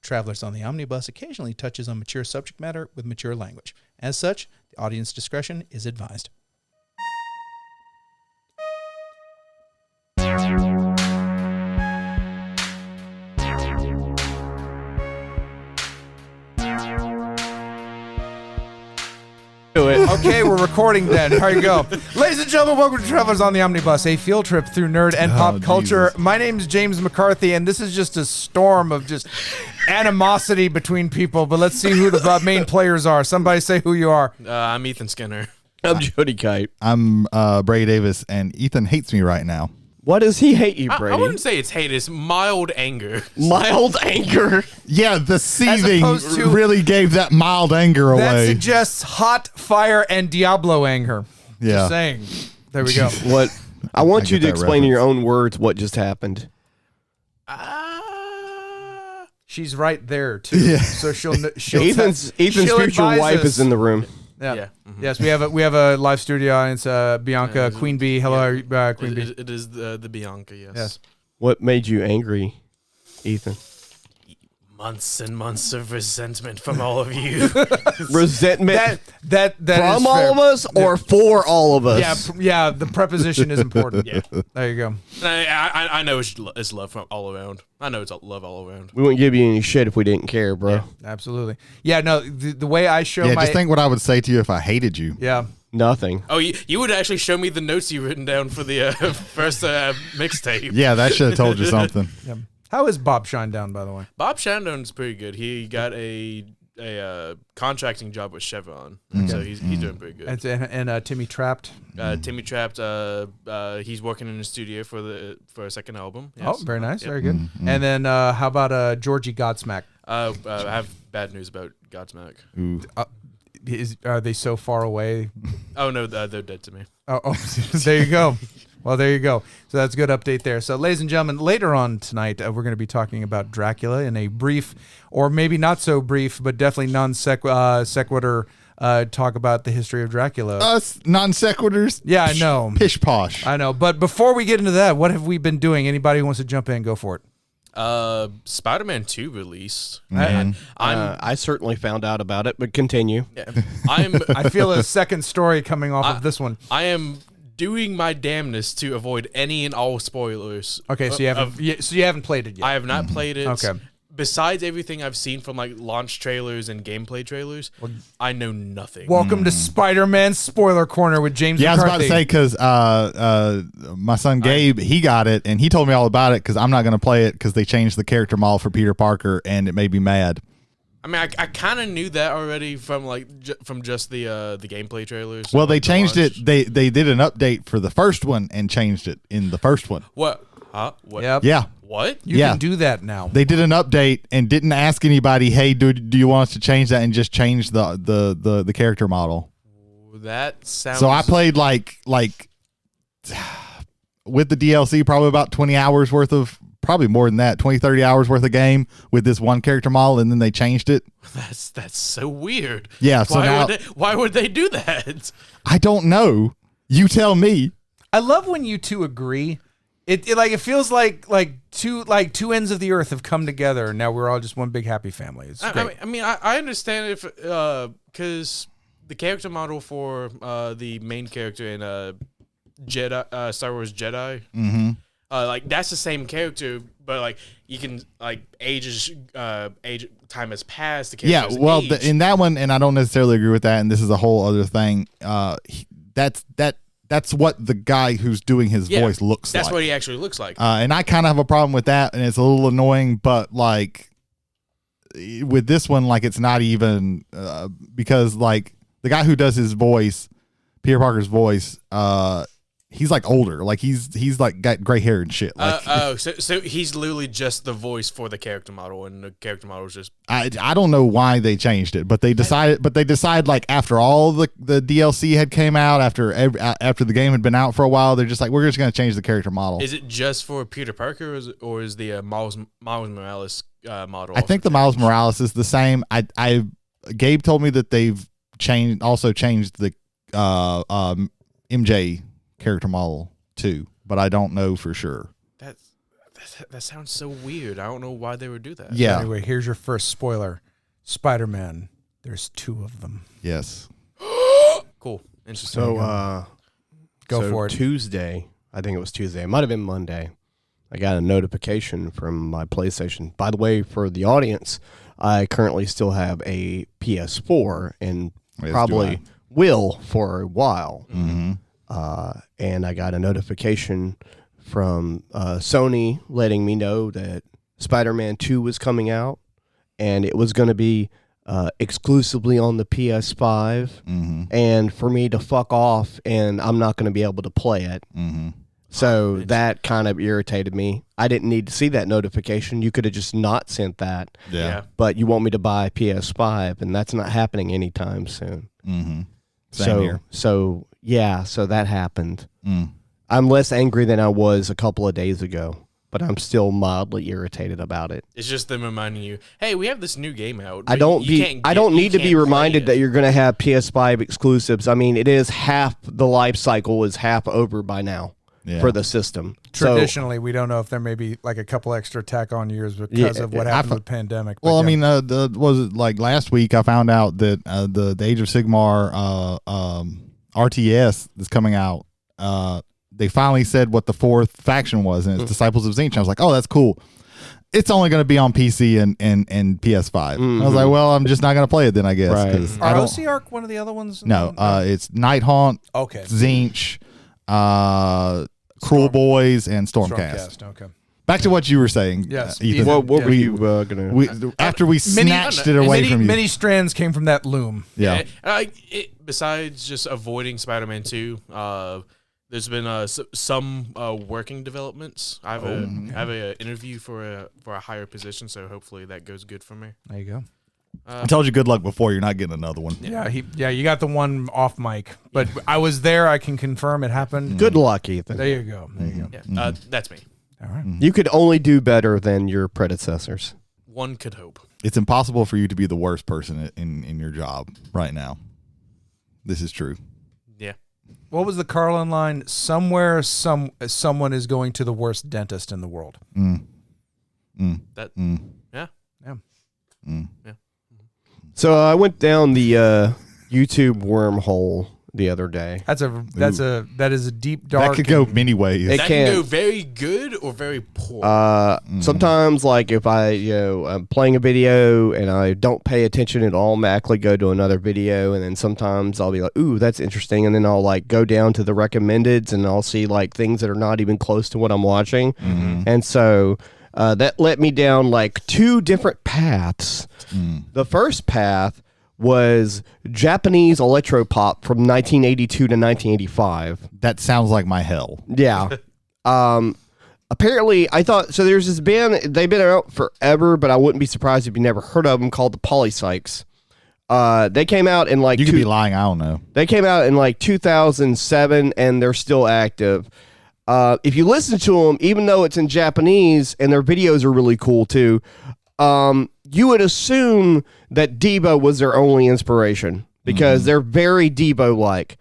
Travelers on the Omnibus occasionally touches on mature subject matter with mature language. As such, the audience discretion is advised. Okay, we're recording then. Here you go. Ladies and gentlemen, welcome to Travelers on the Omnibus, a field trip through nerd and pop culture. Jesus. My name is James McCarthy, and this is just a storm of just animosity between people, but let's see who the main players are. Somebody say who you are. I'm Ethan Skinner. I'm Jody Kite. I'm Brady Davis, and Ethan hates me right now. Why does he hate you, Brady? I wouldn't say it's hate, it's mild anger. Mild anger? Yeah, the seething really gave that mild anger away. That suggests hot fire and Diablo anger. Yeah. Just saying. There we go. What? I want you to explain in your own words what just happened. She's right there, too. Yeah. So Ethan's future wife is in the room. Yeah. Mm-hmm. Yes, we have a live studio audience. Bianca, Queen Bee. Hello, Queen Bee. It is the Bianca, yes. What made you angry, Ethan? Months and months of resentment from all of you. Resentment that from all of us or for all of us? Yeah. The preposition is important. Yeah, there you go. I know it's love from all around. I know it's love all around. We wouldn't give you any shit if we didn't care, bro. Yeah, absolutely. Yeah, no. The way I show just think what I would say to you if I hated you. Yeah. Nothing. Oh, you would actually show me the notes you written down for the first mixtape. Yeah, that should have told you something. Yeah. How is Bob Shinedown, by the way? Bob Shinedown's pretty good. He got a contracting job with Chevron, so he's doing pretty good. And Timmy Trapped. Timmy Trapped. He's working in the studio for a second album. Yes. Oh, very nice, very good. And then how about Georgie Godsmack? I have bad news about Godsmack. Are they so far away? Oh no, they're dead to me. Oh, there you go. Well, there you go. So that's a good update there. So, ladies and gentlemen, later on tonight, we're going to be talking about Dracula in a brief, or maybe not so brief, but definitely non-sequitur talk about the history of Dracula. Us non-sequiturs? Yeah, I know. Pish posh. I know. But before we get into that, what have we been doing? Anybody who wants to jump in, go for it. Spider-Man 2 released. And I certainly found out about it, but continue. Yeah, I feel a second story coming off of this one. I am doing my damnedest to avoid any and all spoilers. Okay, so you haven't played it yet. I have not played it. Okay. Besides everything I've seen from like launch trailers and gameplay trailers, I know nothing. Welcome to Spider-Man Spoiler Corner with James McCarthy. I was about to say, because my son Gabe, he got it, and he told me all about it, because I'm not going to play it because they changed the character model for Peter Parker, and it made me mad. I mean, I kind of knew that already from from just the gameplay trailers. Well, they changed it. They did an update for the first one and changed it in the first one. What? Huh? What? Yep. Yeah. What? You can do that now. They did an update and didn't ask anybody, hey, do you want us to change that, and just change the character model. That sounds... So I played like with the DLC probably about 20 hours worth of, probably more than that, 20, 30 hours worth of game with this one character model, and then they changed it. That's so weird. Yeah, so why would they do that? I don't know. You tell me. I love when you two agree. It feels like two ends of the earth have come together, and now we're all just one big happy family. It's great. I understand if because the character model for the main character in Jedi Star Wars Jedi, like that's the same character, but like you can like age time has passed. The yeah, well, in that one, and I don't necessarily agree with that. And this is a whole other thing. That's what the guy who's doing his voice looks like. That's what he actually looks like. And I kind of have a problem with that, and it's a little annoying, but like with this one, like it's not even because like the guy who does his voice, Peter Parker's voice, he's like older, like he's like got gray hair and shit. Like, so he's literally just the voice for the character model, and the character model is just. I don't know why they changed it, but they decided like after all the DLC had came out, after the game had been out for a while, they're just like, we're just gonna change the character model. Is it just for Peter Parker, or is the Miles Morales model? I think the Miles Morales is the same. Gabe told me that they've changed the MJ character model too, but I don't know for sure. That sounds so weird. I don't know why they would do that. Yeah. Anyway, here's your first spoiler. Spider-Man. There's 2 of them. Yes. Cool. Interesting. So, Go for it. Tuesday, I think it was Tuesday. It might have been Monday. I got a notification from my PlayStation. By the way, for the audience, I currently still have a PS4 and Yes, probably will for a while. Mm-hmm. And I got a notification from Sony letting me know that Spider-Man 2 was coming out, and it was going to be exclusively on the PS5, and for me to fuck off, and I'm not going to be able to play it. So that kind of irritated me. I didn't need to see that notification. You could have just not sent that. Yeah. But you want me to buy PS5, and that's not happening anytime soon. Same here. So that happened. I'm less angry than I was a couple of days ago, but I'm still mildly irritated about it. It's just them reminding you, hey, we have this new game out. I don't need to be reminded that you're going to have PS5 exclusives. I mean, it is half the life cycle is half over by now for the system. Traditionally, we don't know if there may be like a couple extra tack-on years because of what happened with the pandemic. Well, I mean, was it like last week I found out that the Age of Sigmar RTS is coming out. They finally said what the 4th faction was, and it's Disciples of Zinch. I was like, oh, that's cool. It's only going to be on PC and PS5. I was like, well, I'm just not going to play it then, I guess. Right. Are OCR one of the other ones? No, it's Nighthaunt, Okay. Zinch, Cruel Boys, and Stormcast. Okay. Back to what you were saying. Yes. Ethan. What were you going to... After we snatched it away from you. Many strands came from that loom. Yeah. Besides just avoiding Spider-Man 2, there's been some working developments. I have an interview for a higher position, so hopefully that goes good for me. There you go. I told you good luck before. You're not getting another one. Yeah, you got the one off mic, but I was there. I can confirm it happened. Good luck, Ethan. There you go. There you go. Yeah, that's me. All right. You could only do better than your predecessors. One could hope. It's impossible for you to be the worst person in your job right now. This is true. Yeah. What was the Carlin line? Somewhere, someone is going to the worst dentist in the world. Yeah. Yeah. Yeah. So I went down the YouTube wormhole the other day. That is a deep dark. That could go many ways. It That can go very good or very poor. Sometimes, like if I'm playing a video and I don't pay attention, it'll automatically go to another video, and then sometimes I'll be like, "Ooh, that's interesting," and then I'll like go down to the recommendeds and I'll see like things that are not even close to what I'm watching, and so that led me down like 2 different paths. The first path was Japanese ElectroPop from 1982 to 1985. That sounds like my hell. Yeah. Apparently, I thought, so there's this band, they've been out forever, but I wouldn't be surprised if you never heard of them, called the Polypsychs. They came out in like... You could be lying, I don't know. They came out in like 2007, and they're still active. If you listen to them, even though it's in Japanese, and their videos are really cool too, you would assume that Debo was their only inspiration because they're very Debo-like.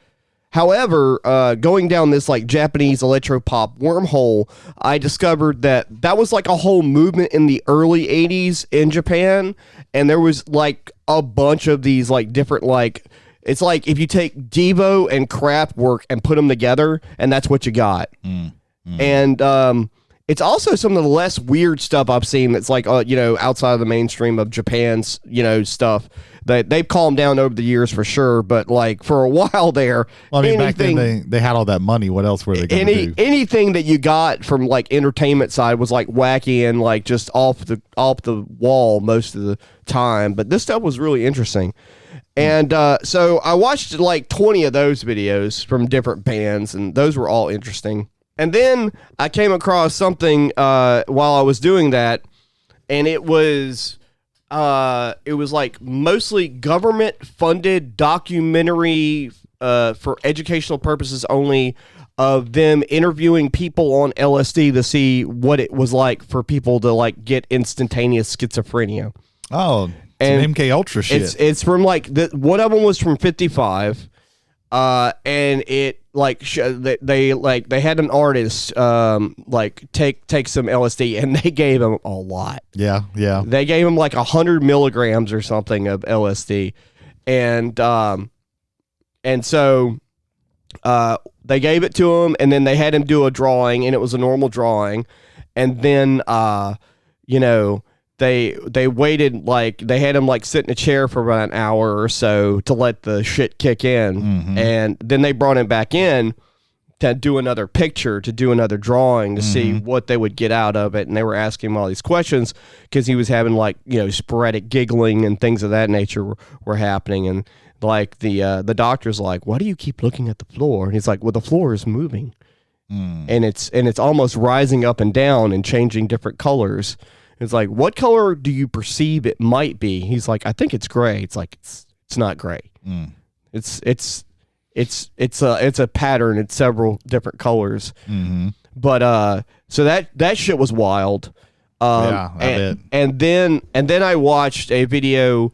However, going down this like Japanese electropop wormhole, I discovered that was like a whole movement in the early 80s in Japan, and there was like a bunch of these like different like, it's like if you take Devo and Kraftwerk and put them together, and that's what you got. And it's also some of the less weird stuff I've seen that's like, outside of the mainstream of Japan's, stuff. They've calmed down over the years for sure, but like for a while there, well, I mean, back then they had all that money. What else were they going to do? Anything that you got from like entertainment side was like wacky and like just off the wall most of the time. But this stuff was really interesting. And so I watched like 20 of those videos from different bands, and those were all interesting. And then I came across something while I was doing that, and it was like mostly government-funded documentary for educational purposes only of them interviewing people on LSD to see what it was like for people to like get instantaneous schizophrenia. Oh, and MK Ultra shit. It's from like one of them was from 55. and it like they had an artist like take some LSD, and they gave him a lot. Yeah. They gave him like 100 milligrams or something of LSD, and so they gave it to him, and then they had him do a drawing, and it was a normal drawing, and then they waited, like they had him like sit in a chair for about an hour or so to let the shit kick in, and then they brought him back in to do another picture, to do another drawing, to see what they would get out of it, and they were asking him all these questions because he was having like sporadic giggling and things of that nature were happening, and like the doctor's like, why do you keep looking at the floor? And he's like, well, the floor is moving, and it's almost rising up and down and changing different colors. It's like, what color do you perceive it might be? He's like, I think it's gray. It's like it's not gray. It's a pattern. It's several different colors. But so that shit was wild. And then I watched a video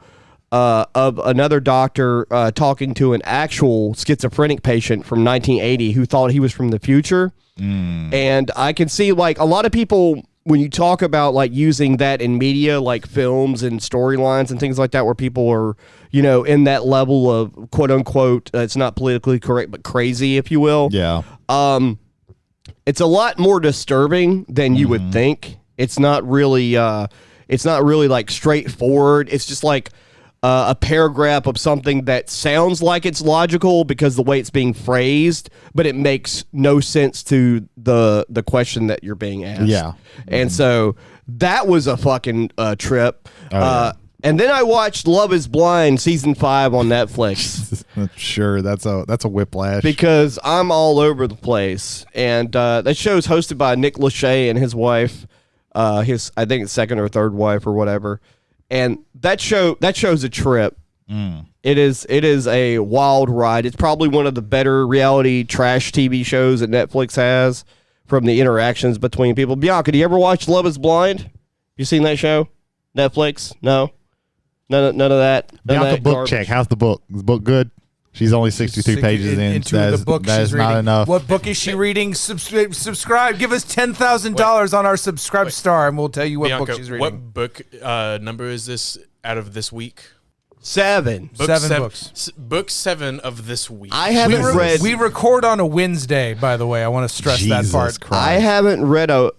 of another doctor talking to an actual schizophrenic patient from 1980 who thought he was from the future. And I can see like a lot of people, when you talk about like using that in media, like films and storylines and things like that, where people are, in that level of quote unquote, it's not politically correct, but crazy, if you will. Yeah. It's a lot more disturbing than you would think. It's not really like straightforward. It's just like a paragraph of something that sounds like it's logical because the way it's being phrased, but it makes no sense to the question that you're being asked. Yeah. And so that was a fucking trip. And then I watched Love is Blind season 5 on Netflix. Sure, that's a whiplash. Because I'm all over the place. And that show's hosted by Nick Lachey and his wife, I think it's second or third wife or whatever. And that show's a trip. It is a wild ride. It's probably one of the better reality trash TV shows that Netflix has, from the interactions between people. Bianca, do you ever watch Love is Blind? You seen that show? Netflix? No? None of that? Bianca, book check. How's the book? Is the book good? She's only 63 pages into the book that she's is reading. not enough. What book is she reading? Subscribe. Give us $10,000 on our subscribe star, and we'll tell you what Bianca, book she's reading. what book number is this out of this week? 7. Seven books. Book 7 of this week. I haven't read. We record on a Wednesday, by the way. I want to stress Jesus that part. Christ. I haven't read a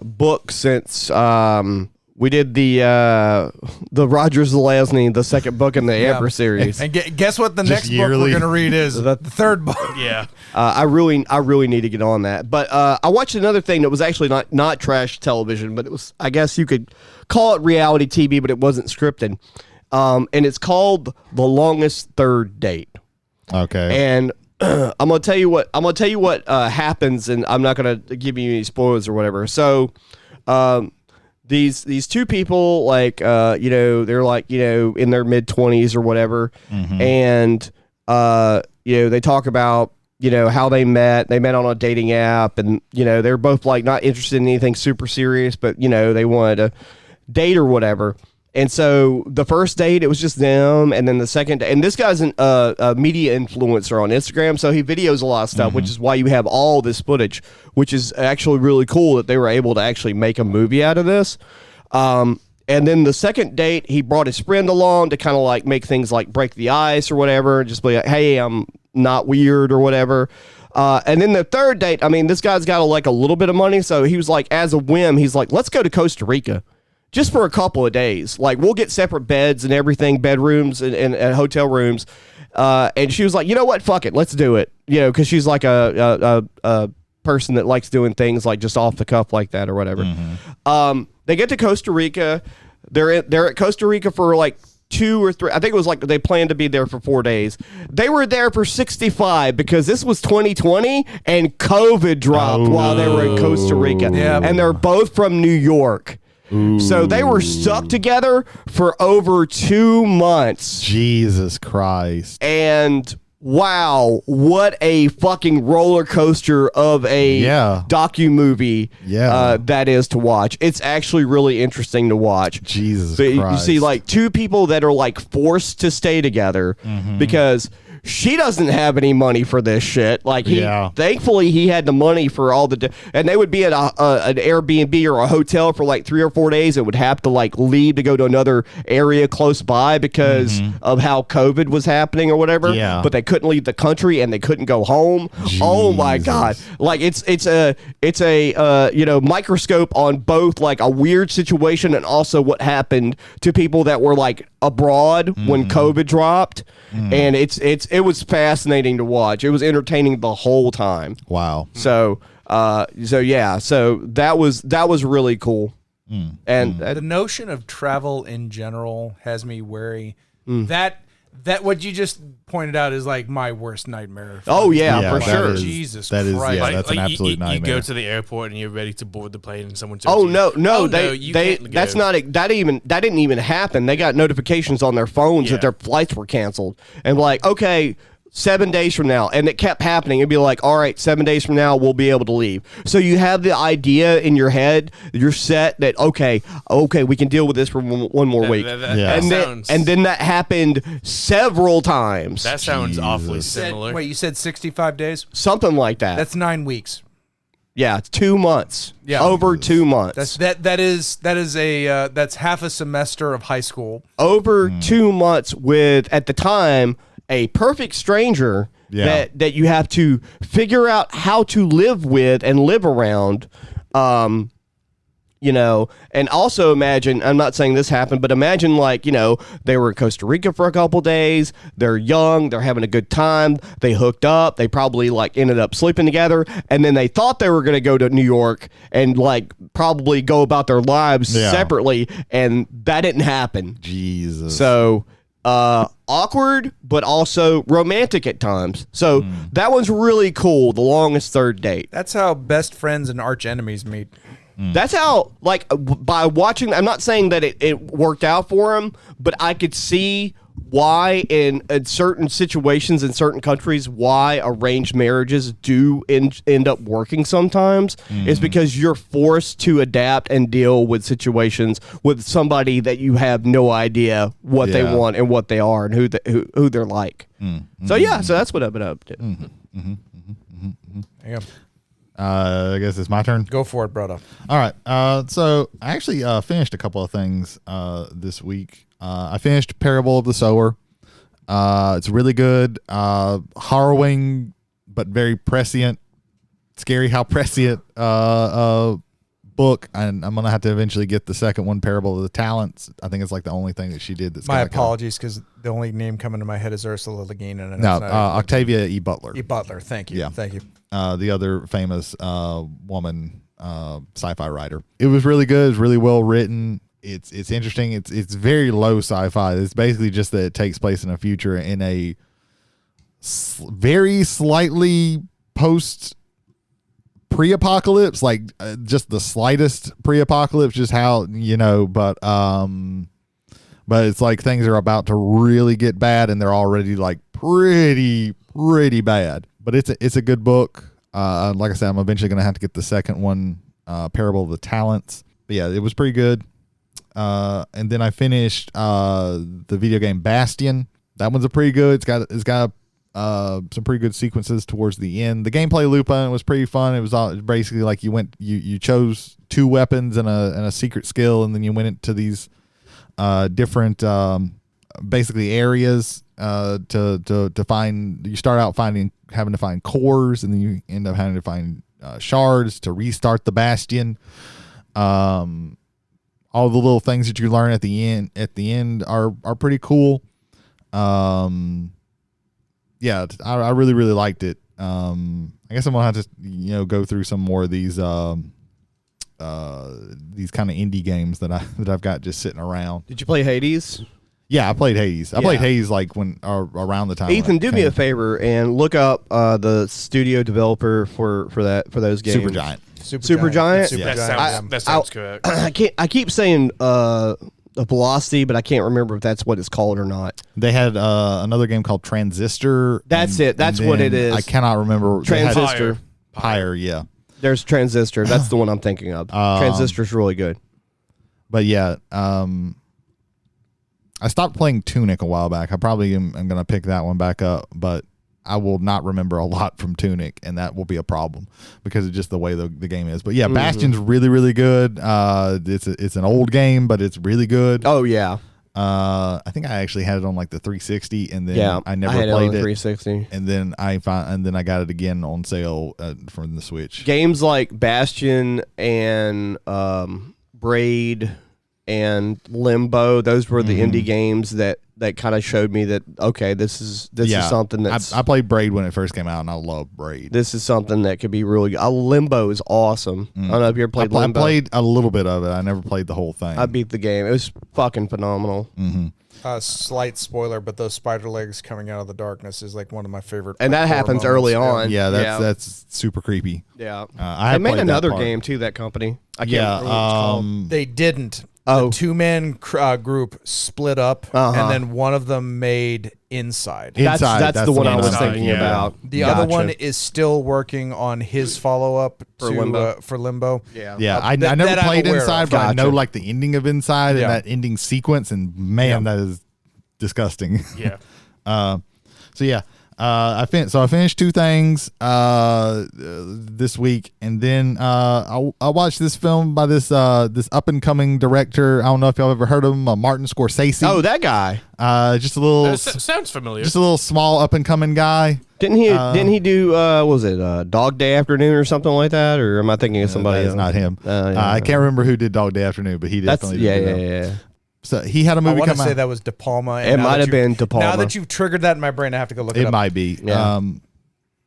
book since we did the Roger Zelazny, the second book in the Amber series. And guess what? The Just next book yearly. we're going to read is the third book. Yeah. I really need to get on that. But I watched another thing that was actually not trash television, but it was, I guess you could call it reality TV, but it wasn't scripted. And it's called The Longest Third Date. Okay. And I'm gonna tell you what happens, and I'm not gonna give you any spoilers or whatever. So, these two people, like they're like in their mid-20s or whatever, and they talk about how they met. They met on a dating app, and they're both like not interested in anything super serious, but they wanted to date or whatever. And so the first date, it was just them. And then the second day, and this guy's a media influencer on Instagram, so he videos a lot of stuff, which is why you have all this footage, which is actually really cool that they were able to actually make a movie out of this. And then the second date, he brought his friend along to kind of like make things like break the ice or whatever, just be like, hey, I'm not weird or whatever. And then the third date, I mean, this guy's got like a little bit of money, so he was like, as a whim, he's like, let's go to Costa Rica. Just for a couple of days. Like, we'll get separate beds and everything, bedrooms and hotel rooms. And she was like, you know what? Fuck it. Let's do it. Because she's like a person that likes doing things like just off the cuff like that or whatever. They get to Costa Rica. They're at Costa Rica for like 2 or 3. I think it was like they planned to be there for 4 days. They were there for 65 because this was 2020 and COVID dropped while they were in Costa Rica. Yeah. And they're both from New York. So they were stuck together for over 2 months. Jesus Christ. And wow, what a fucking roller coaster of a docu-movie that is to watch. It's actually really interesting to watch. Jesus Christ. Christ. You see like 2 people that are like forced to stay together because she doesn't have any money for this shit. Like, thankfully, he had the money for all and they would be at an Airbnb or a hotel for like 3 or 4 days. It would have to like leave to go to another area close by because of how COVID was happening or whatever. Yeah. But they couldn't leave the country and they couldn't go home. Jesus. Oh my God! Like it's a microscope on both like a weird situation and also what happened to people that were like abroad when COVID dropped. And it was fascinating to watch. It was entertaining the whole time. Wow. So that was really cool. And the notion of travel in general has me wary. That what you just pointed out is like my worst nightmare. Oh yeah, for sure. Jesus that Christ. Is, yeah, that's an absolute nightmare. You go to the airport and you're ready to board the plane, and someone tells Oh you, no, you they can't that's go. not that didn't even happen. They got notifications on their phones that their flights were canceled, and like, okay, 7 days from now, and it kept happening. It'd be like, all right, 7 days from now we'll be able to leave. So you have the idea in your head, you're set that okay, we can deal with this for one more week. And then that happened several times. That sounds awfully similar. Wait, you said 65 days? Something like that. That's 9 weeks. Yeah, 2 months. Yeah. Over 2 months. That's half a semester of high school. Over 2 months with, at the time, a perfect stranger that you have to figure out how to live with and live around. And also imagine, I'm not saying this happened, but imagine like, they were in Costa Rica for a couple days. They're young. They're having a good time. They hooked up. They probably like ended up sleeping together. And then they thought they were going to go to New York and like probably go about their lives separately. And that didn't happen. Jesus. So, awkward, but also romantic at times. So that one's really cool. The longest third date. That's how best friends and arch enemies meet. That's how, like, by watching, I'm not saying that it worked out for him, but I could see why in certain situations in certain countries, why arranged marriages do end up working sometimes is because you're forced to adapt and deal with situations with somebody that you have no idea what they want and what they are and who they're like. So that's what I've been up to. There you go. I guess it's my turn. Go for it, brother. All right. So I actually finished a couple of things this week. I finished Parable of the Sower. It's really good, harrowing, but very prescient. Scary how prescient book. And I'm gonna have to eventually get the second one, Parable of the Talents. I think it's like the only thing that she did. That's my apologies, because the only name coming to my head is Ursula Le Guin, and no, Octavia E. Butler. E. Butler. Thank you. Yeah. Thank you. The other famous woman sci-fi writer. It was really good. It's really well written. It's interesting. It's very low sci-fi. It's basically just that it takes place in a future in a very slightly pre-apocalypse, like just the slightest pre-apocalypse, just how but it's like things are about to really get bad and they're already like pretty bad. But it's a good book. Like I said, I'm eventually going to have to get the second one, Parable of the Talents. But yeah, it was pretty good. And then I finished the video game Bastion. That one's pretty good. It's got some pretty good sequences towards the end. The gameplay loop on it was pretty fun. It was basically like you chose two weapons and a secret skill, and then you went into these different basically areas to find. You start out having to find cores, and then you end up having to find shards to restart the Bastion. All the little things that you learn at the end are pretty cool. Yeah, I really liked it. I guess I'm gonna have to go through some more of these kind of indie games that I've got just sitting around. Did you play Hades? Yeah, I played Hades. I played Hades like around the time. Ethan, do me a favor and look up the studio developer for those games. Supergiant. Supergiant. That sounds correct. I keep saying Velocity, but I can't remember if that's what it's called or not. They had another game called Transistor. That's it. That's what it is. I cannot remember. Transistor. Pyre, yeah. There's Transistor. That's the one I'm thinking of. Transistor's really good. But yeah, I stopped playing Tunic a while back. I probably am going to pick that one back up, but I will not remember a lot from Tunic, and that will be a problem because of just the way the game is. But yeah, Bastion's really, really good. It's an old game, but it's really good. Oh yeah. I think I actually had it on like the 360, and then I never had played it on it. 360, and then I got it again on sale from the Switch. Games like Bastion and Braid and Limbo, those were the indie games that kind of showed me that okay, this is something that's I played Braid when it first came out, and I love Braid. This is something that could be really good. Limbo is awesome. I don't know if you ever played Limbo. I played a little bit of it. I never played the whole thing. I beat the game. It was fucking phenomenal. Slight spoiler, but those spider legs coming out of the darkness is like one of my favorite. And that happens early on. Yeah, that's super creepy. Yeah. I they made another part. game too. That company. I can't remember what it's called. They didn't. Oh. The two-man group split up, and then one of them made Inside. That's the one I was thinking about. The other one is still working on his follow-up For Limbo. For Limbo. Yeah, I never played Inside, but I know like the ending of Inside and that ending sequence, and man, that is disgusting. Yeah. So yeah, I finished two things this week, and then I watched this film by this up and coming director. I don't know if y'all ever heard of him, Martin Scorsese. Oh, that guy. Just a little Sounds familiar. just a little small up and coming guy. Didn't he do what was it Dog Day Afternoon or something like that, or am I thinking of somebody That is else? not him. I can't remember who did Dog Day Afternoon, but he definitely did. Yeah. So he had a I movie want to come say out. that was De Palma. It might have been De Palma. Now that you've triggered that in my brain, I have to go look it It up. might be. Yeah.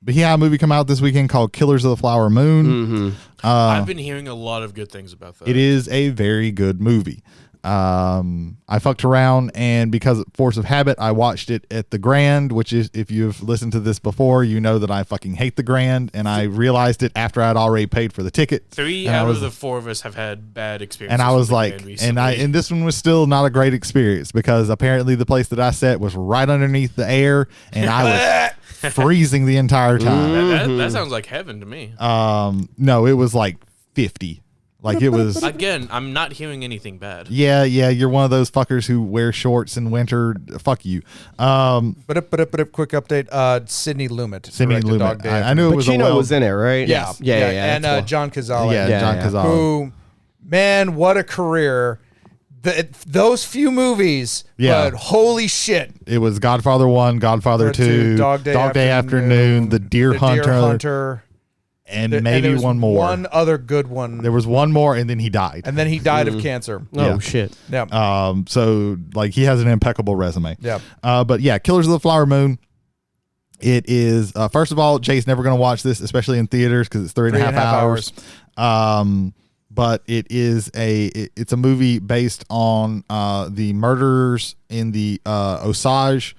But he had a movie come out this weekend called Killers of the Flower Moon. I've been hearing a lot of good things about that. It is a very good movie. I fucked around, and because of force of habit, I watched it at the Grand, which is, if you've listened to this before, you know that I fucking hate the Grand, and I realized it after I'd already paid for the ticket. Three out of the four of us have had bad experiences. And I was with the like, Grand recently. and this one was still not a great experience because apparently the place that I sat was right underneath the air, and I was freezing the entire time. That sounds like heaven to me. No, it was like 50. Like it was. Again, I'm not hearing anything bad. Yeah, you're one of those fuckers who wear shorts in winter. Fuck you. But quick update. Sidney Lumet. Sidney directed Dog Lumet. Day I knew it was Pacino was in it, right? Yeah. And And John Cazale. John Cazale. Who, man, what a career. Those few movies, but holy shit. It was Godfather 1, Godfather 2, Dog Day Afternoon, The Deer Hunter, and maybe one more. One other good one. There was one more, and then he died. And then he died of cancer. Oh shit. Yeah. So like he has an impeccable resume. Yeah. But yeah, Killers of the Flower Moon. It is first of all, Jay's never going to watch this, especially in theaters, because it's 3.5 hours. But it is it's a movie based on the murders in the Osage,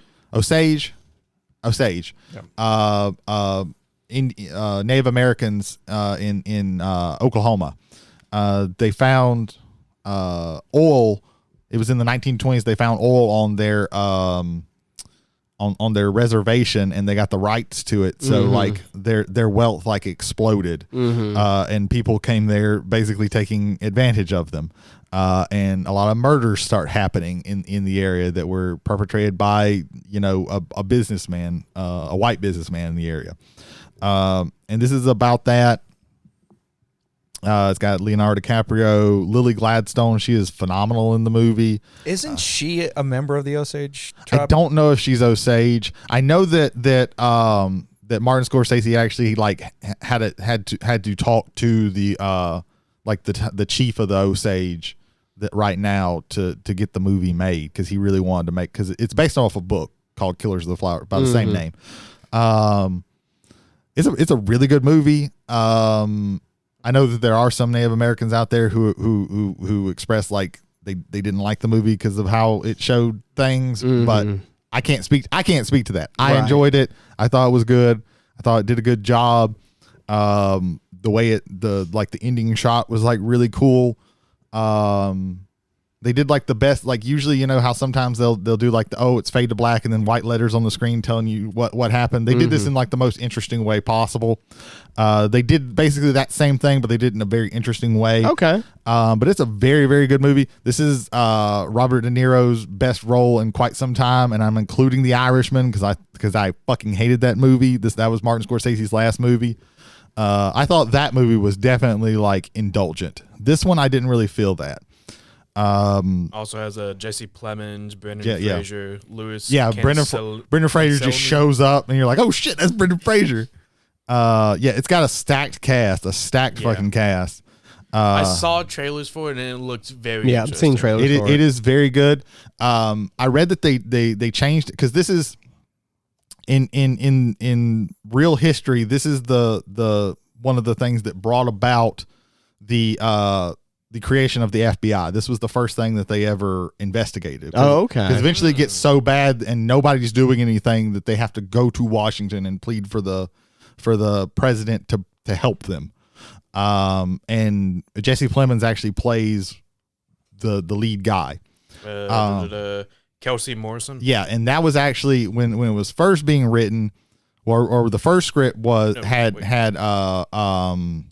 Native Americans in Oklahoma. They found oil. It was in the 1920s. They found oil on their on their reservation, and they got the rights to it. So like their wealth like exploded, and people came there basically taking advantage of them. And a lot of murders start happening in the area that were perpetrated by a businessman, a white businessman in the area. And this is about that. It's got Leonardo DiCaprio, Lily Gladstone. She is phenomenal in the movie. Isn't she a member of the Osage tribe? I don't know if she's Osage. I know that Martin Scorsese actually like had to talk to the the chief of the Osage that right now to get the movie made, because he really wanted to make, because it's based off a book called Killers of the Flower by the same name. It's a really good movie. I know that there are some Native Americans out there who express like they didn't like the movie because of how it showed things, but I can't speak to that. I enjoyed it. I thought it was good. I thought it did a good job. The way the ending shot was like really cool. They did like the best, like usually, you know how sometimes they'll do like it's fade to black and then white letters on the screen telling you what happened. They did this in like the most interesting way possible. They did basically that same thing, but they did it in a very interesting way. Okay. But it's a very, very good movie. This is Robert De Niro's best role in quite some time, and I'm including The Irishman because I fucking hated that movie. That was Martin Scorsese's last movie. I thought that movie was definitely like indulgent. This one I didn't really feel that. Also has Jesse Plemons, Brendan Fraser, Lewis. Yeah, Brendan Fraser just shows up, and you're like, oh shit, that's Brendan Fraser. It's got a stacked fucking cast. I saw trailers for it, and it looked very I've seen trailers for it. It is very good. I read that they changed it because this is in real history. This is the one of the things that brought about the creation of the FBI. This was the first thing that they ever investigated. Oh, okay. Because eventually it gets so bad and nobody's doing anything that they have to go to Washington and plead for the president to help them. And Jesse Plemons actually plays the lead guy. Kelsey Morrison. Yeah, and that was actually when it was first being written, or the first script was had Tom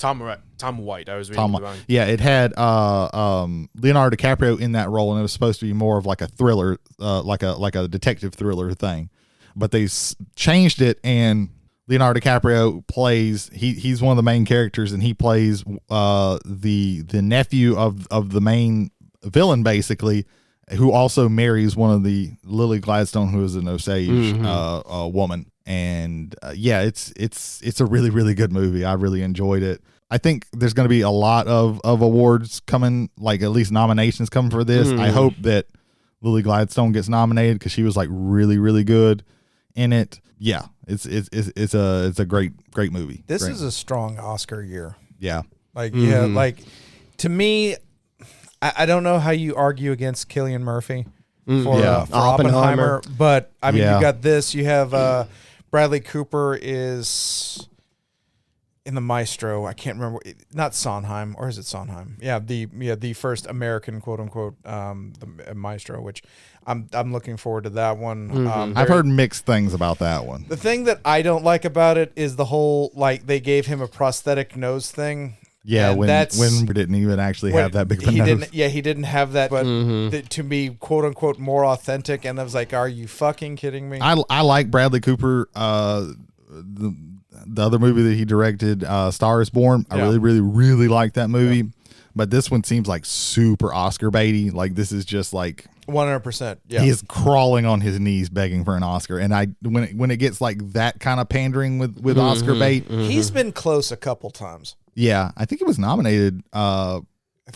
White. I was reading the wrong. Yeah, it had Leonardo DiCaprio in that role, and it was supposed to be more of like a thriller, like a detective thriller thing. But they changed it, and Leonardo DiCaprio plays he's one of the main characters, and he plays the nephew of the main villain, basically, who also marries one of the Lily Gladstone, who is an Osage woman. And it's a really, really good movie. I really enjoyed it. I think there's going to be a lot of awards coming, like at least nominations coming for this. I hope that Lily Gladstone gets nominated because she was like really, really good in it. Yeah, it's a great movie. This is a strong Oscar year. Yeah. Like to me, I don't know how you argue against Cillian Murphy for Oppenheimer, but I mean, you got this. You have Bradley Cooper is in the Maestro. I can't remember, not Sondheim, or is it Sondheim? Yeah, the first American quote unquote the Maestro, which I'm looking forward to that one. I've heard mixed things about that one. The thing that I don't like about it is the whole like they gave him a prosthetic nose thing. Yeah, when we didn't even actually have that big of a nose. He didn't have that, but to be quote unquote more authentic. And I was like, are you fucking kidding me? I like Bradley Cooper. The other movie that he directed, Star is Born. I really, really, really like that movie. Yeah. But this one seems like super Oscar baity. Like this is just like 100%. Yeah, he is crawling on his knees begging for an Oscar. And when it gets like that kind of pandering with Oscar bait, he's been close a couple times. Yeah, I think he was nominated for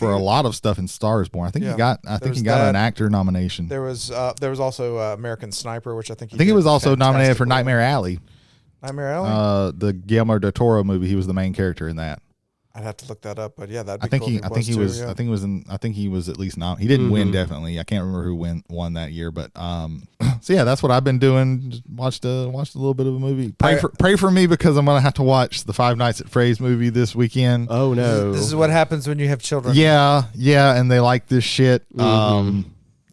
a lot of stuff in Star is Born. I think he got an actor nomination. There was also American Sniper, which I think he was also nominated for Nightmare Alley. Nightmare Alley? The Guillermo del Toro movie. He was the main character in that. I'd have to look that up, but yeah, that'd be I think cool. I think he was at least not. He didn't win, definitely. I can't remember who won that year, but so yeah, that's what I've been doing. Just watched a little bit of a movie. Pray for me because I'm gonna have to watch the Five Nights at Freddy's movie this weekend. Oh no, this is what happens when you have children. Yeah, and they like this shit. I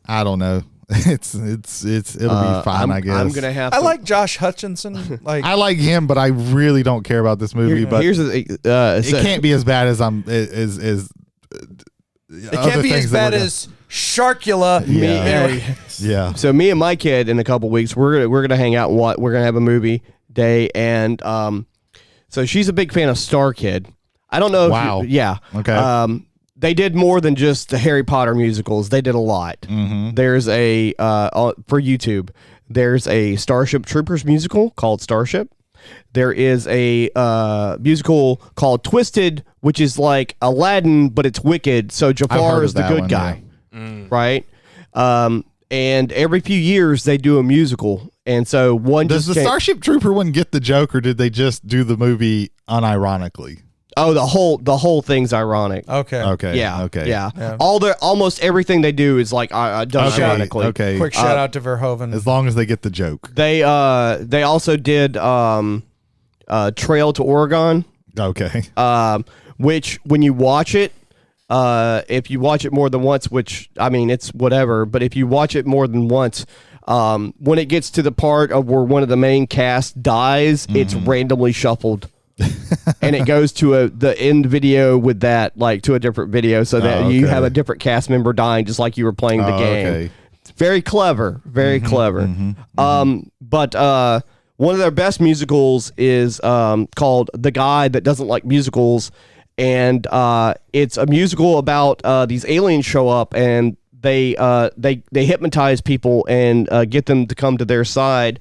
don't know. It'll be fine, I guess. I'm gonna have. I like Josh Hutcherson. Like I like him, but I really don't care about this movie. But it can't be as bad as it can't be as bad as Sharkula. Yeah. So me and my kid in a couple weeks, we're gonna hang out. We're gonna have a movie day, and so she's a big fan of Star Kid. I don't know. Wow. Okay. They did more than just the Harry Potter musicals. They did a lot. There's a for YouTube. There's a Starship Troopers musical called Starship. There is a musical called Twisted, which is like Aladdin, but it's wicked. So Jafar is the good guy, right? And every few years they do a musical, and so one does the Starship Trooper one get the joke, or did they just do the movie unironically? Oh, the whole thing's ironic. Okay. Yeah. Almost everything they do is like done ironically. Okay. Quick shout out to Verhoeven. As long as they get the joke. They also did Trail to Oregon. Okay. Which when you watch it, if you watch it more than once, which I mean it's whatever, but if you watch it more than once, when it gets to the part of where one of the main cast dies, it's randomly shuffled. And it goes to the end video with that, like to a different video, so that you have a different cast member dying, just like you were playing the game. Okay. It's very clever, very clever. But one of their best musicals is called "The Guy That Doesn't Like Musicals," and it's a musical about these aliens show up and they hypnotize people and get them to come to their side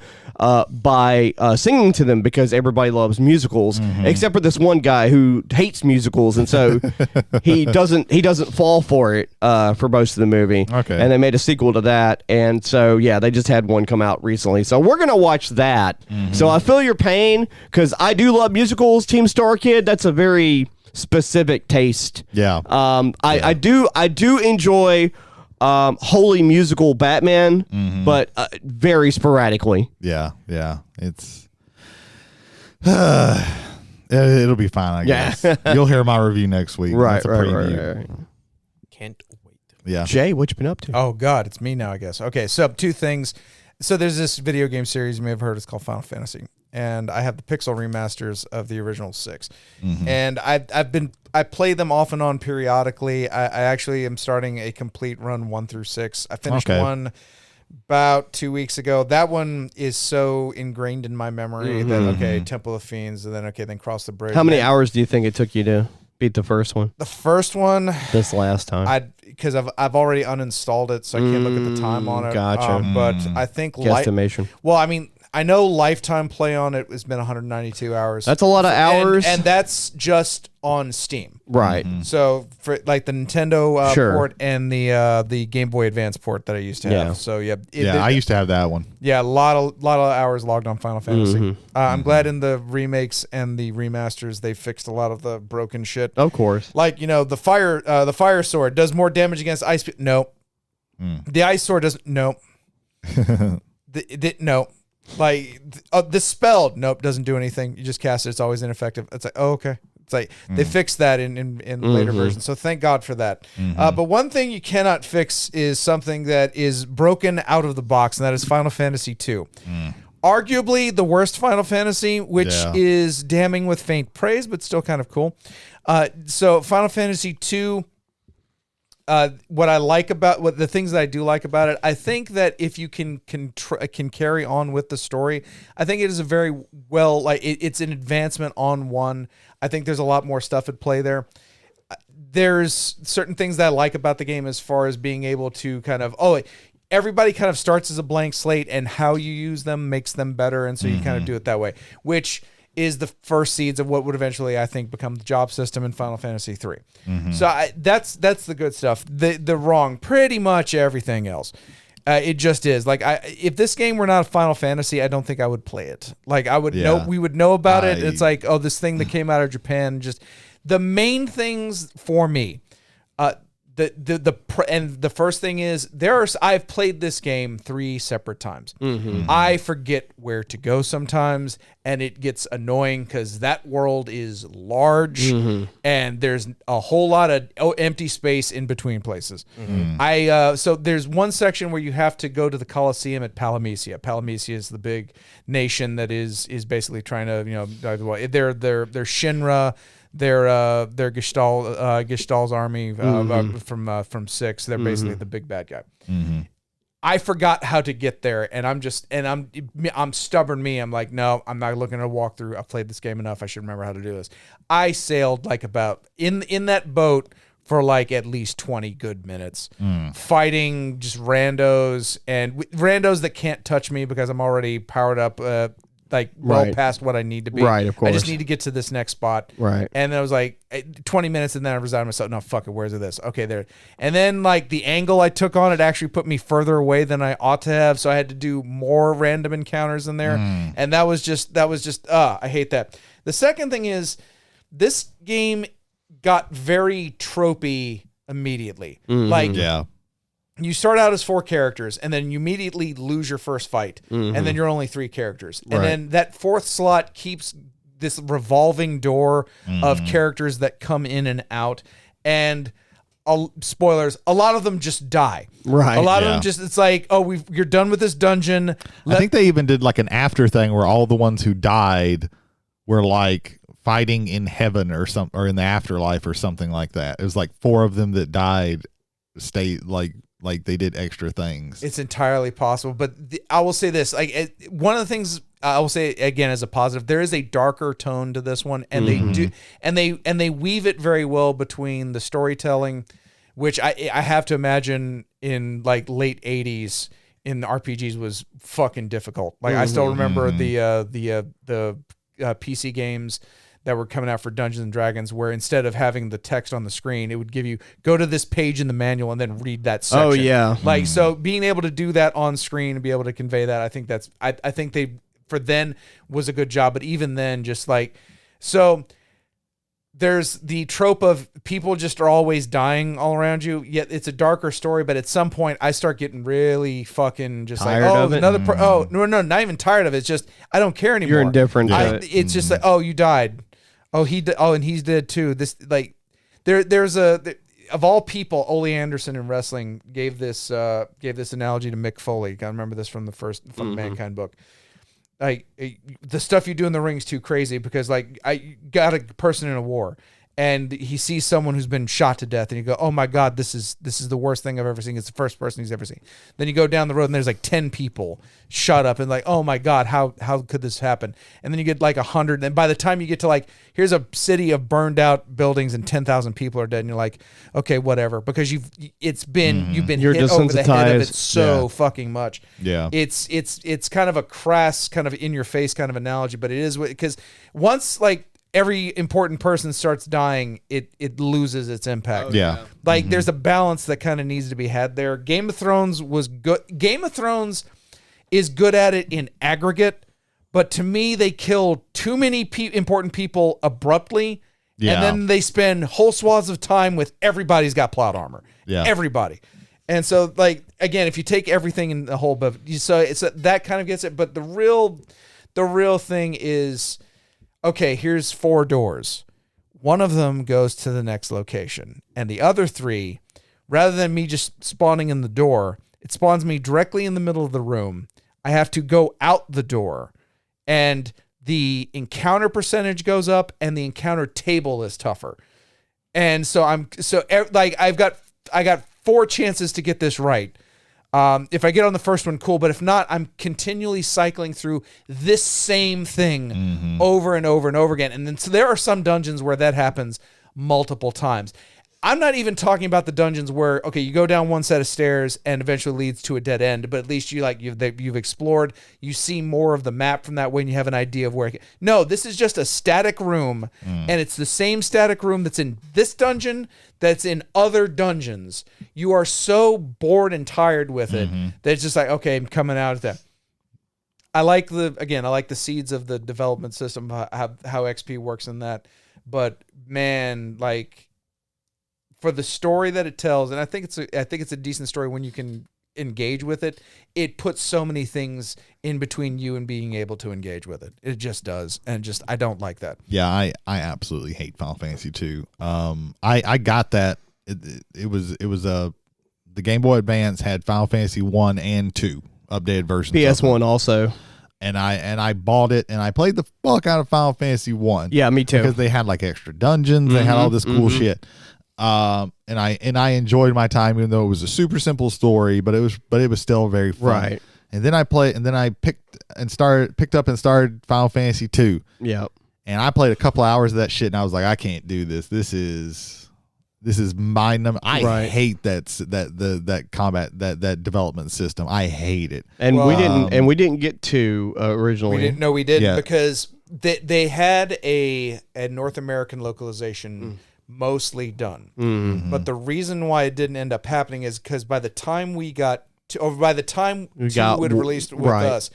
by singing to them, because everybody loves musicals except for this one guy who hates musicals, and so he doesn't fall for it for most of the movie. Okay. And they made a sequel to that, and so they just had one come out recently. So we're gonna watch that. So I feel your pain, because I do love musicals. Team Star Kid, that's a very specific taste. Yeah. I do enjoy wholly musical Batman, but very sporadically. Yeah, it's it'll be fine, I guess. You'll hear my review next week. Right, right. Can't wait. Yeah. Jay, what you been up to? Oh God, it's me now, I guess. Okay, so two things. So there's this video game series you may have heard. It's called Final Fantasy, and I have the pixel remasters of the original 6. And I play them off and on periodically. I actually am starting a complete run 1 through 6. I finished one about 2 weeks ago. That one is so ingrained in my memory that Temple of Fiends, and then Cross the Bridge. How many hours do you think it took you to beat the first one? The first one, this last time, because I've already uninstalled it, so I can't look at the time on it. Gotcha. But I think guesstimation. Well, I mean, I know lifetime play on it has been 192 hours. That's a lot of hours, and that's just on Steam, right? So for like the Nintendo port and the Game Boy Advance port that I used to have. So I used to have that one. Yeah, a lot of hours logged on Final Fantasy. I'm glad in the remakes and the remasters they fixed a lot of the broken shit. Of course, like the fire sword does more damage against ice. No, the ice sword doesn't. No, no. Like the spell, nope, doesn't do anything. You just cast it; it's always ineffective. It's like, oh, okay. It's like they fixed that in later versions, so thank God for that. But one thing you cannot fix is something that is broken out of the box, and that is Final Fantasy II. Arguably the worst Final Fantasy, which is damning with faint praise, but still kind of cool. So Final Fantasy II. What I like about the things that I do like about it, I think that if you can carry on with the story, I think it is a very well, like it's an advancement on one. I think there's a lot more stuff at play there. There's certain things that I like about the game as far as being able to kind of, everybody kind of starts as a blank slate, and how you use them makes them better, and so you kind of do it that way, which is the first seeds of what would eventually, I think, become the job system in Final Fantasy III. So that's the good stuff. The wrong, pretty much everything else. It just is. Like, if this game were not a Final Fantasy, I don't think I would play it. Like, I would know, we would know about it. It's like, this thing that came out of Japan. Just the main things for me. The first thing is I've played this game 3 separate times. I forget where to go sometimes, and it gets annoying because that world is large and there's a whole lot of empty space in between places. So there's one section where you have to go to the Colosseum at Palamecia. Palamecia is the big nation that is basically trying to, they're Shinra. They're Gestal's army from 6. They're basically the big bad guy. I forgot how to get there, and I'm stubborn me. I'm like, no, I'm not looking at a walkthrough. I've played this game enough. I should remember how to do this. I sailed like about in that boat for like at least 20 good minutes, fighting just randos that can't touch me because I'm already powered up. Past what I need to be. Right, of course. I just need to get to this next spot. Right. And then I was like 20 minutes, and then I resigned myself. No, fuck it. Where's this? Okay, there. And then like the angle I took on it actually put me further away than I ought to have, so I had to do more random encounters in there. And that was just I hate that. The second thing is this game got very tropey immediately. You start out as 4 characters, and then you immediately lose your first fight, and then you're only 3 characters. And then that 4th slot keeps this revolving door of characters that come in and out. And spoilers, a lot of them just die. Right. A lot of them just, it's like, oh, you're done with this dungeon. I think they even did like an after thing where all the ones who died were like fighting in heaven or in the afterlife or something like that. It was like 4 of them that died stayed like they did extra things. It's entirely possible, but I will say this: like one of the things I will say again as a positive, there is a darker tone to this one, and they do, and they weave it very well between the storytelling, which I have to imagine in like late '80s in the RPGs was fucking difficult. Like I still remember the PC games that were coming out for Dungeons and Dragons, where instead of having the text on the screen, it would give you go to this page in the manual and then read that section. Oh yeah, like so being able to do that on screen and be able to convey that, I think that's I think they for then was a good job. But even then, just like so, there's the trope of people just are always dying all around you. Yet it's a darker story. But at some point, I start getting really fucking just tired like, oh, of it? another no, not even tired of it. It's just I don't care anymore. You're indifferent to it. It's just like, oh, you died. Oh, and he's dead too. This like there's of all people, Ole Anderson in wrestling gave this analogy to Mick Foley. I remember this from the Mankind book. Like the stuff you do in the ring's too crazy because like I got a person in a war and he sees someone who's been shot to death and you go, oh my God, this is the worst thing I've ever seen. It's the first person he's ever seen. Then you go down the road and there's like 10 people shot up and like, oh my God, how could this happen? And then you get like 100. And by the time you get to like, here's a city of burned out buildings and 10,000 people are dead. And you're like, okay, whatever. Because you've been You're hit over the head of it desensitized. so fucking much. Yeah. It's kind of a crass, kind of in your face kind of analogy, but it is because once like every important person starts dying, it loses its impact. Like there's a balance that kind of needs to be had there. Game of Thrones was good. Game of Thrones is good at it in aggregate, but to me they kill too many important people abruptly, and then they spend whole swaths of time with everybody's got plot armor. Everybody. And so like again, if you take everything in the whole, but so it's that kind of gets it. But the real thing is, okay, here's 4 doors. One of them goes to the next location. And the other 3, rather than me just spawning in the door, it spawns me directly in the middle of the room. I have to go out the door. And the encounter percentage goes up and the encounter table is tougher. And so I got 4 chances to get this right. If I get on the first one, cool. But if not, I'm continually cycling through this same thing over and over and over again. And then so there are some dungeons where that happens multiple times. I'm not even talking about the dungeons where, okay, you go down one set of stairs and eventually leads to a dead end, but at least you've explored, you see more of the map from that way and you have an idea of where. No, this is just a static room, and it's the same static room that's in this dungeon that's in other dungeons. You are so bored and tired with it that it's just like, okay, I'm coming out of that. I like the seeds of the development system, how XP works in that, but man, like, for the story that it tells, and I think it's a decent story when you can engage with it. It puts so many things in between you and being able to engage with it. It just does, and just I don't like that. Yeah, I absolutely hate Final Fantasy 2. I got that. It was the Game Boy Advance had Final Fantasy 1 and 2 updated versions. PS1 also. And I bought it and I played the fuck out of Final Fantasy 1. Yeah, me too. Because they had like extra dungeons, they had all this cool shit. And I enjoyed my time, even though it was a super simple story, but it was still very fun. Right. And then I picked up and started Final Fantasy 2. Yep. And I played a couple hours of that shit and I was like, I can't do this. This is my number. I hate that combat that development system. I hate it. And we didn't get to originally. We didn't because they had a North American localization mostly done. But the reason why it didn't end up happening is because by the time we got to, or by the time would have released with us,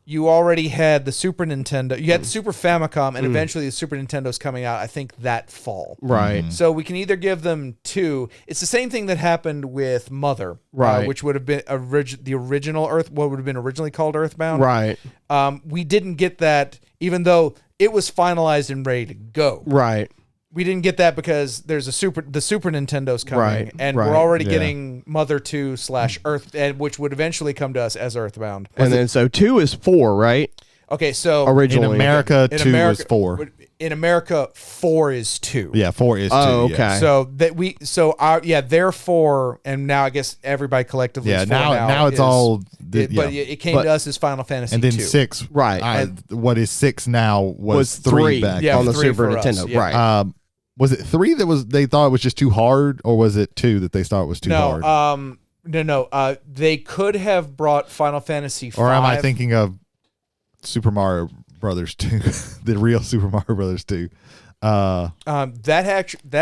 you already had the Super Nintendo, you had the Super Famicom, and eventually the Super Nintendo's coming out, I think, that fall. Right. So we can either give them 2. It's the same thing that happened with Mother, which would have been the original what would have been originally called Earthbound. Right. We didn't get that, even though it was finalized and ready to go. Right. we didn't get that because there's the Super Nintendo's coming, Right, and right. we're already Yeah. getting Mother 2 / Earth, which would eventually come to us as Earthbound. And then so 2 is 4, right? Okay, so Originally. In America, in 2 America, is 4. In America, 4 is 2. Yeah, 4 is 2. Oh, yeah. okay. So they're 4, and now I guess everybody collectively. Yeah, is 4 now it's is- all. But it came to us as Final Fantasy and then 2. 6. Right. What is 6 now Was was 3 back. Yeah, on the 3 Super for us, Nintendo. yeah. Right. Was it 3 that they thought it was just too hard, or was it 2 that they thought was too hard? No. They could have brought Final Fantasy 5. Or am I thinking of Super Mario Brothers 2, the real Super Mario Brothers 2? That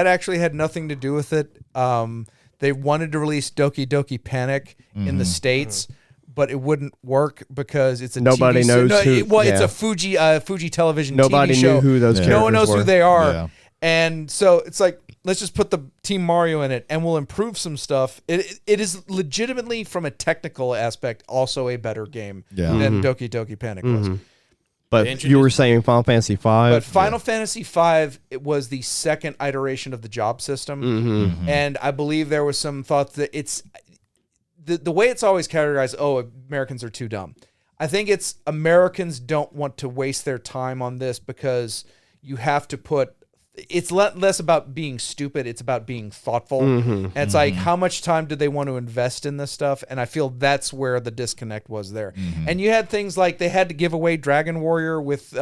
actually had nothing to do with it. They wanted to release Doki Doki Panic in the States, but it wouldn't work because it's a Nobody TV knows no, who- it's yeah. a Fuji television Nobody TV show. knew who those characters No one knows were. who they are. Yeah. And so it's like, let's just put the Team Mario in it and we'll improve some stuff. It is legitimately, from a technical aspect, also a better game Yeah. than Doki Doki Panic was. But you were saying Final Fantasy 5. But Final Fantasy V, it was the second iteration of the job system. And I believe there was some thought that it's the way it's always categorized, Americans are too dumb. I think it's Americans don't want to waste their time on this because you have to put, it's less about being stupid, it's about being thoughtful. And it's like, how much time do they want to invest in this stuff? And I feel that's where the disconnect was there. And you had things like they had to give away Dragon Warrior with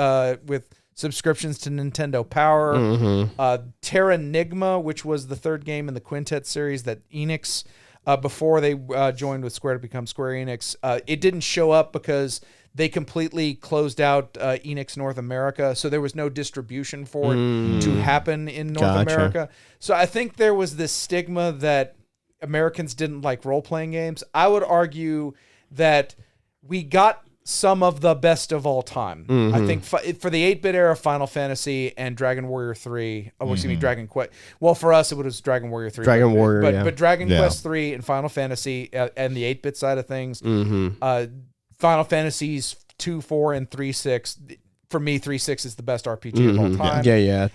subscriptions to Nintendo Power, Terranigma, which was the third game in the Quintet series that Enix, before they joined with Square to become Square Enix, it didn't show up because they completely closed out Enix North America, so there was no distribution for it to happen in North America. So I think there was this stigma that Americans didn't like role-playing games. I would argue that we got some of the best of all time. I think for the 8-bit era, Final Fantasy and Dragon Warrior 3, Dragon Quest. Well, for us, it was Dragon Warrior 3. Dragon Warrior, but Dragon Quest 3 and Final Fantasy and the 8-bit side of things, Final Fantasies 2, 4, and 3, 6. For me, 3, 6 is the best RPG of all time. Yeah.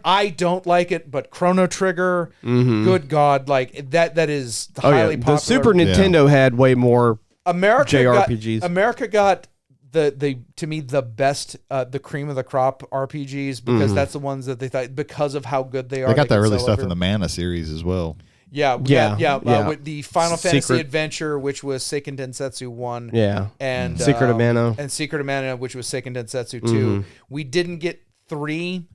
I don't like it, but Chrono Trigger, good God, like that is highly popular. The Super Nintendo had way more JRPGs. America got the to me the best, the cream of the crop RPGs because that's the ones that they thought, because of how good they are. They got that could early sell stuff over. in the Mana series as well. Yeah. With the Final Fantasy Secret- Adventure, which was Seiken Densetsu 1. Yeah. And Secret of Mana. And Secret of Mana, which was Seiken Densetsu 2. We didn't get 3,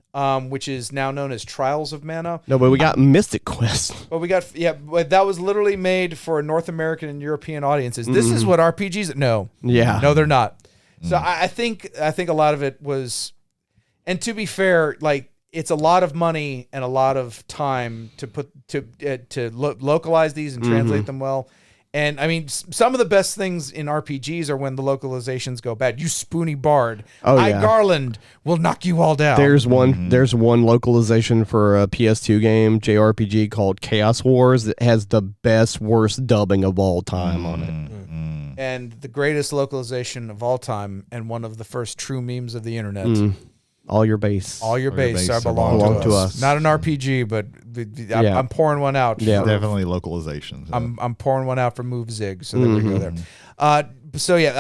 which is now known as Trials of Mana. No, but we got Mystic Quest. But we got, but that was literally made for North American and European audiences. This is what RPGs, no, they're not. So I think a lot of it was, and to be fair, like, it's a lot of money and a lot of time to put to localize these and translate them well. And I mean, some of the best things in RPGs are when the localizations go bad. You spoony bard, Garland will knock you all down. There's one localization for a PS2 game, JRPG, called Chaos Wars that has the best, worst dubbing of all time on it. And the greatest localization of all time, and one of the first true memes of the internet. All your base. All your base belong to us. Not an RPG, but I'm pouring one out. Yeah. Definitely localizations. I'm pouring one out for Move Zig, so there we go there.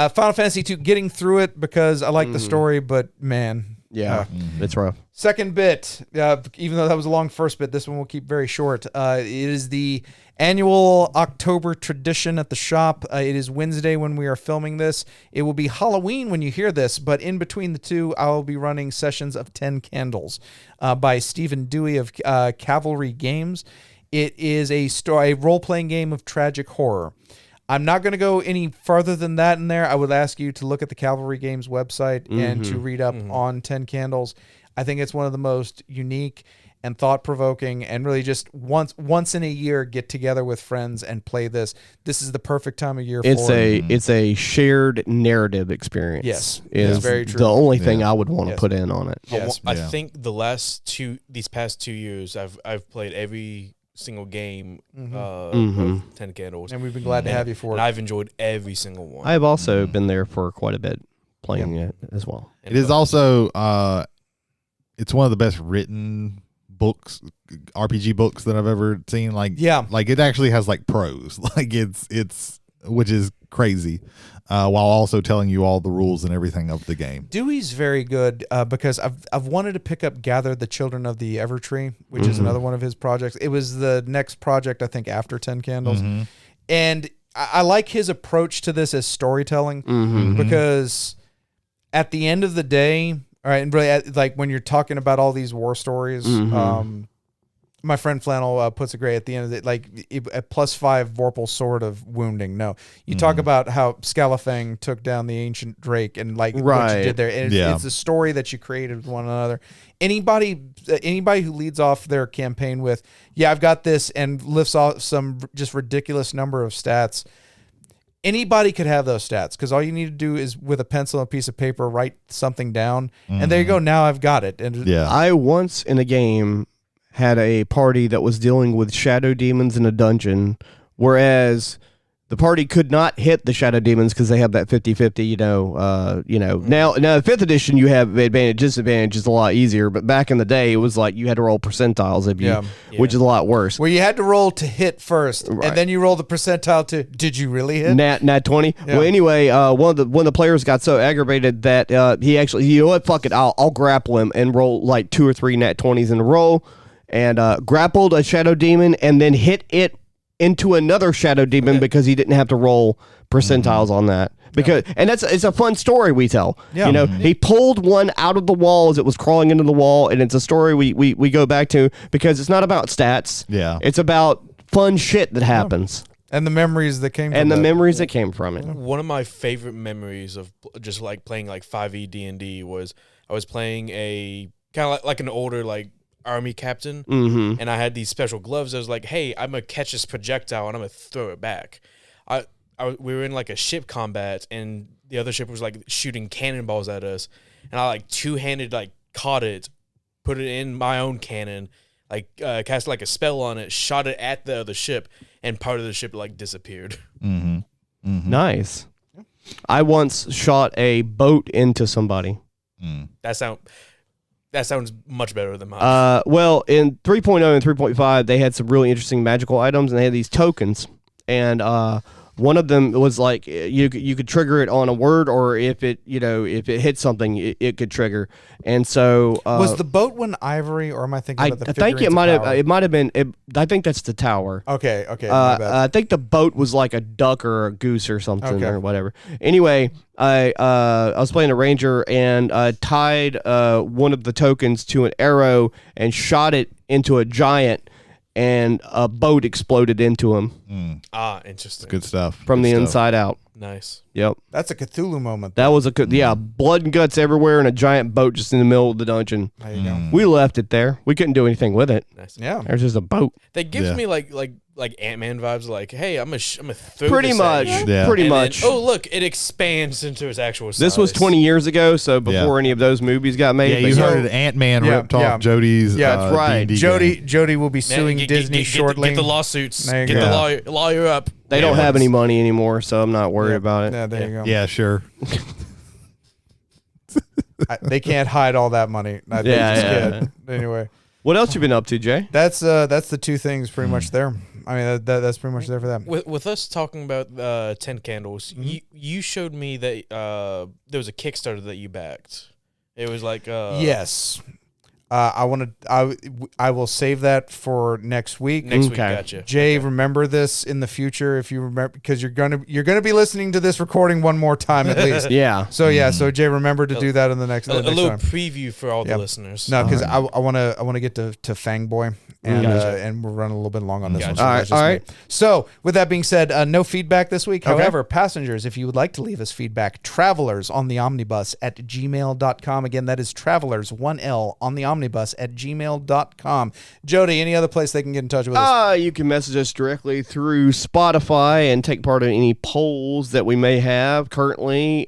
Final Fantasy 2, getting through it because I like the story, but man. It's rough. Second bit, even though that was a long first bit, this one will keep very short. It is the annual October tradition at the shop. It is Wednesday when we are filming this. It will be Halloween when you hear this, but in between the two, I will be running sessions of 10 Candles by Stephen Dewey of Cavalry Games. It is a role-playing game of tragic horror. I'm not going to go any further than that in there. I would ask you to look at the Cavalry Games website and to read up on 10 Candles. I think it's one of the most unique and thought-provoking, and really just once in a year get together with friends and play this. This is the perfect time of year for it. It's a shared narrative experience. Yes, is very true. the only thing I would want to put in on it. Yes. I think these past 2 years, I've played every single game of 10 Candles. And we've been glad to have you for and it. I've enjoyed every single one. I've also been there for quite a bit playing it as well. It is also it's one of the best written books, RPG books that I've ever seen. Like it actually has like prose, like it's which is crazy, while also telling you all the rules and everything of the game. Dewey's very good because I've wanted to pick up Gather the Children of the Evertree, which is another one of his projects. It was the next project, I think, after 10 Candles. And I like his approach to this as storytelling because at the end of the day, all right, and really, like when you're talking about all these war stories, my friend Flannel puts it great at the end of it, like a +5 Vorpal sword of wounding. No, you talk about how Scalafang took down the ancient Drake and like what you did there. And it's a story that you created with one another. Anybody who leads off their campaign with, I've got this, and lifts off some just ridiculous number of stats. Anybody could have those stats because all you need to do is with a pencil and a piece of paper write something down, and there you go. Now I've got it. And I once in a game had a party that was dealing with shadow demons in a dungeon, whereas the party could not hit the shadow demons because they have that 50-50, Now in 5th edition, you have advantage, disadvantage is a lot easier, but back in the day, it was like you had to roll percentiles if you, which is a lot worse. Well, you had to roll to hit first, and then you roll the percentile to, did you really hit? Nat 20. Yeah. Well, anyway, one of the players got so aggravated that he actually, you know what, fuck it, I'll grapple him and roll like 2 or 3 nat 20s in a row, and grappled a shadow demon and then hit it into another shadow demon because he didn't have to roll percentiles on that. Because and it's a fun story we tell. Yeah. He pulled one out of the wall as it was crawling into the wall, and it's a story we go back to because it's not about stats. Yeah. It's about fun shit that happens. And the memories that came from it. One of my favorite memories of just like playing like 5e D&D was I was playing a kind of like an older like army captain, and I had these special gloves. I was like, hey, I'm gonna catch this projectile and I'm gonna throw it back. We were in like a ship combat, and the other ship was like shooting cannonballs at us, and I like two-handed like caught it, put it in my own cannon, like cast like a spell on it, shot it at the other ship, and part of the ship like disappeared. Nice. I once shot a boat into somebody. That sounds much better than mine. Well, in 3.0 and 3.5, they had some really interesting magical items, and they had these tokens. And one of them was like you could trigger it on a word, or if it hit something, it could trigger. And so was the boat one ivory, or am I thinking about the? I think it might have been. I think that's the tower. Okay. I think the boat was like a duck or a goose or something or whatever. Anyway, I was playing a ranger and tied one of the tokens to an arrow and shot it into a giant, and a boat exploded into him. Interesting. Good stuff. From the inside out. Nice. Yep. That's a Cthulhu moment. That was blood and guts everywhere, and a giant boat just in the middle of the dungeon. There you go. We left it there. We couldn't do anything with it. Nice. Yeah. There's just a boat. That gives me like Ant-Man vibes. Like, hey, I'm gonna throw pretty this much. at you. Yeah. Pretty much. Then, look, it expands into its actual size. This was 20 years ago, so before any of those movies got made. Yeah, you heard it. Ant-Man ripped off Jody's. That's right. D&D Jody will be suing Disney shortly. Get the lawsuits. Get the lawyer up. They don't have any money anymore, so I'm not worried about it. Yeah, there you go. Yeah, sure. They can't hide all that money. Anyway, what else you been up to, Jay? That's the two things pretty much there. I mean, that's pretty much there for that. With us talking about 10 Candles, you showed me that there was a Kickstarter that you backed. It was like yes. I will save that for next week. Next week, gotcha. Jay, remember this in the future if you remember, because you're gonna be listening to this recording one more time at least. Yeah. So Jay, remember to do that in the next. A next little time. preview for all the listeners. No, because I want to get to Fangboy. And we're running a little bit long on this one. So all right. So with that being said, no feedback this week. However, passengers, if you would like to leave us feedback, travelers on the omnibus at gmail.com. Again, that is travelers, 1L, on the omnibus at gmail.com. Jody, any other place they can get in touch with us? You can message us directly through Spotify and take part in any polls that we may have currently.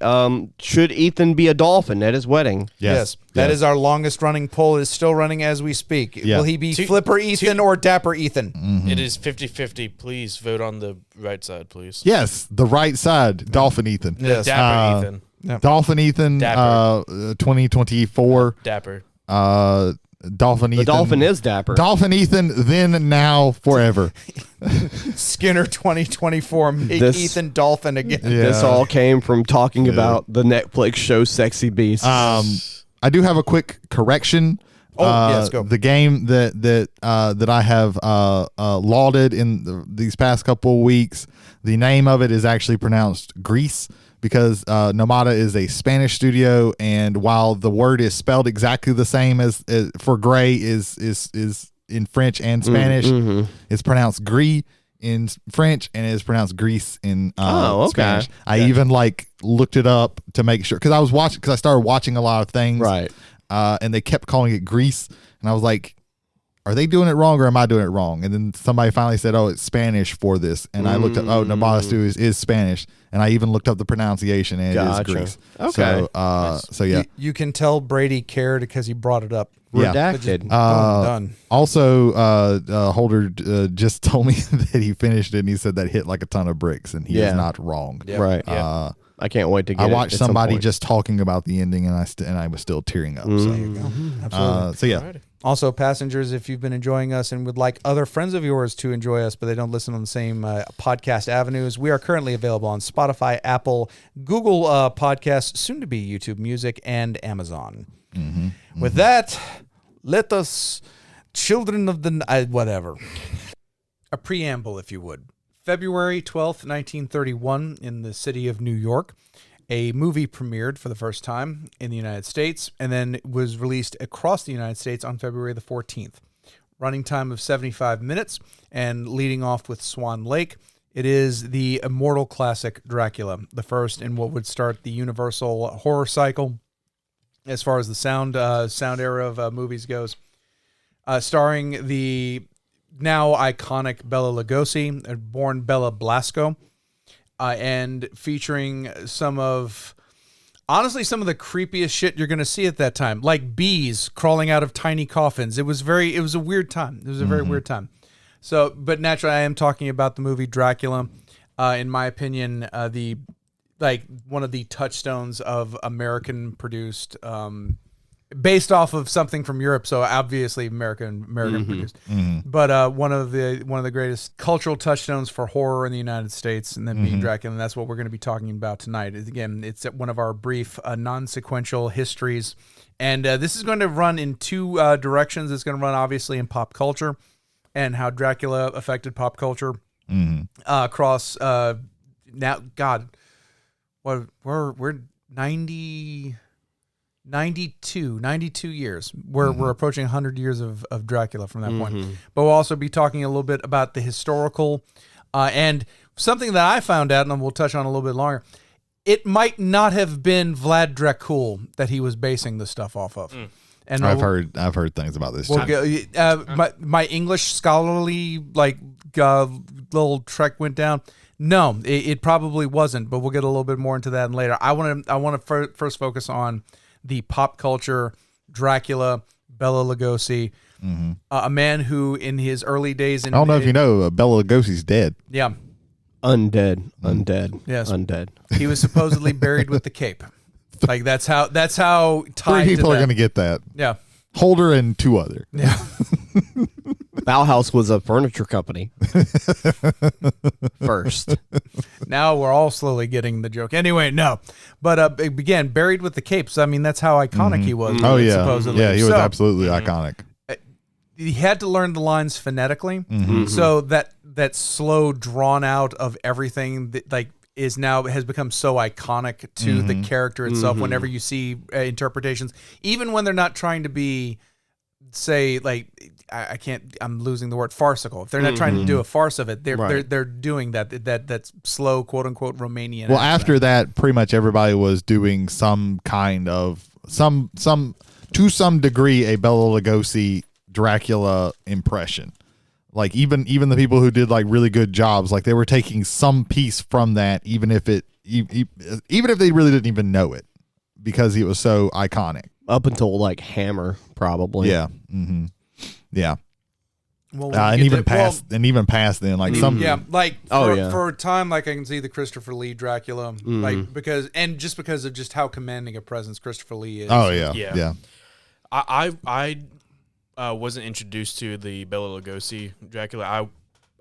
Should Ethan be a dolphin at his wedding? Yes. That is our longest running poll. It is still running as we speak. Will he be Flipper Ethan or Dapper Ethan? It is 50-50. Please vote on the right side, please. Yes, the right side. Dolphin Ethan. Yes. Dapper Ethan. Dolphin Ethan. Dapper. 2024. Dapper. Dolphin Ethan. The dolphin is dapper. Dolphin Ethan, then, now, forever. Skinner 2024, make This- Ethan Dolphin again. Yeah. This all came from talking about the Netflix show Sexy Beast. I do have a quick correction. Yes, go. The game that I have lauded in these past couple of weeks, the name of it is actually pronounced Grease, because Nomada is a Spanish studio, and while the word is spelled exactly the same as for gray is in French and Spanish, it's pronounced gris in French and it is pronounced Grease in Spanish. I even looked it up to make sure, because I started watching a lot of things, Right. and they kept calling it Grease, and I was like, are they doing it wrong or am I doing it wrong? And then somebody finally said, oh, it's Spanish for this. And I looked up, Nomada Studios is Spanish. And I even looked up the pronunciation, and it is Grease. Okay. So yeah. You can tell Brady cared because he brought it up. Yeah. Redacted. Done. Also, Holder just told me that he finished it, and he said that hit like a ton of bricks, and he is not wrong. Yeah. Right. Yeah. I can't wait to get I it watched at some somebody point. just talking about the ending, and I was still tearing up. Absolutely. So yeah. Alrighty. Also, passengers, if you've been enjoying us and would like other friends of yours to enjoy us, but they don't listen on the same podcast avenues, we are currently available on Spotify, Apple, Google Podcasts, soon to be YouTube Music, and Amazon. With that, let us, children of the whatever. A preamble, if you would. February 12th, 1931, in the city of New York, a movie premiered for the first time in the United States and then was released across the United States on February the 14th. Running time of 75 minutes, and leading off with Swan Lake, it is the immortal classic Dracula, the first in what would start the universal horror cycle as far as the sound era of movies goes. Starring the now iconic Bela Lugosi, born Bela Blasco, and featuring some of the creepiest shit you're going to see at that time, like bees crawling out of tiny coffins. It was a weird time. It was a very weird time. So, but naturally, I am talking about the movie Dracula. In my opinion, one of the touchstones of American produced, based off of something from Europe, so obviously American produced. But one of the greatest cultural touchstones for horror in the United States, and then being Dracula, and that's what we're going to be talking about tonight. Again, it's one of our brief non-sequential histories, and this is going to run in two directions. It's going to run obviously in pop culture and how Dracula affected pop culture across now. God, what we're 92 years. We're approaching 100 years of Dracula from that point. But we'll also be talking a little bit about the historical and something that I found out, and we'll touch on a little bit longer. It might not have been Vlad Dracul that he was basing the stuff off of. And I've heard things about this. We'll too. my English scholarly little trek went down. No, it probably wasn't, but we'll get a little bit more into that later. I want to first focus on the pop culture Dracula, Bela Lugosi, a man who in his early days I don't know if you know, Bela Lugosi's dead. Yeah. Undead. Yes. Undead. He was supposedly buried with the cape. Like that's how tied 3 people to are that. going to get that. Yeah. Holder and 2 other. Yeah. Bauhaus was a furniture company. First. Now we're all slowly getting the joke. Anyway, no. But again, buried with the capes. I mean, that's how iconic he was. Oh yeah. Supposedly. Yeah, he was So, absolutely iconic. he had to learn the lines phonetically. So that slow drawn out of everything that has become so iconic to the character itself. Whenever you see interpretations, even when they're not trying to be, say, I'm losing the word farcical. If they're not trying to do a farce of it, they're doing that slow, quote unquote, Romanian. Well, accent. after that, pretty much everybody was doing some kind of to some degree a Bela Lugosi Dracula impression. Like even the people who did really good jobs, they were taking some piece from that, even if they really didn't even know it, because he was so iconic. Up until Hammer, probably. Yeah. Yeah. Well, And even past then, for a time, I can see the Christopher Lee Dracula, because of just how commanding a presence Christopher Lee is. Oh yeah. Yeah. Yeah. I wasn't introduced to the Bela Lugosi Dracula.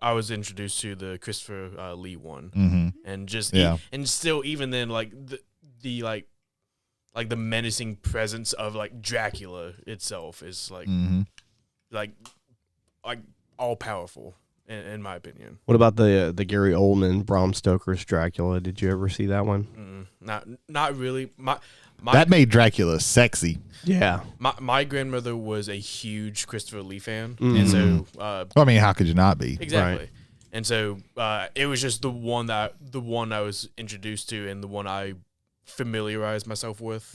I was introduced to the Christopher Lee one, and just and still even then like the like the menacing presence of like Dracula itself is like all powerful in my opinion. What about the Gary Oldman Bram Stoker's Dracula? Did you ever see that one? Not really. That made Dracula sexy. Yeah. My grandmother was a huge Christopher Lee fan, and so I mean, how could you not be? exactly. Right. And so it was just the one I was introduced to, and the one I familiarized myself with.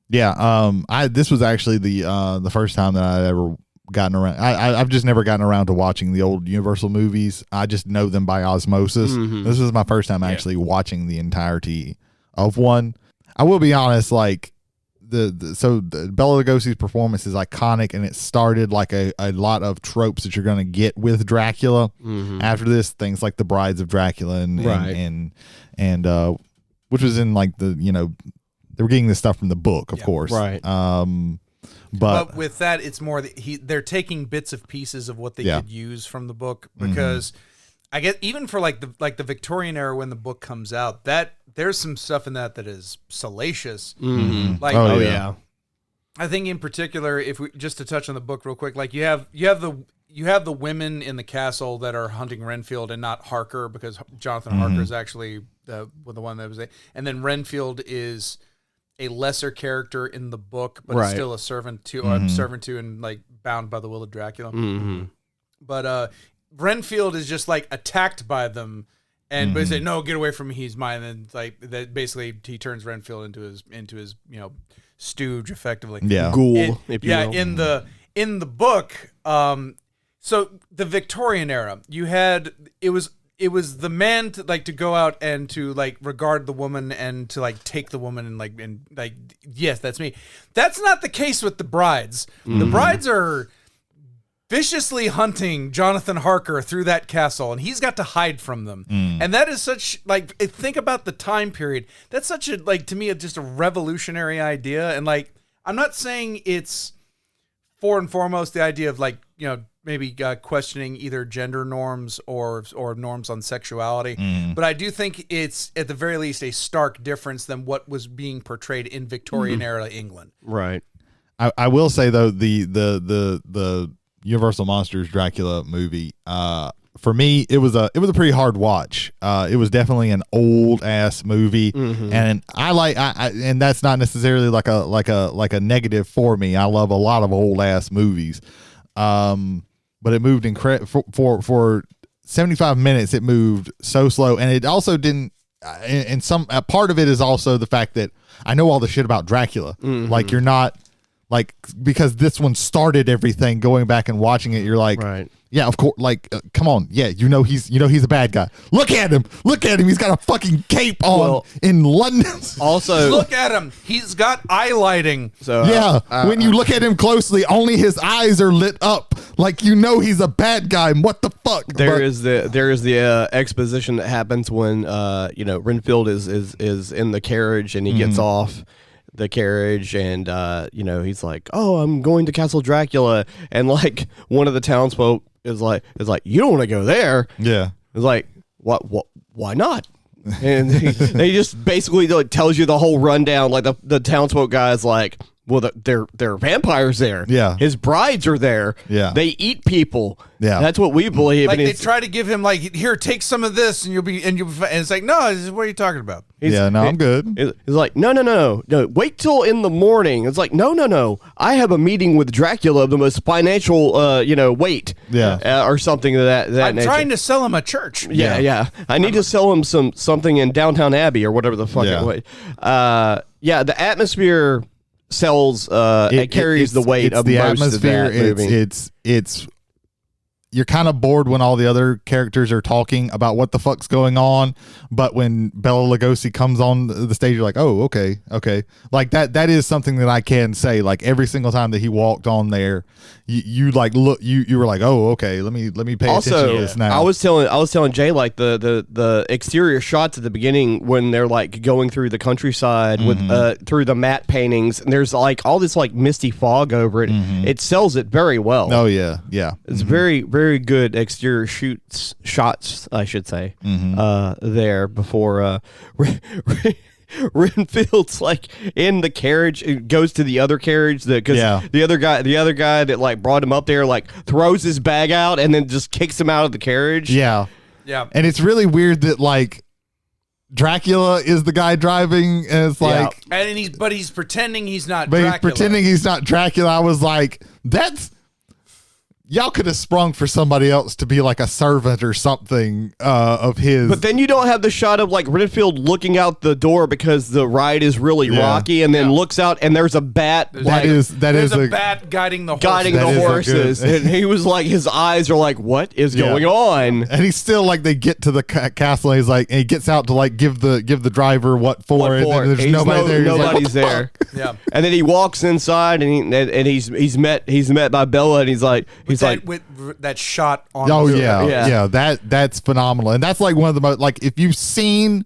Yeah. This was actually the first time that I'd ever gotten around. I've just never gotten around to watching the old Universal movies. I just know them by osmosis. This was my first time actually watching the entirety of one. I will be honest, like the Bela Lugosi's performance is iconic, and it started like a lot of tropes that you're going to get with Dracula after this. Things like the Brides of Dracula and which was in like the they were getting this stuff from the book, of course, right. But with that, it's more that they're taking bits of pieces of what they could use from the book, because I get even for like the Victorian era when the book comes out, that there's some stuff in that is salacious. Like yeah. I think in particular, if we just to touch on the book real quick, like you have the women in the castle that are hunting Renfield and not Harker, because Jonathan Harker is actually the one that was there, and then Renfield is a lesser character in the book, but is still a servant to and like bound by the will of Dracula. But Renfield is just like attacked by them, and they say, "No, get away from me, he's mine." And like that, basically, he turns Renfield into his stooge, effectively. Yeah, ghoul. If you will. In the book, so the Victorian era, you had it was the man to go out and to like regard the woman and to like take the woman and yes, that's me. That's not the case with the brides. The brides are viciously hunting Jonathan Harker through that castle, and he's got to hide from them. And that is such like think about the time period. That's such a like to me just a revolutionary idea. And like I'm not saying it's for and foremost the idea of like maybe questioning either gender norms or norms on sexuality. But I do think it's at the very least a stark difference than what was being portrayed in Victorian era England. Right. I will say though the Universal Monsters Dracula movie, for me it was a pretty hard watch. It was definitely an old ass movie, and I and that's not necessarily like a negative for me. I love a lot of old ass movies. But it moved for 75 minutes. It moved so slow, and it also didn't. And some part of it is also the fact that I know all the shit about Dracula. Like you're not like because this one started everything. Going back and watching it, you're like, right. Yeah, of course. Like, come on. Yeah, he's a bad guy. Look at him. He's got a fucking cape on in London. Also, look at him. He's got eye lighting. So when you look at him closely, only his eyes are lit up. Like he's a bad guy. What the fuck? There is the exposition that happens when Renfield is in the carriage and he gets off the carriage and he's like, "Oh, I'm going to Castle Dracula," and like one of the townsfolk is like, "You don't want to go there." Yeah. It's like, what? Why not? And they just basically like, tells you the whole rundown. Like the townsfolk guy's like, well, there are vampires there. Yeah. His brides are there. Yeah. They eat people. Yeah. That's what we believe. Like and they try to give him like, here, take some of this, and and it's like, no, what are you talking about? I'm good. It's like, no. Wait till in the morning. It's like, no. I have a meeting with Dracula of the most financial, weight. Yeah. Or something of that I'm nature. trying to sell him a church. Yeah. I need to sell him something in Downtown Abbey or whatever the fuck it was. The atmosphere sells it carries the weight it's of the most atmosphere. Of that movie. It's you're kind of bored when all the other characters are talking about what the fuck's going on, but when Bela Lugosi comes on the stage, you're like, oh, okay. Like that is something that I can say. Like every single time that he walked on there, you like look, you were like, oh, okay, let me pay attention to this now. I was telling Jay, like the exterior shots at the beginning when they're like going through the countryside with through the matte paintings, and there's like all this like misty fog over it. It sells it very well. Oh yeah. It's very, very good exterior shots, I should say, there before Renfield's like in the carriage. It goes to the other carriage because the other guy that like brought him up there like throws his bag out and then just kicks him out of the carriage. Yeah. And it's really weird that like Dracula is the guy driving, and it's like, and he's pretending he's not. But Dracula. he's pretending he's not Dracula. I was like, that's. Y'all could have sprung for somebody else to be like a servant or something of his. But then you don't have the shot of like Renfield looking out the door because the ride is really rocky, and then looks out and there's a bat. There's a bat guiding the horses. And he was like, his eyes are like, what is going on? And he's still like, they get to the castle. And he's like, and he gets out to like give the driver what for. And then there's nobody there. Nobody's there. Yeah. And then he walks inside and he's met by Bella, and he's like with that shot on. Oh yeah. That's phenomenal, and that's like one of the most, like, if you've seen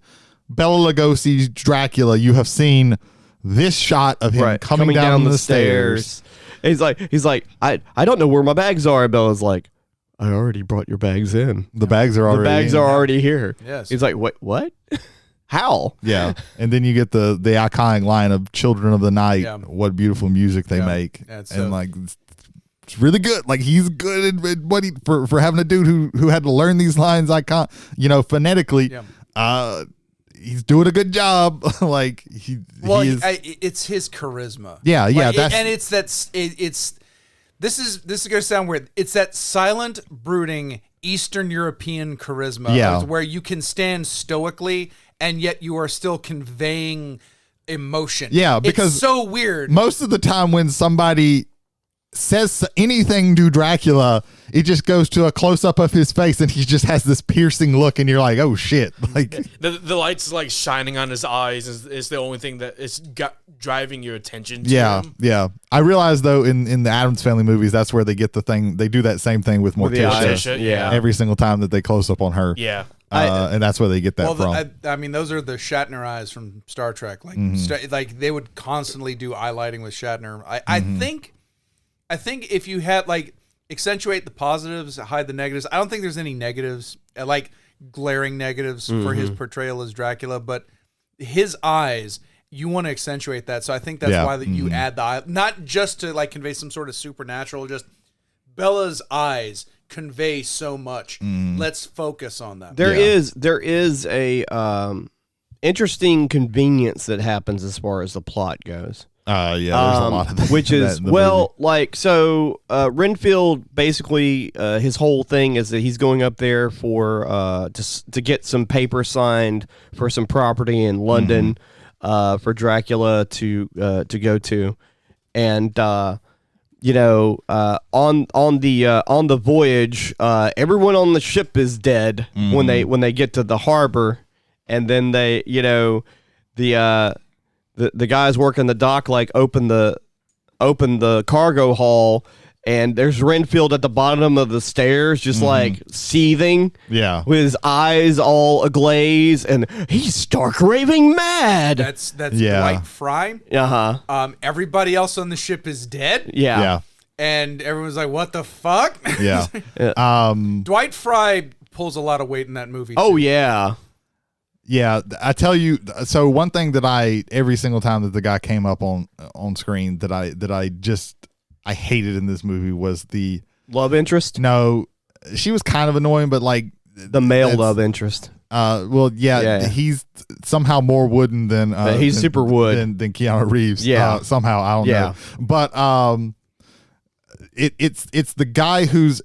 Bela Lugosi's Dracula, you have seen this shot of him coming down the stairs. He's like, I don't know where my bags are. And Bella's like, I already brought your bags in. The bags are already here. Yes. He's like, what? How? Yeah. And then you get the iconic line of "Children of the Night." Yeah. What beautiful music they make. Yeah, and like. It's really good. Like, he's good at what for having a dude who had to learn these lines phonetically. Yeah. He's doing a good job. Like it's his charisma. Yeah, yeah. This is gonna sound weird. It's that silent, brooding Eastern European charisma. Yeah. Where you can stand stoically and yet you are still conveying emotion. Yeah, because it's so weird. Most of the time when somebody says anything to Dracula, it just goes to a close-up of his face and he just has this piercing look, and you're like, oh shit. Like the lights like shining on his eyes is the only thing that is driving your attention to him. Yeah. I realize though in the Addams Family movies, that's where they get the thing. They do that same thing with Morticia. Yeah. Every single time that they close up on her. Yeah. And that's where they get that from. I mean, those are the Shatner eyes from Star Trek. Like, like they would constantly do eye lighting with Shatner. I think if you had like accentuate the positives, hide the negatives. I don't think there's any negatives, like glaring negatives for his portrayal as Dracula, but his eyes, you want to accentuate that. So I think that's why that you add the eye, not just to like convey some sort of supernatural, just Bella's eyes convey so much. Let's focus on that. There is a interesting convenience that happens as far as the plot goes. There's a lot of that. Which is, Renfield basically, his whole thing is that he's going up there for to get some paper signed for some property in London for Dracula to go to, and on the voyage, everyone on the ship is dead when they get to the harbor, and then they the guys working the dock like open the cargo hull, and there's Renfield at the bottom of the stairs just like seething, with his eyes all aglaze, and he's stark raving mad. That's Dwight Fry. Everybody else on the ship is dead. And everyone's like, what the fuck? Dwight Fry pulls a lot of weight in that movie too. Oh yeah. Yeah, I tell you. So one thing that every single time that the guy came up on screen that I hated in this movie was the love interest. No, she was kind of annoying, but like the male love interest. He's somehow more wooden than he's super wood than Keanu Reeves. Somehow I don't know, but it's the guy who's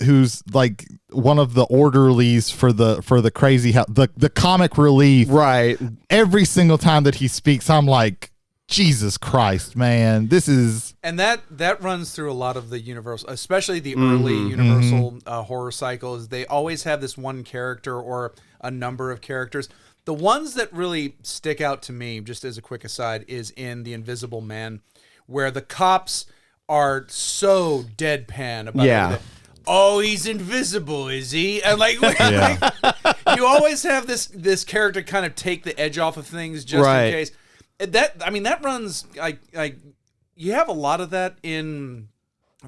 like one of the orderlies for the crazy house, the comic relief. Right. Every single time that he speaks, I'm like, Jesus Christ, man, this is. And that runs through a lot of the Universal, especially the early Universal horror cycles. They always have this one character or a number of characters. The ones that really stick out to me, just as a quick aside, is in The Invisible Man, where the cops are so deadpan about everything. Oh, he's invisible, is he? And like you always have this character kind of take the edge off of things just in case. That runs like you have a lot of that in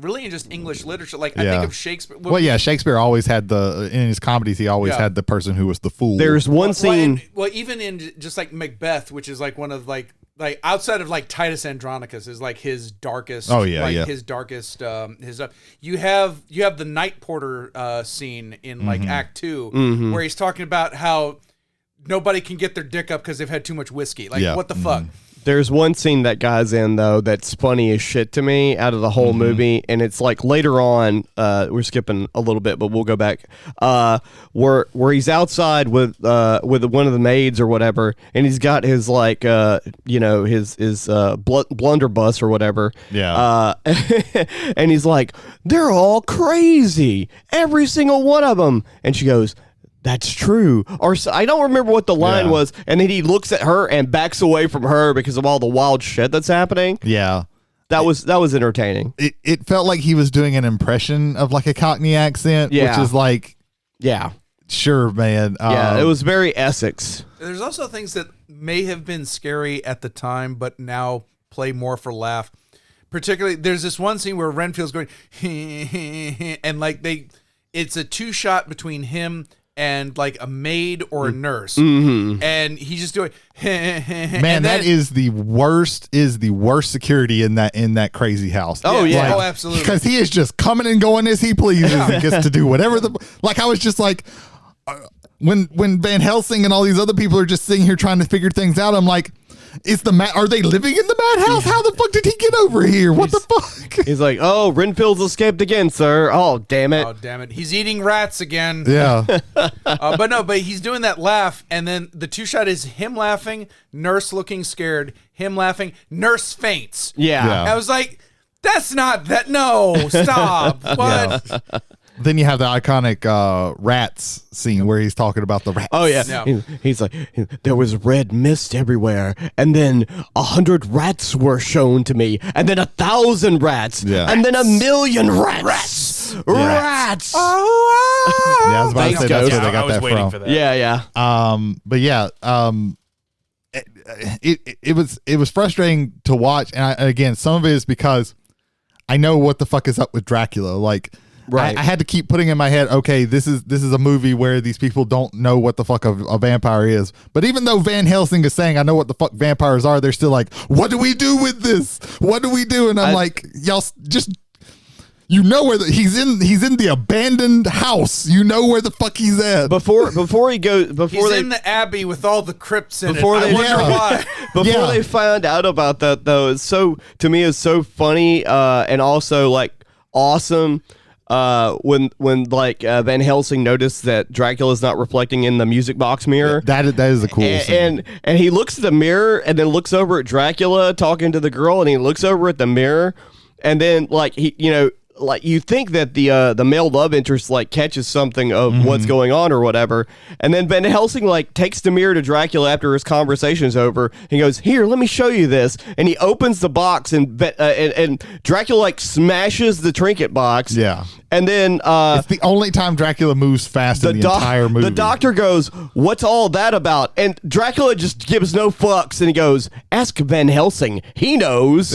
just English literature. Like I think of Shakespeare. Well, yeah, Shakespeare always had in his comedies he always had the person who was the fool. There's one scene. Well, even in just like Macbeth, which is like one of like outside of like Titus Andronicus is like his darkest. His darkest. You have the night porter scene in like Act 2 where he's talking about how nobody can get their dick up because they've had too much whiskey. Like what the fuck. There's one scene that guy's in though that's funny as shit to me out of the whole movie, and it's like later on. We're skipping a little bit, but we'll go back. Where he's outside with one of the maids or whatever, and he's got his like his blunderbuss or whatever. Yeah. And he's like, they're all crazy, every single one of them, and she goes, that's true. Or I don't remember what the line was. And then he looks at her and backs away from her because of all the wild shit that's happening. Yeah. That was entertaining. It felt like he was doing an impression of like a Cockney accent, which is like, sure, man. It was very Essex. There's also things that may have been scary at the time, but now play more for laugh. Particularly, there's this one scene where Renfield's going, and like it's a 2-shot between him and like a maid or a nurse, and he's just doing. Man, that is the worst. Is the worst security in that crazy house. Oh yeah, absolutely. Because he is just coming and going as he pleases. He gets to do whatever I was just like, when Van Helsing and all these other people are just sitting here trying to figure things out. I'm like, are they living in the madhouse? How the fuck did he get over here? What the fuck? He's like, oh, Renfield's escaped again, sir. Oh, damn it. Oh, damn it. He's eating rats again. Yeah. But he's doing that laugh, and then the 2-shot is him laughing, nurse looking scared, him laughing, nurse faints. Yeah. I was like, that's not that. No, stop. What? Yeah. Then you have the iconic rats scene where he's talking about the rats. Oh yeah, he's like, there was red mist everywhere, and then 100 rats were shown to me, and then 1,000 rats, and then 1,000,000 rats. Rats. Oh, yeah, I was about to say that's where they got that from. For that. Yeah. But yeah, it was frustrating to watch, and again, some of it is because I know what the fuck is up with Dracula, like. Right. I had to keep putting in my head, okay, this is a movie where these people don't know what the fuck a vampire is. But even though Van Helsing is saying, I know what the fuck vampires are, they're still like, what do we do with this? What do we do? And I'm like, y'all just, you know where he's in the abandoned house. You know where the fuck he's at. Before he goes, he's in the abbey with all the crypts in it. I wonder why. Before they found out about that, though, it's so funny and also like awesome. When Van Helsing noticed that Dracula's not reflecting in the music box mirror. That is a cool scene. And he looks at the mirror and then looks over at Dracula talking to the girl, and he looks over at the mirror, and then like like you think that the male love interest like catches something of what's going on or whatever, and then Van Helsing like takes the mirror to Dracula after his conversation's over. He goes, "Here, let me show you this," and he opens the box, and Dracula like smashes the trinket box. Yeah, and then it's the only time Dracula moves fast in the entire movie. The doctor goes, "What's all that about?" And Dracula just gives no fucks, and he goes, "Ask Van Helsing. He knows."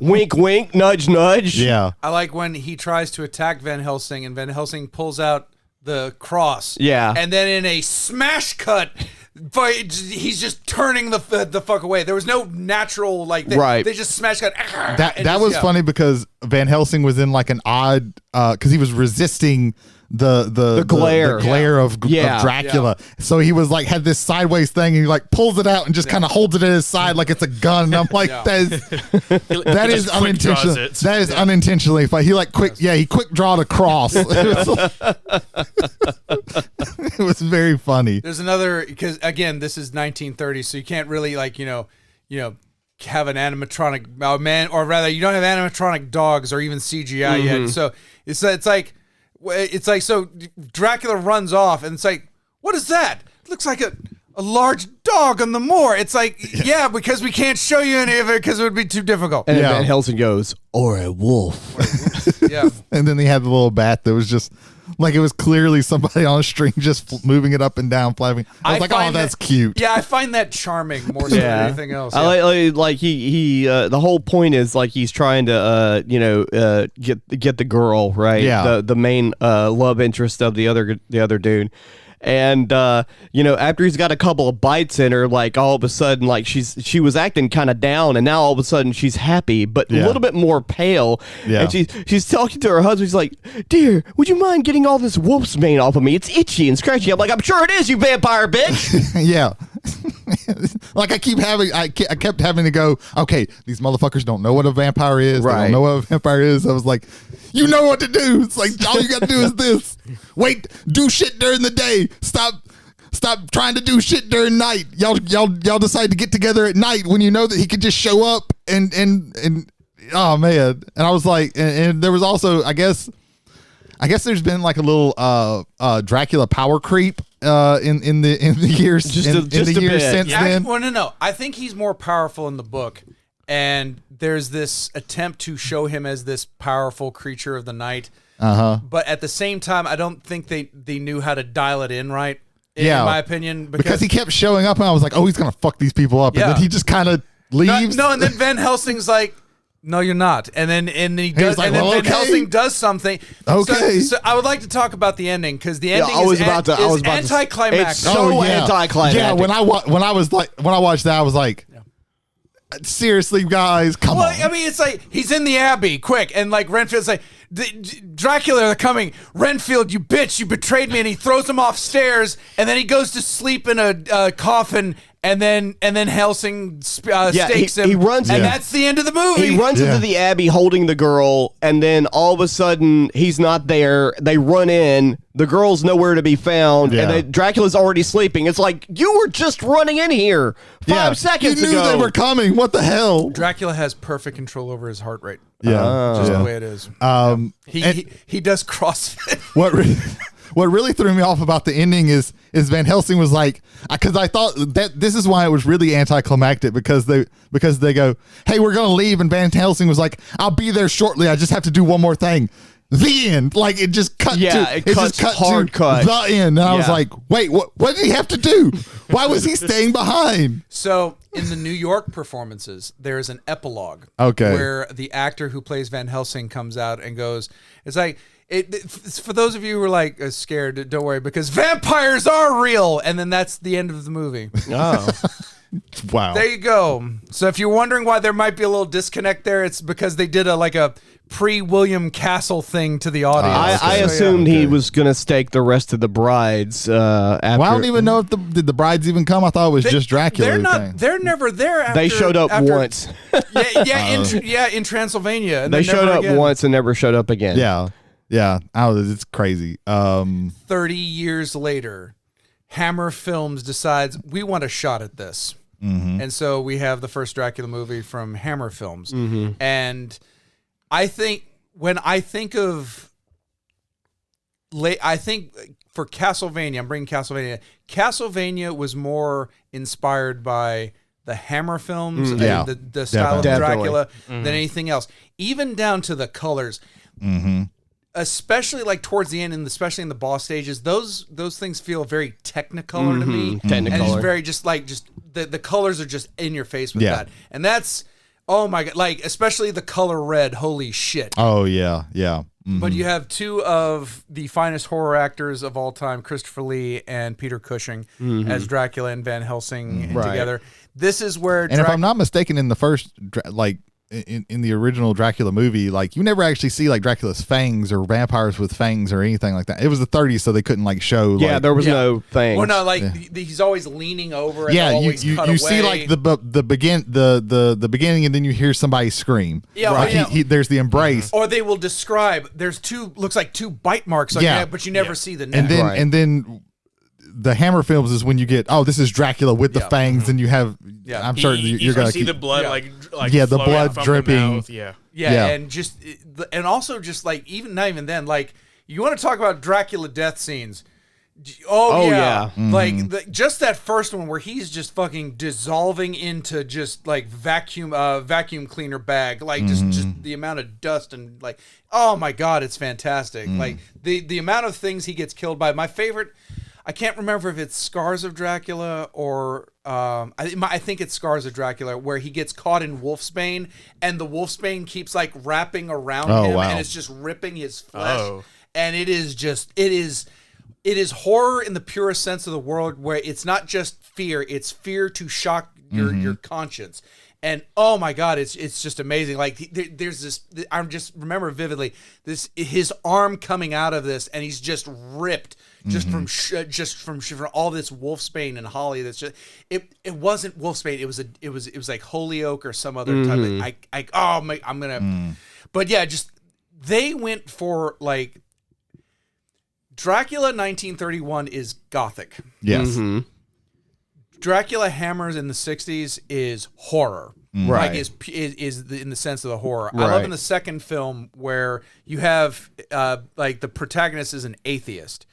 Wink, wink, nudge, nudge. Yeah. I like when he tries to attack Van Helsing, and Van Helsing pulls out the cross. Yeah. And then in a smash cut, he's just turning the fuck away. There was no natural they just smash cut. That was funny because Van Helsing was in like an odd because he was resisting the glare of Dracula. Yeah. So he was like had this sideways thing, and he like pulls it out and just kind of holds it at his side like it's a gun. And I'm like, that is unintentional. That is unintentionally. He like quick drawed a cross. It was very funny. There's another, because again, this is 1930, so you can't really have an animatronic man, or rather, you don't have animatronic dogs or even CGI yet. So it's like so Dracula runs off, and it's like, what is that? It looks like a large dog on the moor. It's like, yeah, because we can't show you any of it because it would be too difficult. And Van Helsing goes, or a wolf. Yeah. And then they had the little bat that was just like, it was clearly somebody on a string just moving it up and down, flapping. I was like, oh, that's cute. Yeah, I find that charming more so than anything else. I like he the whole point is like he's trying to get the girl, right? Yeah. The main love interest of the other dude. And after he's got a couple of bites in her, like all of a sudden, like she was acting kind of down, and now all of a sudden she's happy, but a little bit more pale. Yeah. And she's talking to her husband. She's like, "Dear, would you mind getting all this wolf's mane off of me? It's itchy and scratchy." I'm like, "I'm sure it is, you vampire bitch." Yeah. Like I kept having to go, okay, these motherfuckers don't know what a vampire is. They don't know what a vampire is. I was like, you know what to do. It's like, all you got to do is this. Wait, do shit during the day. Stop trying to do shit during night. Y'all decide to get together at night when you know that he could just show up and oh man. And I was like, and there was also, I guess there's been like a little Dracula power creep in the years since then. Well, no. I think he's more powerful in the book, and there's this attempt to show him as this powerful creature of the night. But at the same time, I don't think they knew how to dial it in right. In my opinion, because he kept showing up, and I was like, oh, he's gonna fuck these people up, and then he just kind of leaves. No, and then Van Helsing's like, no, you're not. And then he does, like, and then Van Helsing does something. Okay. So I would like to talk about the ending, because the ending is anticlimactic. It's so anticlimactic. Yeah, when I watched that, I was like, seriously, guys, come on. I mean, it's like he's in the Abbey, quick, and like Renfield's like, Dracula, they're coming. Renfield, you bitch, you betrayed me, and he throws him off stairs, and then he goes to sleep in a coffin. And then Helsing stakes him. He runs, and that's the end of the movie. He runs into the Abbey holding the girl, and then all of a sudden he's not there. They run in. The girl's nowhere to be found, and Dracula's already sleeping. It's like, you were just running in here 5 seconds ago. You knew they were coming. What the hell? Dracula has perfect control over his heart rate. Yeah, just the way it is. He does CrossFit. What really threw me off about the ending is Van Helsing was like, because I thought that this is why it was really anticlimactic, because they go, hey, we're gonna leave, and Van Helsing was like, I'll be there shortly. I just have to do one more thing. The end. Like it just cut to the end, and I was like, wait, what did he have to do? Why was he staying behind? So in the New York performances, there is an epilogue. Okay. Where the actor who plays Van Helsing comes out and goes, it's like, it's for those of you who are like scared, don't worry, because vampires are real, and then that's the end of the movie. Oh, wow! There you go. So if you're wondering why there might be a little disconnect there, it's because they did a pre-William Castle thing to the audience. I assumed he was gonna stake the rest of the brides. After. Well, I don't even know if did the brides even come. I thought it was just Dracula. They're not. They're never there. After, they showed up once. In Transylvania. And they showed up once and never showed up again. Yeah, it's crazy. 30 years later, Hammer Films decides we want a shot at this. Mm-hmm. And so we have the first Dracula movie from Hammer Films. Mm-hmm. And I think for Castlevania, I'm bringing Castlevania. Castlevania was more inspired by the Hammer Films and the style of Dracula than anything else. Even down to the colors. Mm-hmm. Especially like towards the end, and especially in the boss stages, those things feel very technicolor to me. Technicolor. And it's very just the colors are just in your face with that. And that's, oh my God, like especially the color red, holy shit. Oh yeah. Mm-hmm. But you have two of the finest horror actors of all time, Christopher Lee and Peter Cushing, as Dracula and Van Helsing together. This is where if I'm not mistaken, in the first in the original Dracula movie, like you never actually see like Dracula's fangs or vampires with fangs or anything like that. It was the 30s, so they couldn't like show. There was no fangs. Well, no, he's always leaning over. And you see like the beginning, and then you hear somebody scream. Yeah, like there's the embrace, or they will describe. There's looks like two bite marks on your neck, but you never see the neck. And then the Hammer films is when you get, oh, this is Dracula with the fangs, and you have, I'm sure you're going to see the blood like the flow blood out from dripping. the mouth. Yeah. Yeah, and also just like not even then, like you want to talk about Dracula death scenes. Oh yeah. Like just that first one where he's just fucking dissolving into just like vacuum cleaner bag, like just the amount of dust and like, oh my god, it's fantastic. Like the amount of things he gets killed by. My favorite, I can't remember if it's Scars of Dracula or I think it's Scars of Dracula, where he gets caught in wolfsbane and the wolfsbane keeps like wrapping around him and it's just ripping his flesh. And it is horror in the purest sense of the word, where it's not just fear, it's fear to shock your conscience. And oh my god, it's just amazing. Like there's this, I just remember vividly his arm coming out of this, and he's just ripped just from all this wolfsbane and holly. That's just it wasn't wolfsbane. It was like Holyoke or some other type of, but yeah, just they went for like. Dracula 1931 is gothic. Yes. Dracula Hammers in the 60s is horror. Right. Like is in the sense of the horror. I love in the second film where you have like the protagonist is an atheist.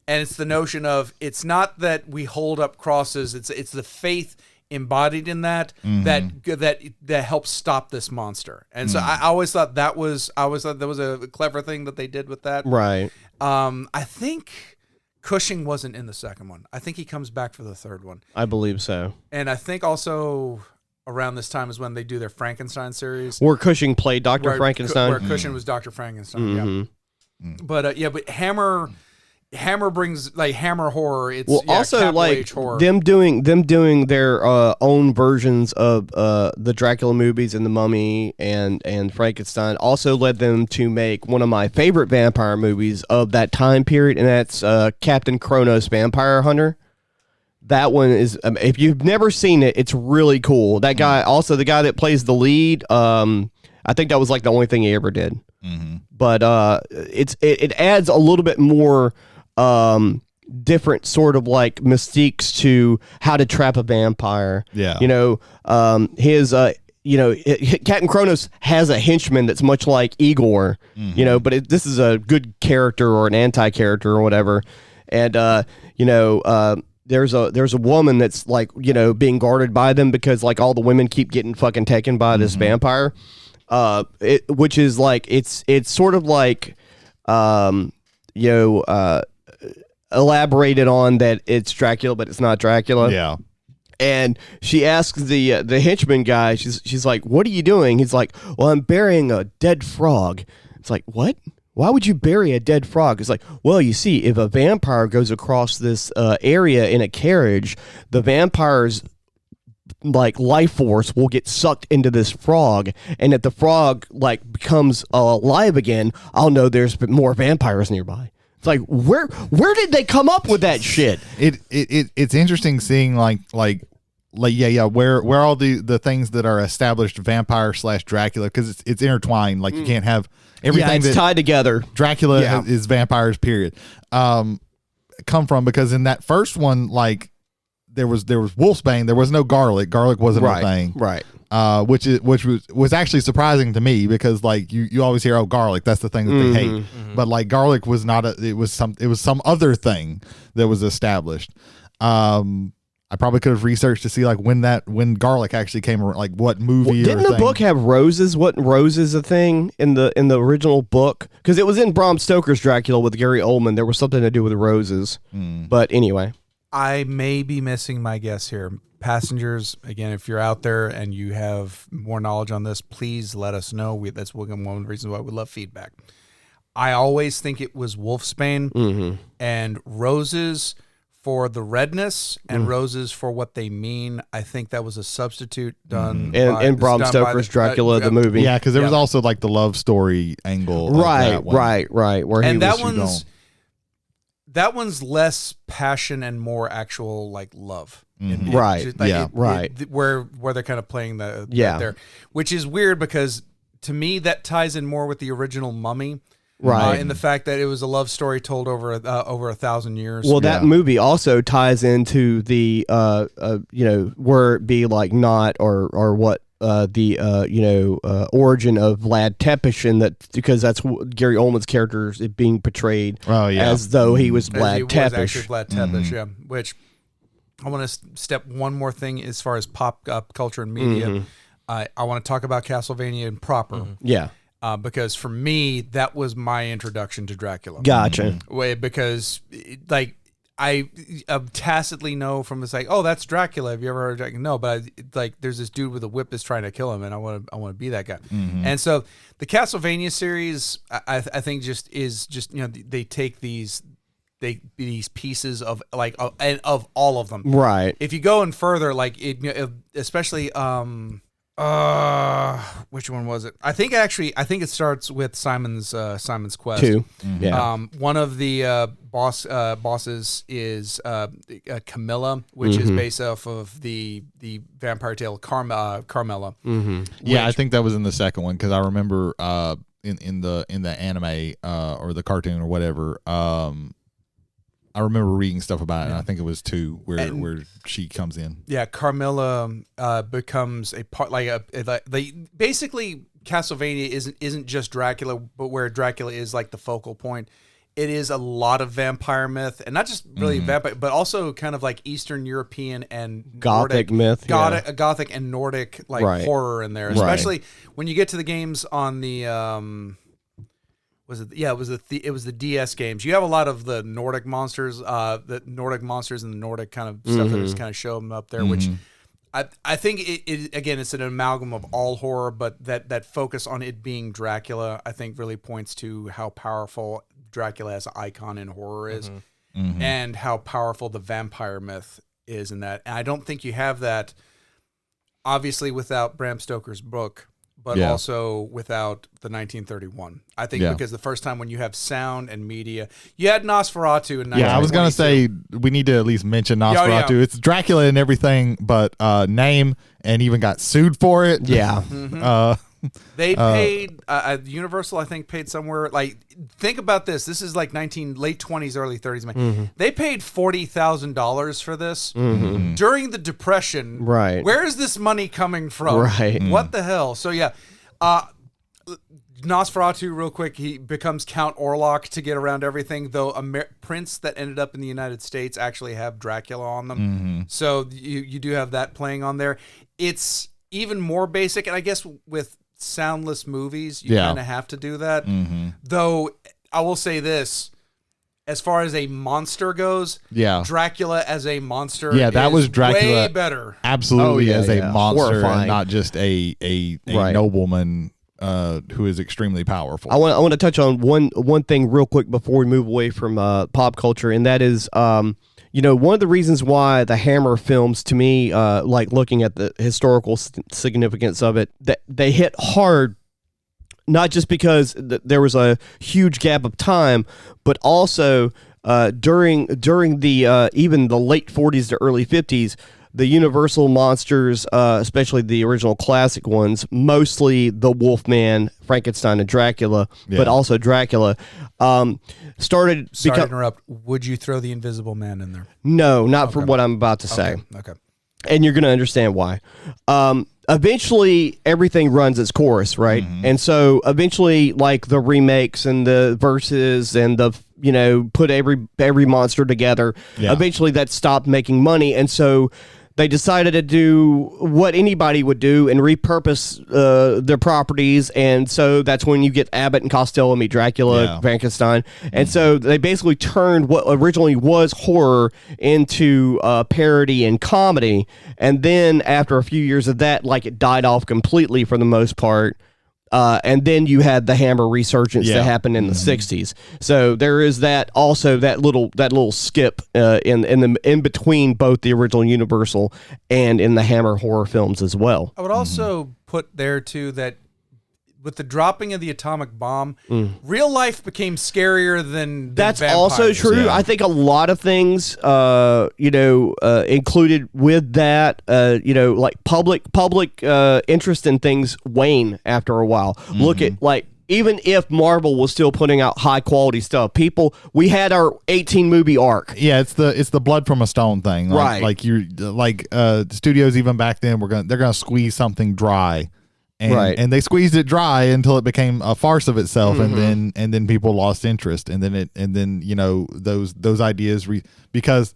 And it's the notion of, it's not that we hold up crosses, it's the faith embodied in that that helps stop this monster. And so I always thought that was a clever thing that they did with that. Right. I think Cushing wasn't in the second one. I think he comes back for the third one. I believe so. And I think also around this time is when they do their Frankenstein series. Where Cushing played Dr. Frankenstein. Where Cushing was Dr. Frankenstein, But but Hammer brings like Hammer horror. It's also like H horror. them doing their own versions of the Dracula movies and the Mummy and Frankenstein also led them to make one of my favorite vampire movies of that time period, and that's Captain Kronos Vampire Hunter. That one is, if you've never seen it, it's really cool. That guy, also the guy that plays the lead, I think that was like the only thing he ever did. But it adds a little bit more different sort of like mystiques to how to trap a vampire. Yeah. Captain Kronos has a henchman that's much like Igor, but this is a good character or an anti-character or whatever. And, there's a woman that's like, being guarded by them because like all the women keep getting fucking taken by this vampire. Which is like, it's sort of like, elaborated on that it's Dracula, but it's not Dracula. Yeah. And she asks the henchman guy, she's like, "What are you doing?" He's like, "Well, I'm burying a dead frog." It's like, "What? Why would you bury a dead frog?" It's like, "Well, you see, if a vampire goes across this area in a carriage, the vampire's like life force will get sucked into this frog, and if the frog like becomes alive again, I'll know there's more vampires nearby." It's like, where did they come up with that shit? It's interesting seeing where all the things that are established vampire / Dracula, because it's intertwined. Like you can't have everything. It's that tied together. Dracula is vampires. Period. Come from, because in that first one, like there was wolfsbane, there was no garlic. Garlic wasn't a thing. Right. Which was actually surprising to me, because like you always hear, oh, garlic, that's the thing that they hate, but like garlic was not it was some other thing that was established. I probably could have researched to see like when garlic actually came around, like what movie. Didn't the book have roses? Wasn't roses a thing in the original book? Because it was in Bram Stoker's Dracula with Gary Oldman. There was something to do with roses. But anyway, I may be missing my guess here. Passengers, again, if you're out there and you have more knowledge on this, please let us know. That's one of the reasons why we love feedback. I always think it was wolfsbane and roses for the redness and roses for what they mean. I think that was a substitute done in Bram Stoker's Dracula, the movie. Yeah, because there was also like the love story angle. Right. Where and that one's less passion and more actual like love. Right. Where they're kind of playing that there, which is weird because to me that ties in more with the original Mummy, Right. in the fact that it was a love story told over 1,000 years. Well, that movie also ties into the where it be like not or what origin of Vlad Tepes, and that because that's Gary Oldman's character is being portrayed as though he was Vlad he Tepes. was actually Vlad Tepes, yeah. Which I want to step one more thing as far as pop culture and media. I want to talk about Castlevania and proper. Yeah. Because for me, that was my introduction to Dracula. Gotcha. Because like I tacitly know from this, like, oh, that's Dracula. Have you ever heard of Dracula? No, but there's this dude with a whip that's trying to kill him, and I want to be that guy. And so the Castlevania series, I think is they take these pieces of of all of them. Right. If you go in further, especially which one was it? I think it starts with Simon's Quest. 2. Yeah. One of the bosses is Camilla, which is based off of the vampire tale Carmella. Yeah, I think that was in the second one because I remember in the anime or the cartoon or whatever. I remember reading stuff about it, and I think it was 2 where she comes in. Yeah, Carmilla becomes a part basically Castlevania isn't just Dracula, but where Dracula is like the focal point. It is a lot of vampire myth, and not just really vampire, but also kind of like Eastern European and Gothic myth, Gothic and Nordic horror in there, especially when you get to the games on the. It was the DS games. You have a lot of the Nordic monsters, and the Nordic kind of stuff that just kind of show them up there, which I think it again, it's an amalgam of all horror, but that focus on it being Dracula, I think really points to how powerful Dracula as an icon in horror is, and how powerful the vampire myth is in that. And I don't think you have that, obviously, without Bram Stoker's book. But also without the 1931. I think because the first time when you have sound and media, you had Nosferatu in 1922. Yeah, I was going to say we need to at least mention Nosferatu. It's Dracula and everything, but name and even got sued for it. Yeah. They paid Universal. I think paid somewhere think about this. This is like late 20s, early 30s. Man. They paid $40,000 for this during the Depression. Right. Where is this money coming from? Right. What the hell? So yeah, Nosferatu. Real quick, he becomes Count Orlok to get around everything. Though prints that ended up in the United States actually have Dracula on them. So you do have that playing on there. It's even more basic, and I guess with soundless movies, you kind of have to do that. Though I will say this, as far as a monster goes, Dracula as a monster, that was Dracula way better. Absolutely, as a monster, horrifying. and not just a nobleman who is extremely powerful. I want to touch on one thing real quick before we move away from pop culture, and that is one of the reasons why the Hammer films, to me, looking at the historical significance of it, that they hit hard, not just because there was a huge gap of time, but also during the even the late 40s to early 50s, the Universal monsters, especially the original classic ones, mostly the Wolfman, Frankenstein, and Dracula, but also Dracula, started. Sorry to interrupt. Would you throw the Invisible Man in there? No, not for what I'm about to say. Okay. And you're going to understand why. Eventually, everything runs its course, right? And so eventually, like the remakes and the verses and the put every monster together. Eventually, that stopped making money, and so they decided to do what anybody would do and repurpose their properties. And so that's when you get Abbott and Costello meet Dracula, Frankenstein. And so they basically turned what originally was horror into parody and comedy. And then after a few years of that, it died off completely for the most part. And then you had the Hammer resurgence that happened in the 60s. So there is that also that little skip in between both the original Universal and in the Hammer horror films as well. I would also put there too that with the dropping of the atomic bomb, real life became scarier than That's vampires. also true. I think a lot of things, included with that, public interest in things wane after a while. Look at even if Marvel was still putting out high quality stuff, we had our 18 movie arc. Yeah, it's the blood from a stone thing, Right? Studios even back then they're gonna squeeze something dry, and they squeezed it dry until it became a farce of itself, and then people lost interest, and then those ideas because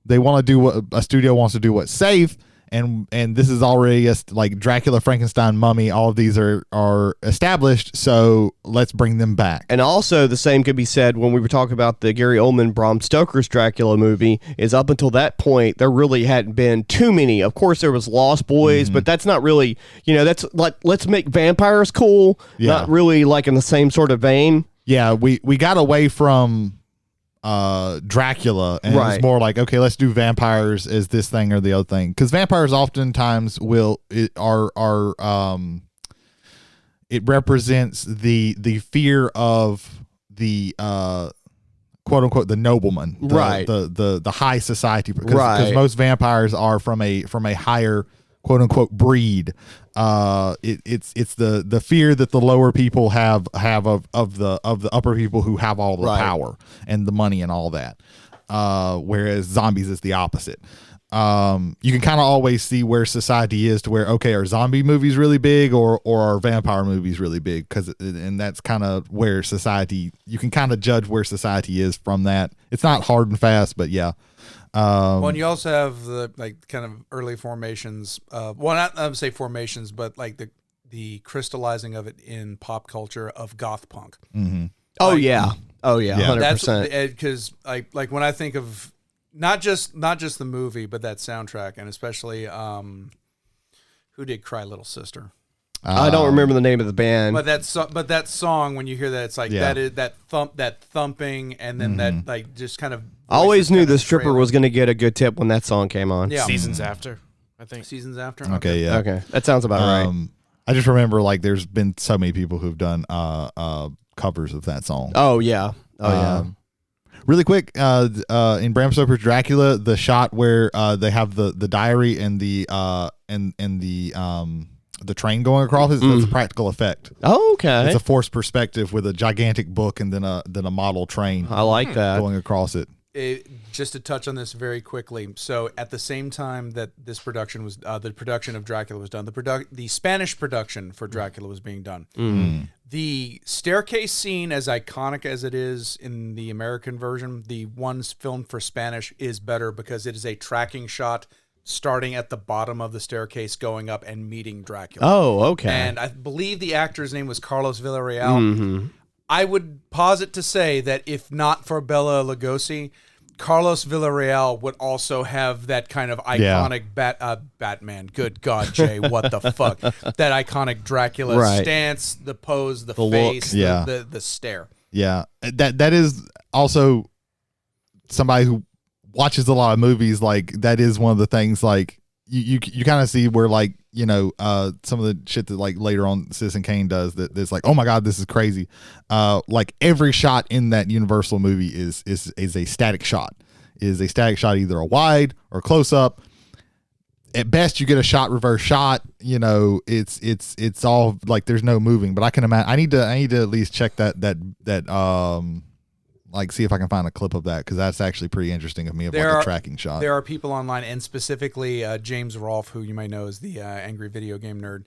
they want to do what a studio wants to do, what's safe. And this is already like Dracula, Frankenstein, Mummy. All of these are established, so let's bring them back. And also, the same could be said when we were talking about the Gary Oldman, Bram Stoker's Dracula movie. Is up until that point, there really hadn't been too many. Of course, there was Lost Boys, but that's not really. That's like let's make vampires cool. Yeah. Not really like in the same sort of vein. Yeah, we got away from Dracula, and it was more like, okay, let's do vampires as this thing or the other thing, because vampires oftentimes it represents the fear of the quote unquote the nobleman, the high society, because most vampires are from a higher quote unquote breed. It's the fear that the lower people have of the upper people who have all the power and the money and all that. Whereas zombies is the opposite. You can kind of always see where society is, to where, okay, are zombie movies really big or are vampire movies really big? And that's kind of where society, you can kind of judge where society is from that. It's not hard and fast, but yeah. Well, and you also have the kind of early formations. Not I would say formations, but like the crystallizing of it in pop culture of goth punk. Mm-hmm. Oh yeah, 100%. Because like when I think of not just the movie, but that soundtrack, and especially who did Cry Little Sister. I don't remember the name of the band, but that song, when you hear that, it's like that thumping, and then that like just kind of. I always knew the stripper was going to get a good tip when that song came on. Yeah. Seasons After, I think. Seasons After. Okay, yeah. Okay, that sounds about right. I just remember like there's been so many people who've done covers of that song. Oh yeah. Really quick, in Bram Stoker's Dracula, the shot where they have the diary and the train going across that's a practical effect. Oh, okay. It's a forced perspective with a gigantic book and then a model train. I like that. Going across it. Just to touch on this very quickly. So at the same time that this production was, the production of Dracula was done, the Spanish production for Dracula was being done. Mm. The staircase scene, as iconic as it is in the American version, the ones filmed for Spanish is better because it is a tracking shot starting at the bottom of the staircase going up and meeting Dracula. Oh, okay. And I believe the actor's name was Carlos Villarreal. Mm-hmm. I would posit to say that if not for Bela Lugosi, Carlos Villarreal would also have that kind of iconic Batman. Good God, Jay, what the fuck? That iconic Dracula stance, the pose, the face, the stare. Yeah, that is also somebody who watches a lot of movies. Like that is one of the things. Like you kind of see where like some of the shit that like later on Citizen Kane does that's like, oh my God, this is crazy. Like every shot in that Universal movie is a static shot. Is a static shot, either a wide or close up. At best, you get a shot reverse shot. It's all like there's no moving. But I can imagine. I need to at least check that like see if I can find a clip of that, because that's actually pretty interesting of me of like a tracking shot. There are people online, and specifically James Rolfe, who you might know as the angry video game nerd.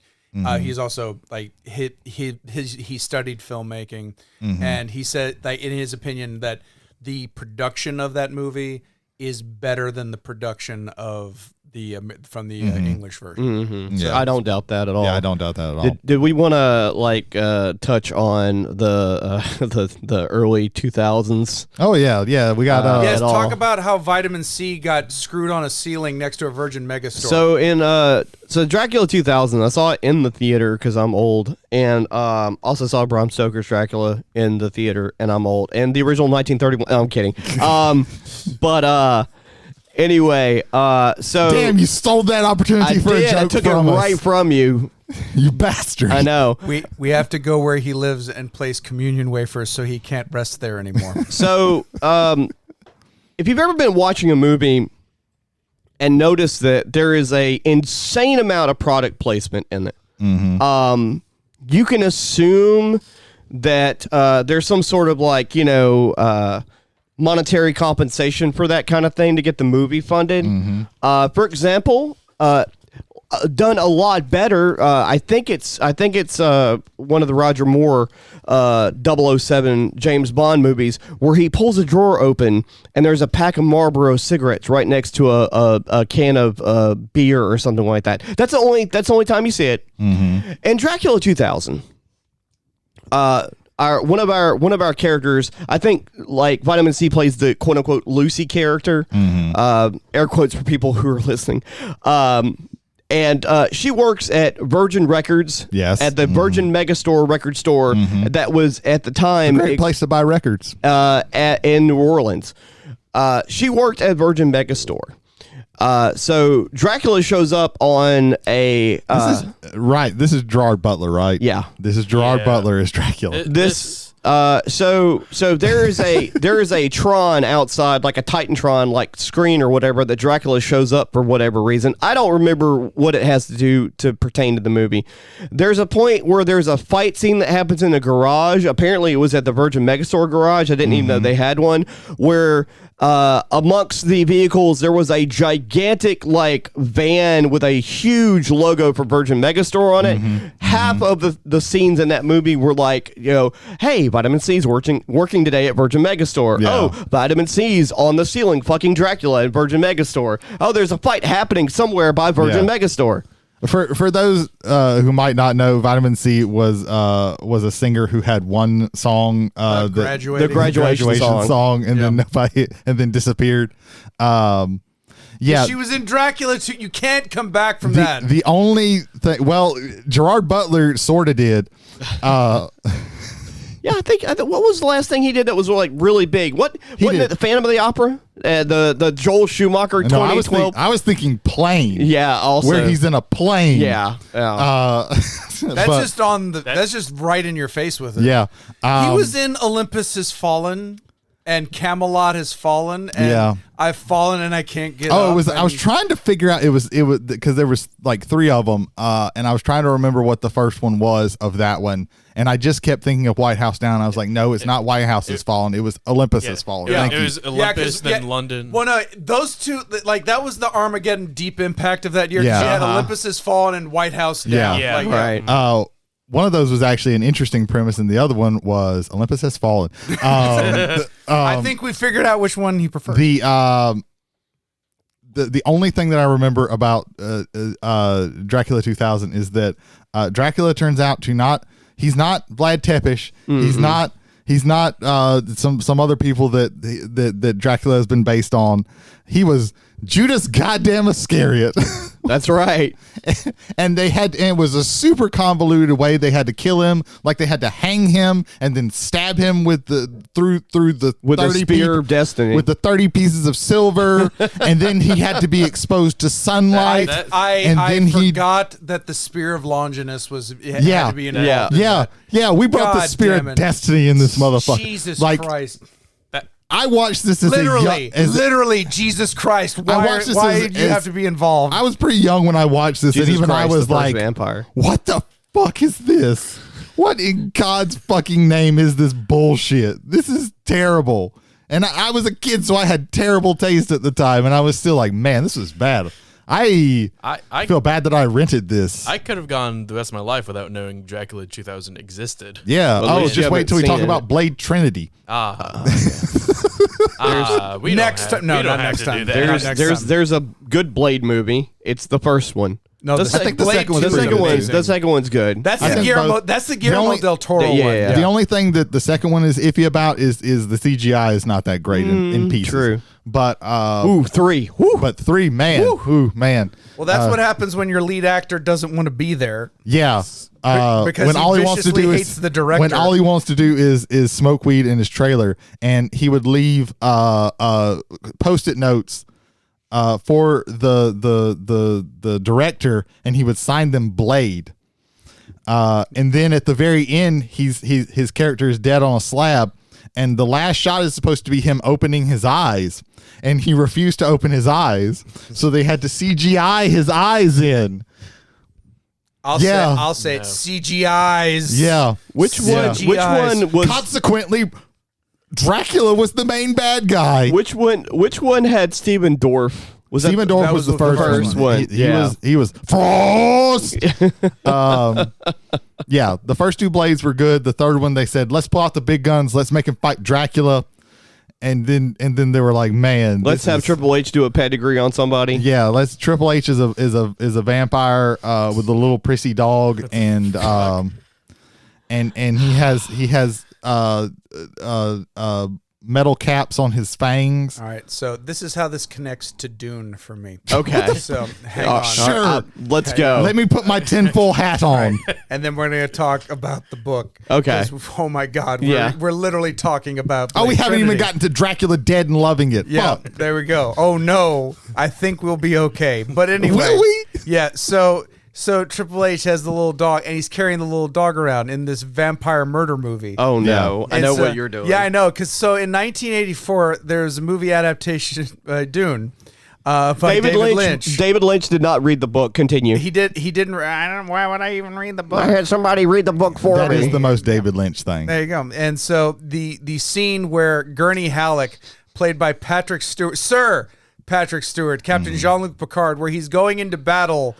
He's also like he studied filmmaking, and he said like in his opinion that the production of that movie is better than the production of the English version. Mm-hmm. So I don't doubt that at all. Yeah, I don't doubt that at all. Did we want to touch on the early 2000s? Oh yeah, we got. Talk about how Vitamin C got screwed on a ceiling next to a Virgin Megastore. So in Dracula 2000, I saw it in the theater because I'm old, and also saw Bram Stoker's Dracula in the theater, and I'm old, and the original 1931. No, I'm kidding. But. Anyway, so damn, you stole that opportunity for a joke. I took it right from you, you bastard. I know. We have to go where he lives and place communion wafers, so he can't rest there anymore. So, if you've ever been watching a movie and noticed that there is a insane amount of product placement in it, you can assume that there's some sort of like, monetary compensation for that kind of thing to get the movie funded. For example, done a lot better. I think it's one of the Roger Moore 007 James Bond movies where he pulls a drawer open and there's a pack of Marlboro cigarettes right next to a can of beer or something like that. That's the only time you see it. And Dracula 2000. One of our characters, I think, like Vitamin C plays the quote unquote Lucy character. Air quotes for people who are listening. And she works at Virgin Records. Yes. At the Virgin Megastore record store that was at the time Great place to buy records. In New Orleans. She worked at Virgin Megastore. So Dracula shows up on a This is Gerard Butler, right? Yeah. This is Gerard Butler as Dracula. So there is a Tron outside, like a Titantron like screen or whatever, that Dracula shows up for whatever reason. I don't remember what it has to do to pertain to the movie. There's a point where there's a fight scene that happens in a garage. Apparently it was at the Virgin Megastore garage. I didn't even know they had one, where amongst the vehicles there was a gigantic like van with a huge logo for Virgin Megastore on it. Half of the scenes in that movie were like, hey, Vitamin C's working today at Virgin Megastore. Yeah. Oh, Vitamin C's on the ceiling fucking Dracula at Virgin Megastore. Oh, there's a fight happening somewhere by Virgin Megastore. For those who might not know, Vitamin C was a singer who had one song, the graduation song, and then nobody, and then disappeared. She was in Dracula too. You can't come back from that. The only thing, well, Gerard Butler sort of did. Yeah, I think what was the last thing he did that was like really big? Wasn't it the Phantom of the Opera? The Joel Schumacher 2012. I was thinking Plane. Yeah, also where he's in a plane. Yeah. That's just right in your face with it. Yeah, he was in Olympus Has Fallen and Camelot Has Fallen. And I've fallen and I can't get up. I was trying to figure out it was because there was like three of them, and I was trying to remember what the first one was of that one. And I just kept thinking of White House Down. I was like, no, it's not White House Has Fallen. It was Olympus Has Fallen. Yeah, Thank it you. was Olympus, then London. Well, no, those two, like that was the Armageddon deep impact of that year. Yeah. You had Olympus Has Fallen and White House Down. Yeah. Right. One of those was actually an interesting premise, and the other one was Olympus Has Fallen. I think we figured out which one he preferred. The only thing that I remember about Dracula 2000 is that Dracula turns out to he's not Vlad Tepes. He's not some other people that Dracula has been based on. He was Judas goddamn Iscariot. That's right. And it was a super convoluted way they had to kill him. Like they had to hang him and then stab him with the 30 spear of destiny with the 30 pieces of silver, and then he had to be exposed to sunlight. I forgot that the spear of Longinus had to be involved. Yeah. We brought the spear of destiny in this motherfucker. Jesus Christ. I watched this as literally Jesus Christ. Why did you have to be involved? I was pretty young when I watched this, Jesus and even Christ, I was the like, vampire. what the fuck is this? What in God's fucking name is this bullshit? This is terrible. And I was a kid, so I had terrible taste at the time, and I was still like, man, this is bad. I feel bad that I rented this. I could have gone the rest of my life without knowing Dracula 2000 existed. Yeah. Well, just wait till we talk about Blade Trinity. We next time. No, not next time. There's a good Blade movie. It's the first one. No, I think the second one's the second one's good. That's the Guillermo del Toro one. Yeah. The only thing that the second one is iffy about is the CGI is not that great in pieces. True. But 3. Woo. But 3, man. Ooh, man. Well, that's what happens when your lead actor doesn't want to be there. Yeah. Because when he all he wants to do hates the director. When all he wants to do is smoke weed in his trailer, and he would leave post-it notes for the director, and he would sign them Blade. And then at the very end, his character is dead on a slab, and the last shot is supposed to be him opening his eyes, and he refused to open his eyes, so they had to CGI his eyes in. I'll say it. CGI's. Yeah. Which one? Yeah. Which one was? Consequently, Dracula was the main bad guy. Which one had Steven Dorff? Stephen Dorff was the first one. He was Frost. Yeah, the first two Blades were good. The third one, they said, let's pull out the big guns. Let's make him fight Dracula. And then they were like, man, let's have Triple H do a pedigree on somebody. Yeah, Triple H is a vampire with a little prissy dog, and he has metal caps on his fangs. All right, so this is how this connects to Dune for me. Okay. So hang on. Sure. Let's go. Let me put my tinfoil hat on. And then we're going to talk about the book. Okay. 'Cause, oh my God. Yeah. We're literally talking about. Oh, we haven't even Trinity. gotten to Dracula dead and loving it. Yeah, Fuck. there we go. Oh no, I think we'll be okay. But anyway, Will we? Yeah. So Triple H has the little dog, and he's carrying the little dog around in this vampire murder movie. Oh no, I And know so- what you're doing. Yeah, I know. Because in 1984, there's a movie adaptation, Dune, by David Lynch. David Lynch did not read the book. Continue. He didn't. I don't. Why would I even read the book? I had somebody read the book for That me. is the most David Lynch thing. There you go. And so the scene where Gurney Halleck, played by Patrick Stewart, Sir Patrick Stewart, Captain Jean-Luc Picard, where he's going into battle,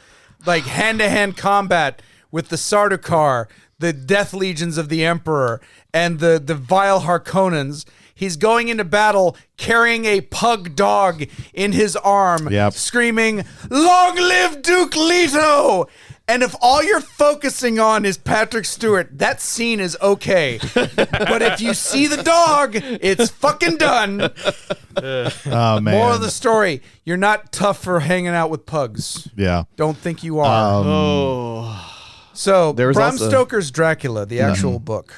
like hand-to-hand combat with the Sardaukar, the Death Legions of the Emperor, and the vile Harkonnens. He's going into battle carrying a pug dog in his arm, Yep. screaming, "Long live Duke Leto!" And if all you're focusing on is Patrick Stewart, that scene is okay. But if you see the dog, it's fucking done. Oh man. Moral of the story, you're not tough for hanging out with pugs. Yeah. Don't think you are. So, There was Bram also- Stoker's Dracula, the actual book.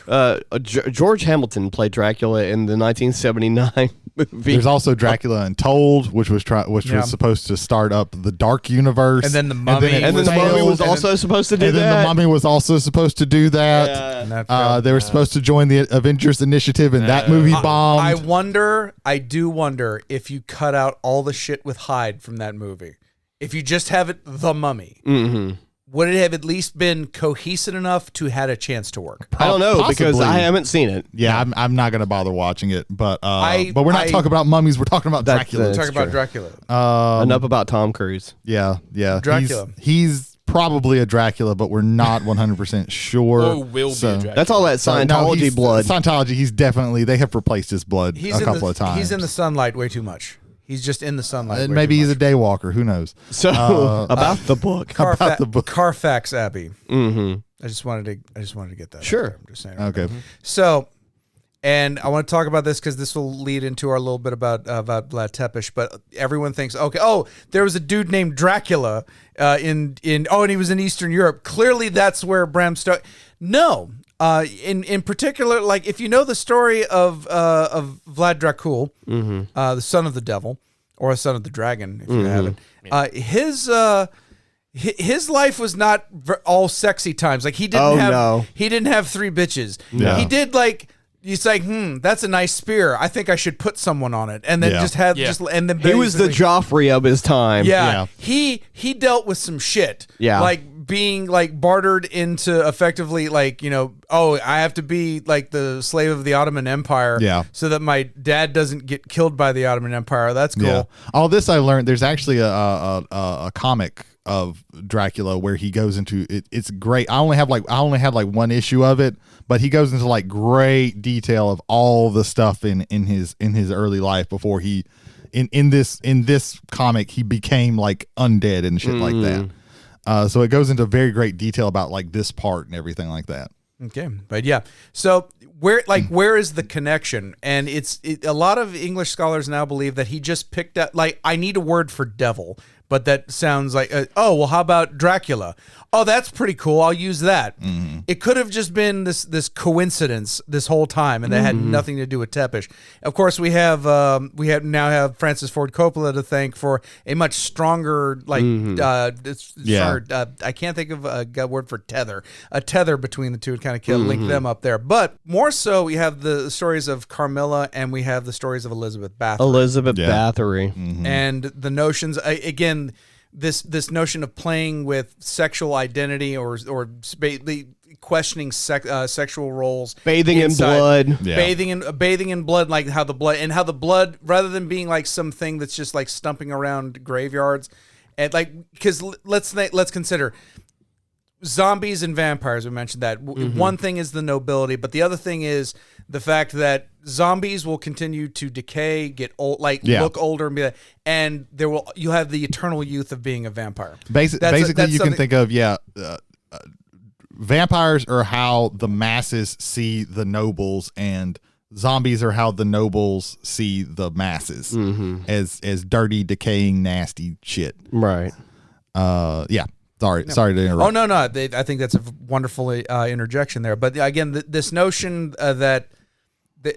George Hamilton played Dracula in the 1979 movie. There's also Dracula Untold, which was Yeah. supposed to start up the Dark Universe, And then the Mummy. it and then the failed. Mummy was And also supposed to do And then that. the Mummy was also supposed to do that. And that failed. They were supposed to join the Avengers Initiative, and that movie bombed. I do wonder if you cut out all the shit with Hyde from that movie. If you just have it, The Mummy. Mm-hmm. Would it have at least been cohesive enough to had a chance to work? I don't know because Possibly. I haven't seen it. Yeah, I'm not going to bother watching it, but I- we're not I- talking about mummies. We're talking about That's Dracula. the- Talk about true. Dracula. Enough about Tom Cruise. Yeah. Dracula. He's probably a Dracula, but we're not 100% sure. Or will be a Dracula. That's all that So, no, Scientology he's- blood. Scientology. He's definitely. They have replaced his blood a couple of times. He's in the sunlight way too much. He's just in the sunlight. And way maybe too he's a much. day walker. Who knows? So about the book. about the book. Carfax Abbey. Mm-hmm. I just wanted to get that. out Sure. there. I'm just saying. Okay. So, and I want to talk about this because this will lead into our little bit about Vlad Tepes. But everyone thinks, okay, there was a dude named Dracula and he was in Eastern Europe. Clearly, that's where Bram Stoker. No, in particular, like if you know the story of Vlad Dracul, the son of the devil or son of the dragon, if you haven't, his life was not all sexy times. Like he didn't have three bitches. Yeah. He did like. He's like, that's a nice spear. I think I should put someone on it, and then and then He was the basically- Joffrey of his time. yeah. He dealt with some shit. Yeah. Like being like bartered into effectively like, I have to be like the slave of the Ottoman Empire. Yeah. So that my dad doesn't get killed by the Ottoman Empire. That's cool. Yeah. All this I learned. There's actually a comic of Dracula where he goes into it. It's great. I only had like one issue of it, but he goes into like great detail of all the stuff in his early life before he in this comic he became like undead and shit like that. So it goes into very great detail about like this part and everything like that. Okay, but yeah. So where is the connection? And a lot of English scholars now believe that he just picked up. Like, I need a word for devil, but that sounds like how about Dracula? Oh, that's pretty cool. I'll use that. Mm-hmm. It could have just been this coincidence this whole time, and that had nothing to do with Tepish. Of course, we now have Francis Ford Coppola to thank for a much stronger I can't think of a word for tether. A tether between the two to kind of link them up there. But more so, we have the stories of Carmilla and we have the stories of Elizabeth Bathory. Elizabeth Bathory. And the notions again, this notion of playing with sexual identity or questioning sexual roles, bathing inside, in blood, bathing in blood, like how the blood rather than being like something that's just like stumping around graveyards, and like because let's consider zombies and vampires. We mentioned that one thing is the nobility, but the other thing is the fact that zombies will continue to decay, get old, look older, and you'll have the eternal youth of being a vampire. Basically, you can think of vampires are how the masses see the nobles, and zombies are how the nobles see the masses as dirty, decaying, nasty shit. Right. Sorry to interrupt. Oh, no. I think that's a wonderful interjection there. But again, this notion that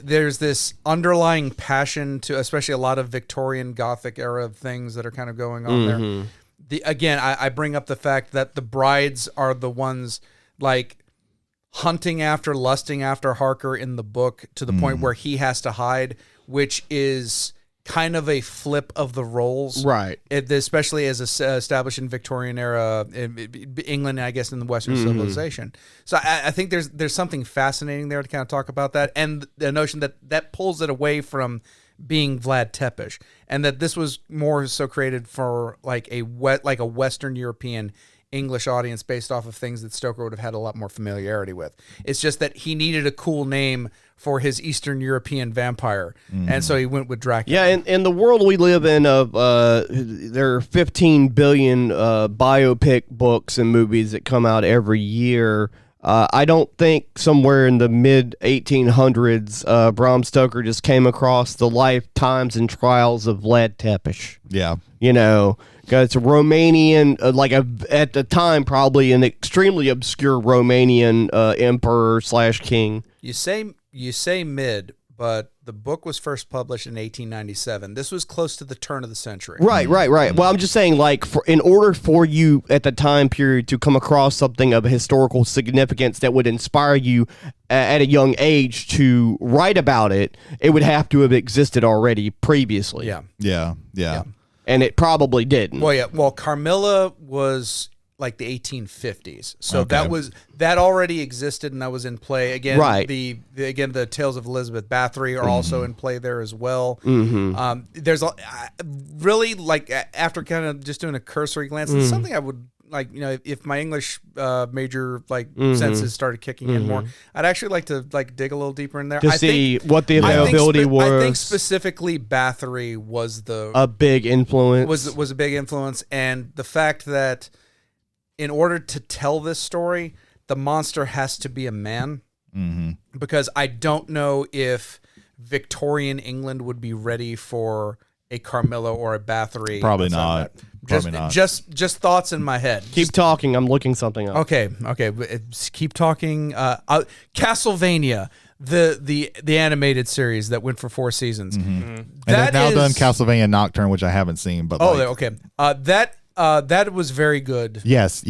there's this underlying passion to, especially a lot of Victorian Gothic era things that are kind of going on there. I bring up the fact that the brides are the ones like lusting after Harker in the book to the point where he has to hide, which is kind of a flip of the roles, right? Especially as established in Victorian era England, I guess, in the Western civilization. So I think there's something fascinating there to kind of talk about that, and the notion that pulls it away from being Vlad Tepes, and that this was more so created for like a Western European English audience based off of things that Stoker would have had a lot more familiarity with. It's just that he needed a cool name for his Eastern European vampire, and so he went with Dracula. Yeah, and in the world we live in, there are 15 billion biopic books and movies that come out every year. I don't think somewhere in the mid 1800s, Bram Stoker just came across the lifetimes and trials of Vlad Tepes. Yeah. You know, because it's a Romanian, at the time, probably an extremely obscure Romanian emperor / king. You say mid, but the book was first published in 1897. This was close to the turn of the century. Right. Well, I'm just saying, like, in order for you at the time period to come across something of historical significance that would inspire you at a young age to write about it, it would have to have existed already previously. Yeah. And it probably didn't. Well, Carmilla was like the 1850s, so that already existed and that was in play again. Right. The Tales of Elizabeth Bathory are also in play there as well. There's really, like, after kind of just doing a cursory glance, it's something I would like, if my English major senses started kicking in more, I'd actually like to dig a little deeper in there to see what the availability was. I think specifically Bathory was a big influence. Was a big influence, and the fact that in order to tell this story, the monster has to be a man, because I don't know if Victorian England would be ready for a Carmilla or a Bathory. Probably not. Just thoughts in my head. Keep talking. I'm looking something up. Okay. Keep talking. Castlevania, the animated series that went for 4 seasons. And they've now done Castlevania Nocturne, which I haven't seen. But okay. That was very good. Yes.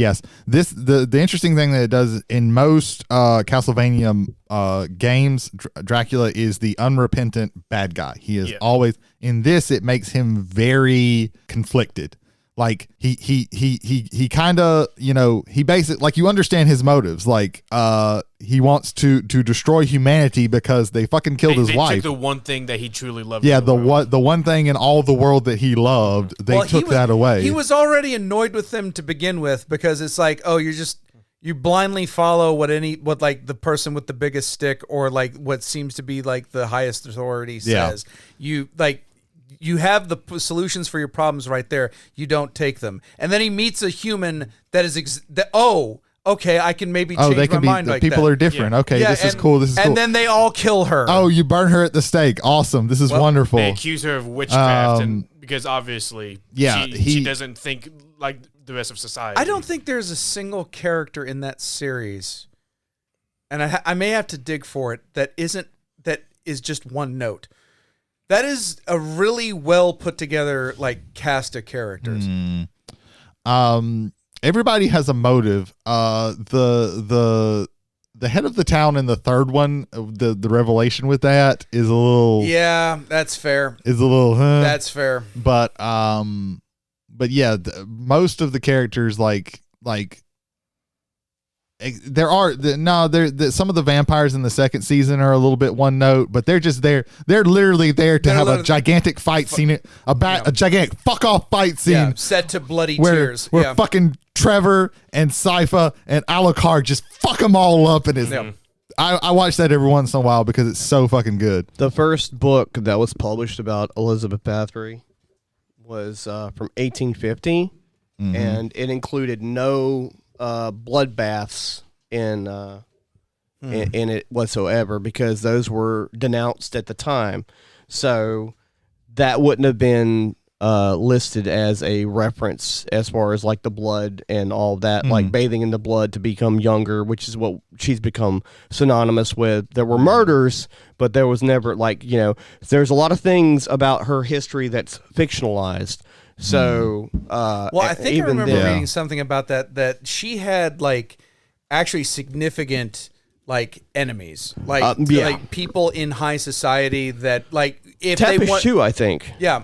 The interesting thing that it does in most Castlevania games, Dracula is the unrepentant bad guy. He is always in this. It makes him very conflicted. Like he kind of, he basically, like, you understand his motives. Like he wants to destroy humanity because they fucking killed his wife. Took the one thing that he truly loved. Yeah, the one thing in all the world that he loved, they took that away. He was already annoyed with them to begin with, because it's like, oh, you blindly follow what the person with the biggest stick or like what seems to be like the highest authority says. You have the solutions for your problems right there. You don't take them. And then he meets a human that is okay, I can maybe change my mind like that. People are different. Yeah. Okay, this is cool. And then they all kill her. Oh, you burn her at the stake. Awesome. This is wonderful. They accuse her of witchcraft because obviously she doesn't think like the rest of society. I don't think there's a single character in that series, and I may have to dig for it, that is just one note. That is a really well put together cast of characters. Everybody has a motive. The head of the town in the third one, the revelation with that is a little. Yeah, that's fair. Is a little. That's fair. But yeah, most of the characters like there are some of the vampires in the second season are a little bit one note, but they're just there. They're literally there to have a gigantic fight scene, a gigantic fuck off fight scene, set to bloody where tears. where fucking Trevor and Sypha and Alucard just fuck them all up, and it's. I watch that every once in a while because it's so fucking good. The first book that was published about Elizabeth Bathory was from 1850, and it included no bloodbaths in it whatsoever because those were denounced at the time. So that wouldn't have been listed as a reference as far as like the blood and all that, like bathing in the blood to become younger, which is what she's become synonymous with. There were murders, but there was never there's a lot of things about her history that's fictionalized. So, I think I remember reading something about that she had like actually significant like enemies, like people in high society that like if Tepish they want too, I think. Yeah.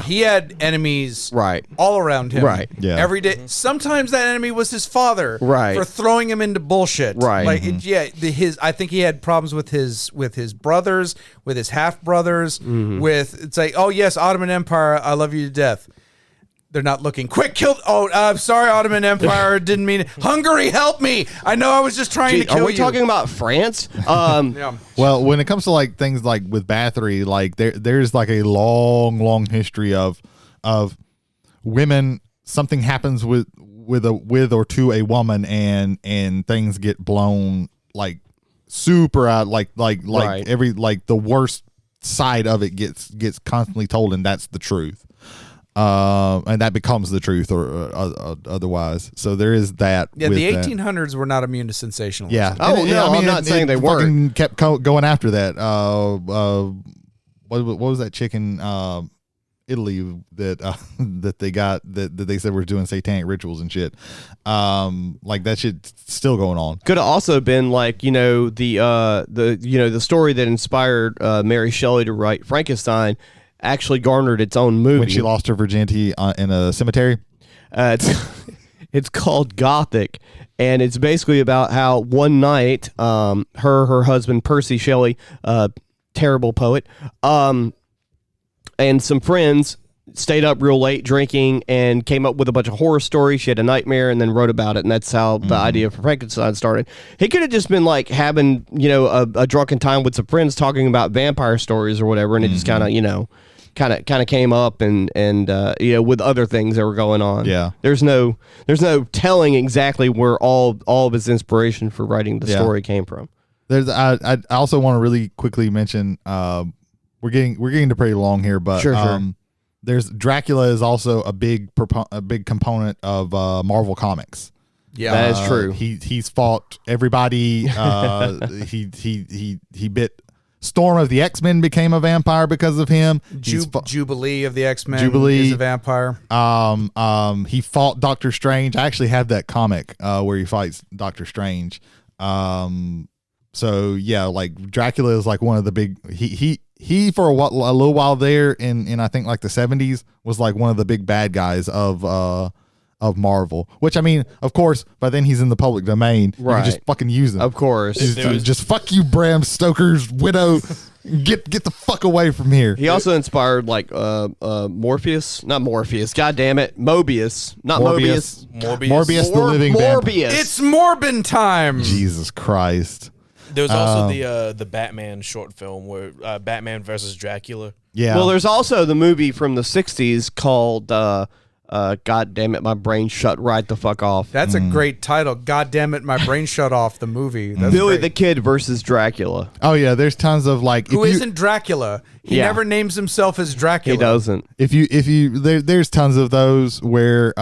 He had enemies all around him. Right. Yeah. Every day. Sometimes that enemy was his father. Right. For throwing him into bullshit. Right. Like I think he had problems with his brothers, with his half brothers, with it's like, oh yes, Ottoman Empire, I love you to death. They're not looking. Quick, kill. Oh, I'm sorry, Ottoman Empire. Didn't mean it. Hungary, help me. I know I was just trying to kill you. Are we talking about France? Yeah. Well, when it comes to like things like with Bathory, like there's like a long history of women. Something happens with or to a woman, and things get blown like super out. Like every like the worst side of it gets constantly told, and that's the truth. And that becomes the truth or otherwise. So there is that. Yeah, the 1800s were not immune to sensationalism. Yeah. Oh, no, I'm not saying they weren't. Kept going after that. What was that chick in Italy that they got that they said were doing satanic rituals and shit? Like that shit's still going on. Could have also been like the story that inspired Mary Shelley to write Frankenstein. Actually garnered its own movie When she lost her virginity in a cemetery. It's called Gothic, and it's basically about how one night her husband Percy Shelley, terrible poet, and some friends stayed up real late drinking and came up with a bunch of horror stories. She had a nightmare and then wrote about it, and that's how the idea for Frankenstein started. He could have just been like having a drunken time with some friends talking about vampire stories or whatever, and it just kind of came up and with other things that were going on. Yeah. There's no telling exactly where all of his inspiration for writing the story came from. I also want to really quickly mention we're getting to pretty long here, but sure. There's Dracula is also a big component of Marvel Comics. Yeah, that is true. He's fought everybody. He bit. Storm of the X-Men became a vampire because of him. Jubilee of the X-Men Jubilee is a vampire. He fought Doctor Strange. I actually have that comic where he fights Doctor Strange. So yeah, like Dracula is like one of the big. He for a little while there in I think like the 70s was like one of the big bad guys of Marvel. Which I mean, of course, by then he's in the public domain. Right. You can just fucking use him. Of course. Just fuck you, Bram Stoker's widow. Get the fuck away from here. He also inspired like Morpheus, not Morpheus. God damn it, Mobius, not Mobius. Morbius the living vampire. It's Morbin time. Jesus Christ. There was also the Batman short film where Batman versus Dracula. Yeah. Well, there's also the movie from the 60s called God damn it, my brain shut right the fuck off. That's a great title. God damn it, my brain shut off. The movie. That's Billy great. the Kid versus Dracula. Oh yeah, there's tons of like Who isn't Dracula? He never names himself as Dracula. He doesn't. There's tons of those where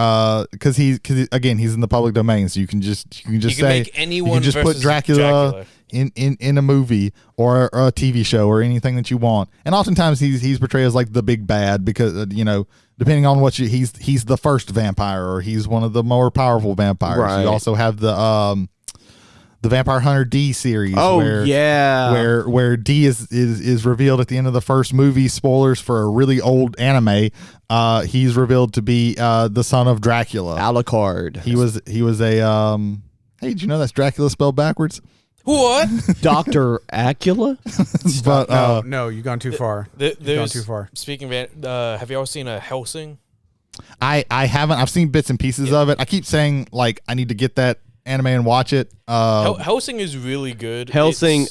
because he's in the public domain, so you can just say make anyone you can just put versus Dracula. In a movie or a TV show or anything that you want, and oftentimes he's portrayed as like the big bad because depending on what he's the first vampire or he's one of the more powerful vampires. Right. You also have the the Vampire Hunter D series. Oh, where, yeah. where D is revealed at the end of the first movie. Spoilers for a really old anime. He's revealed to be the son of Dracula. Alucard. He was a hey, did you know that's Dracula spelled backwards? What? Dr. Acula? But No, you've gone too far. You've gone too far. Speaking of, have you all seen a Hellsing? I haven't. I've seen bits and pieces of it. I keep saying like I need to get that anime and watch it. Hellsing is really good. Hellsing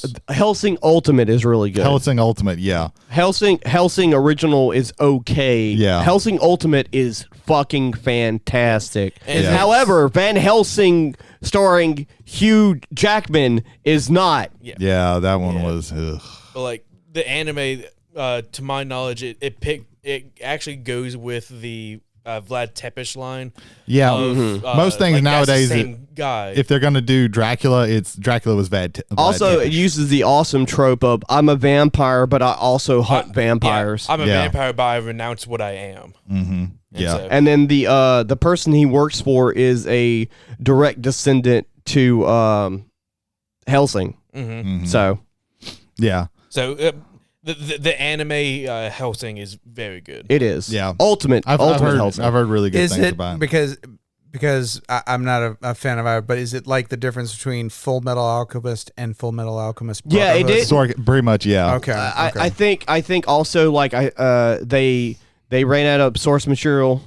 Ultimate is really good. Hellsing Ultimate, yeah. Hellsing Original is okay. Yeah. Hellsing Ultimate is fucking fantastic. And However, Van Helsing starring Hugh Jackman is not. Yeah, that one was. Ugh. But like the anime, to my knowledge, it actually goes with the Vlad Tepes line. Yeah, of, most things like, that's the nowadays, same guy. if they're gonna do Dracula, it's Dracula was Vlad. Also, it uses the awesome trope of I'm a vampire, but I also hunt vampires. I'm a vampire, but I renounce what I am. Mm-hmm. Yeah, And then the person he works for is a direct descendant to Helsing. Mm-hmm. So yeah. So the anime Hellsing is very good. it is. Yeah. Ultimate Hellsing. I've heard really good Is things it about it. because I'm not a fan of it, but is it like the difference between Full Metal Alchemist and Full Metal Alchemist? Yeah, it Brotherhood? did. Pretty much, yeah. Okay. I think also like they ran out of source material.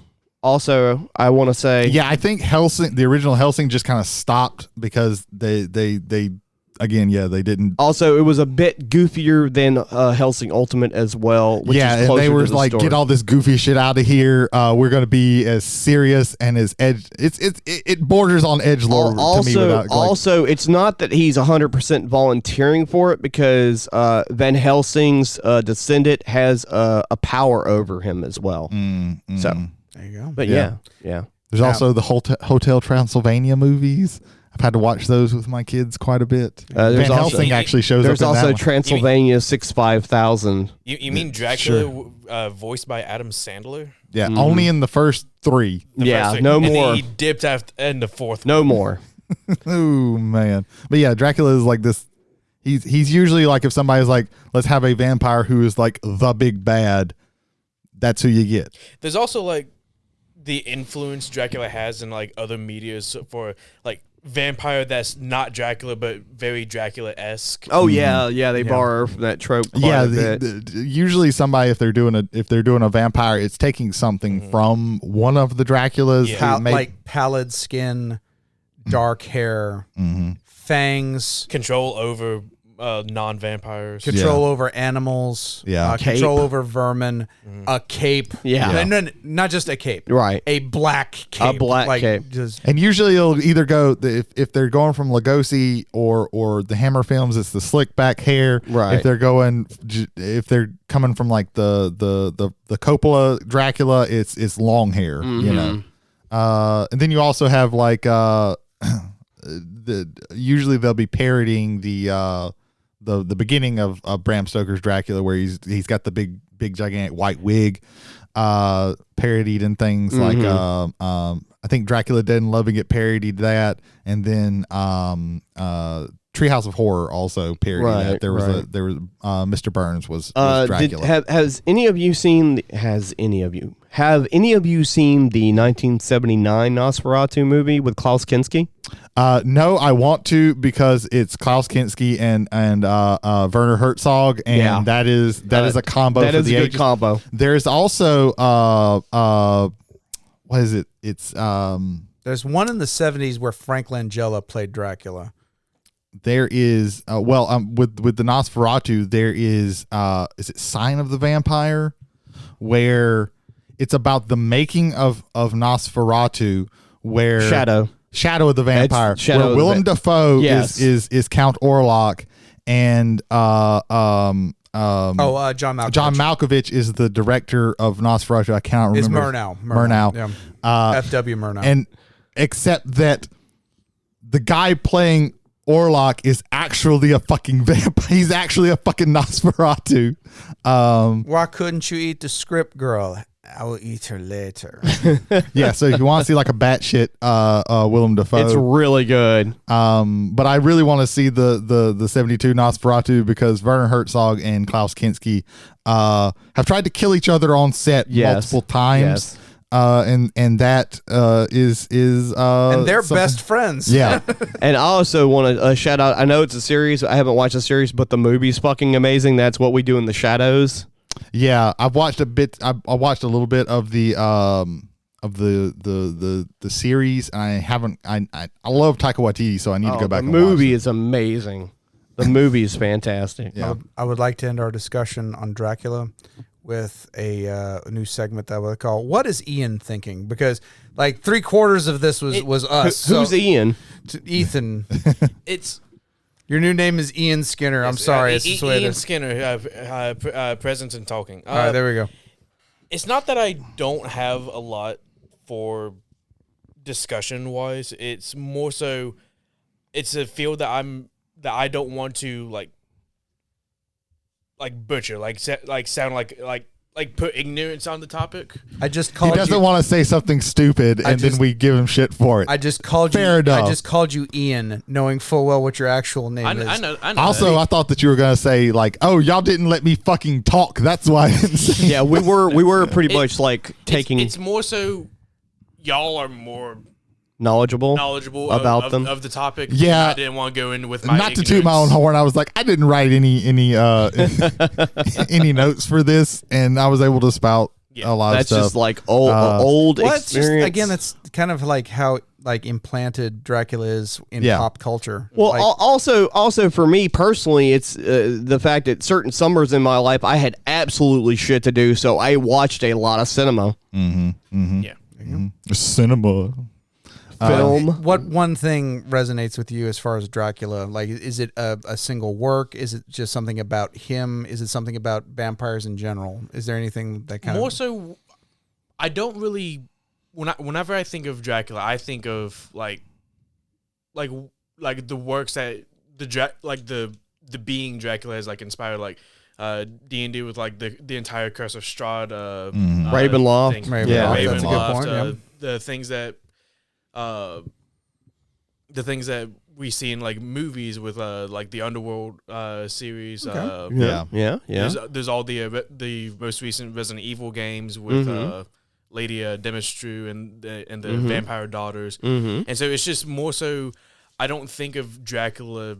Also, I want to say Yeah, I think Hellsing, the original Hellsing, just kind of stopped because they again, yeah, they didn't. Also, it was a bit goofier than Hellsing Ultimate as well. Which Yeah, is and closer they to were the like, story. get all this goofy shit out of here. We're going to be as serious and as edge. It borders on edgelord to me. Without, Also, it's not that he's 100% volunteering for it because Van Helsing's descendant has a power over him as well. So, There you go. but Yeah. yeah. There's also the Hotel Transylvania movies. I've had to watch those with my kids quite a bit. There's Van also- Helsing actually shows There's up in also that one. Transylvania 65000. You mean Dracula voiced by Adam Sandler? Yeah, only in the first three. The Yeah, first three. no And then more. he dipped in the fourth. No more. Oh man, but yeah, Dracula is like this. He's usually like if somebody's like, let's have a vampire who is like the big bad. That's who you get. There's also like the influence Dracula has in like other medias for like vampire that's not Dracula but very Dracula-esque. Oh yeah, they borrow from that trope. Quite a bit. Usually somebody if they're doing a vampire, it's taking something from one of the Draculas. Yeah. to make, Like pallid skin, dark hair, fangs, Control over non-vampires. control over animals, Yeah. control Cape. over vermin, a cape. Yeah. No, not just a cape. Right. A black cape. A black cape. Just, and usually it'll either go if they're going from Lugosi or the Hammer films, it's the slick back hair. Right. If they're coming from like the Coppola Dracula, it's long hair. You know. And then you also have like usually they'll be parodying the beginning of Bram Stoker's Dracula, where he's got the big gigantic white wig, parodied and things like I think Dracula Dead and Loving It parodied that, and then Treehouse of Horror also parodied that. There was Mr. Burns was Dracula. Have any of you seen the 1979 Nosferatu movie with Klaus Kinski? No, I want to because it's Klaus Kinski and Werner Herzog, and that is a combo. That for is the a good ages. combo. There's also what is it? It's there's one in the 70s where Frank Langella played Dracula. there is with the Nosferatu there is it Sign of the Vampire, where it's about the making of Nosferatu, where Shadow of the Vampire, where Willem Dafoe is Count Orlok, and John Malkovich. John Malkovich is the director of Nosferatu. I cannot remember. Is Murnau. Yeah. F.W. Murnau. And except that the guy playing Orlok is actually a fucking vampire. He's actually a fucking Nosferatu. Why couldn't you eat the script, girl? I will eat her later. Yeah, so if you want to see like a batshit Willem Dafoe, It's really good. but I really want to see the 72 Nosferatu because Werner Herzog and Klaus Kinski have tried to kill each other on set multiple times. Yes. And that is And they're something- best friends. Yeah. And I also want to shout out. I know it's a series. I haven't watched the series, but the movie's fucking amazing. That's What We Do in the Shadows. Yeah, I've watched a bit. I watched a little bit of the series. And I haven't. I love Taika Waititi, so I need to go back. The and movie watch it. is amazing. The movie is fantastic. Yeah. I would like to end our discussion on Dracula with a new segment that I would call "What is Ian thinking?" Because like 3/4 of this was us. Who's so, Ian? Ethan. It's Your new name is Ian Skinner. I'm sorry. It's just the way it Ian is. Skinner, present and talking. All right, there we go. It's not that I don't have a lot for discussion wise. It's more so it's a field that I don't want to like butcher, sound like put ignorance on the topic. I just He called doesn't you. want to say something stupid, and then we give him shit for it. I just called Fair you. enough. I just called you Ian, knowing full well what your actual name is. I know. Also, I thought that you were gonna say like, "Oh, y'all didn't let me fucking talk. That's why." I didn't say Yeah, we were pretty much like taking It's more so y'all are more knowledgeable knowledgeable about of them. of the topic. Yeah. I didn't want to go in with my Not to toot my own horn, I was like, I didn't write any any notes for this, and I was able to spout a lot That's of stuff. just like old Well, it's just experience. again, that's kind of like how like implanted Dracula is in Yeah. pop culture. Well, Like, also for me personally, it's the fact that certain summers in my life I had absolutely shit to do, so I watched a lot of cinema, Yeah. cinema. film. what one thing resonates with you as far as Dracula? Like, is it a single work? Is it just something about him? Is it something about vampires in general? Is there anything that kind More of so, I don't really. Whenever I think of Dracula, I think of like the works that the being Dracula has like inspired, like D&D with like the entire Curse of Strahd, Ravenloft. thing. Ravenloft, that's a good Ravenloft, point, yeah. the things that we see in like movies with like the Underworld series. Okay. Yeah. There's all the most recent Resident Evil games with Lady Demetru and the Vampire Daughters, and so it's just more so. I don't think of Dracula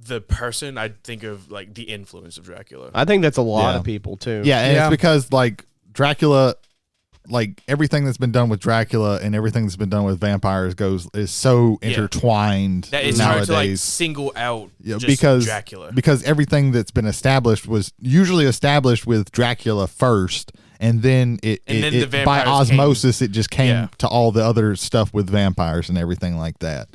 the person. I think of like the influence of Dracula. I think that's a lot Yeah. of people too. Yeah, and Yeah. it's because like Dracula, like everything that's been done with Dracula and everything that's been done with vampires is so intertwined That it's nowadays. hard to like single out just because Dracula. because everything that's been established was usually established with Dracula first, and then And then the by vampires osmosis it just came Yeah. to all the other stuff with vampires and everything like that.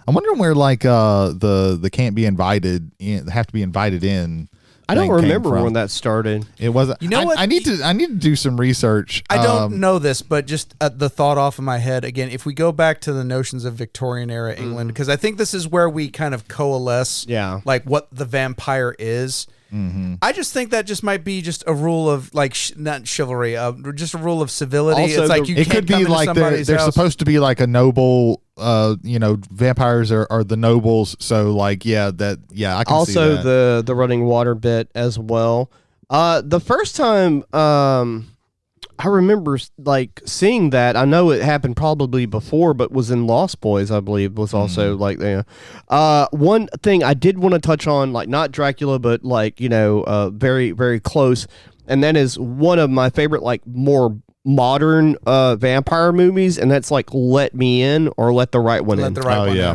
I'm wondering where like the can't be invited in, have to be invited in. I don't thing came remember from. when that started. It wasn't. You know what? I need to do some research. I don't know this, but just the thought off of my head again. If we go back to the notions of Victorian era England, because I think this is where we kind of coalesce. Yeah. like what the vampire is. I just think that just might be just a rule of like not chivalry, just a rule of civility. Also, it's like you It can't could come be into like they're somebody's house. supposed to be like a noble. Vampires are the nobles. So like I can see Also that. the running water bit as well. The first time I remember like seeing that, I know it happened probably before, but was in Lost Boys, I believe, was also like there. One thing I did want to touch on, like not Dracula, but like very very close, and that is one of my favorite like more modern vampire movies, and that's like Let Me In or Let the Right One In. Let the right Oh, one yeah.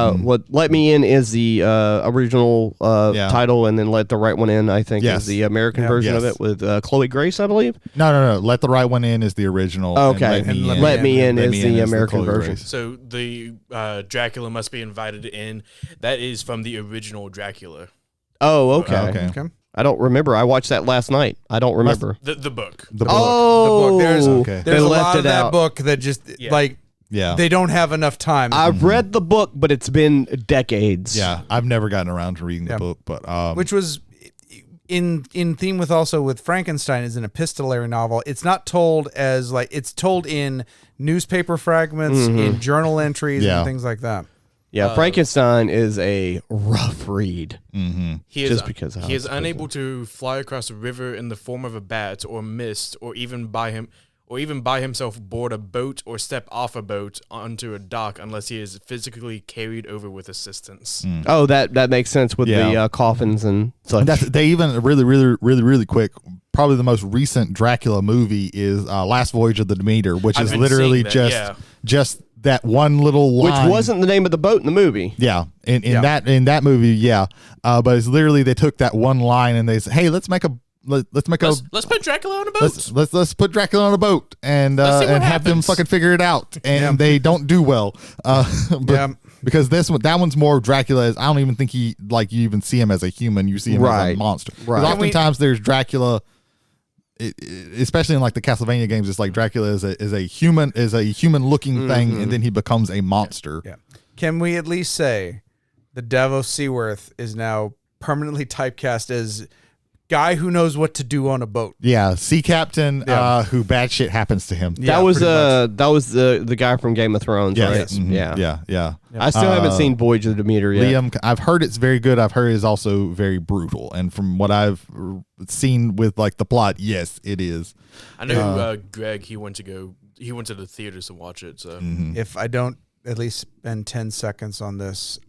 in. What Let Me In is the original Yeah. title, and then Let the Right One In, I think, Yes. is the American Yeah. version of Yes. it with Chloe Grace, I believe. No. Let the Right One In is the original. and Okay, and Let Me In Let is Me the American Chloe version. Grace. So the Dracula must be invited in. That is from the original Dracula, Oh, okay. Okay. Okay. I don't remember. I watched that last night. I don't remember. the book. The book. Oh, The book. There's Okay. there's They a left lot of it that out. book that just Yeah. like Yeah. they don't have enough time. I've read the book, but it's been decades. Yeah. I've never gotten around to reading the Yeah. book, but which was in theme with Frankenstein is an epistolary novel. It's not told as like it's told in newspaper fragments, in journal entries, and things like that. Yeah, Frankenstein is a rough read. He Because he is unable to fly across a river in the form of a bat or mist, or even by himself board a boat or step off a boat onto a dock unless he is physically carried over with assistance. Oh, that makes sense with the coffins and such. They even really quick. Probably the most recent Dracula movie is Last Voyage of the Demeter, which is literally just that one little line. Which wasn't the name of the boat in the movie. Yeah, in that movie, but it's literally they took that one line and they said, "Hey, let's put Dracula on a boat. Let's put Dracula on a boat and have them fucking figure it out." And they don't do well. Because that one's more Dracula. I don't even think you even see him as a human. You see him as a monster. Right. Oftentimes there's Dracula. Especially in like the Castlevania games, it's like Dracula is a human looking thing, and then he becomes a monster. Yeah. Can we at least say the Davos Seaworth is now permanently typecast as guy who knows what to do on a boat? Yeah, sea captain who bad shit happens to him. That was the guy from Game of Thrones, right? Yes. Mm-hmm. Yeah. I still haven't seen Voyage of the Demeter yet. Liam, I've heard it's very good. I've heard it's also very brutal, and from what I've seen with like the plot, yes, it is. I know Greg. He went to the theaters to watch it. So if I don't at least spend 10 seconds on this,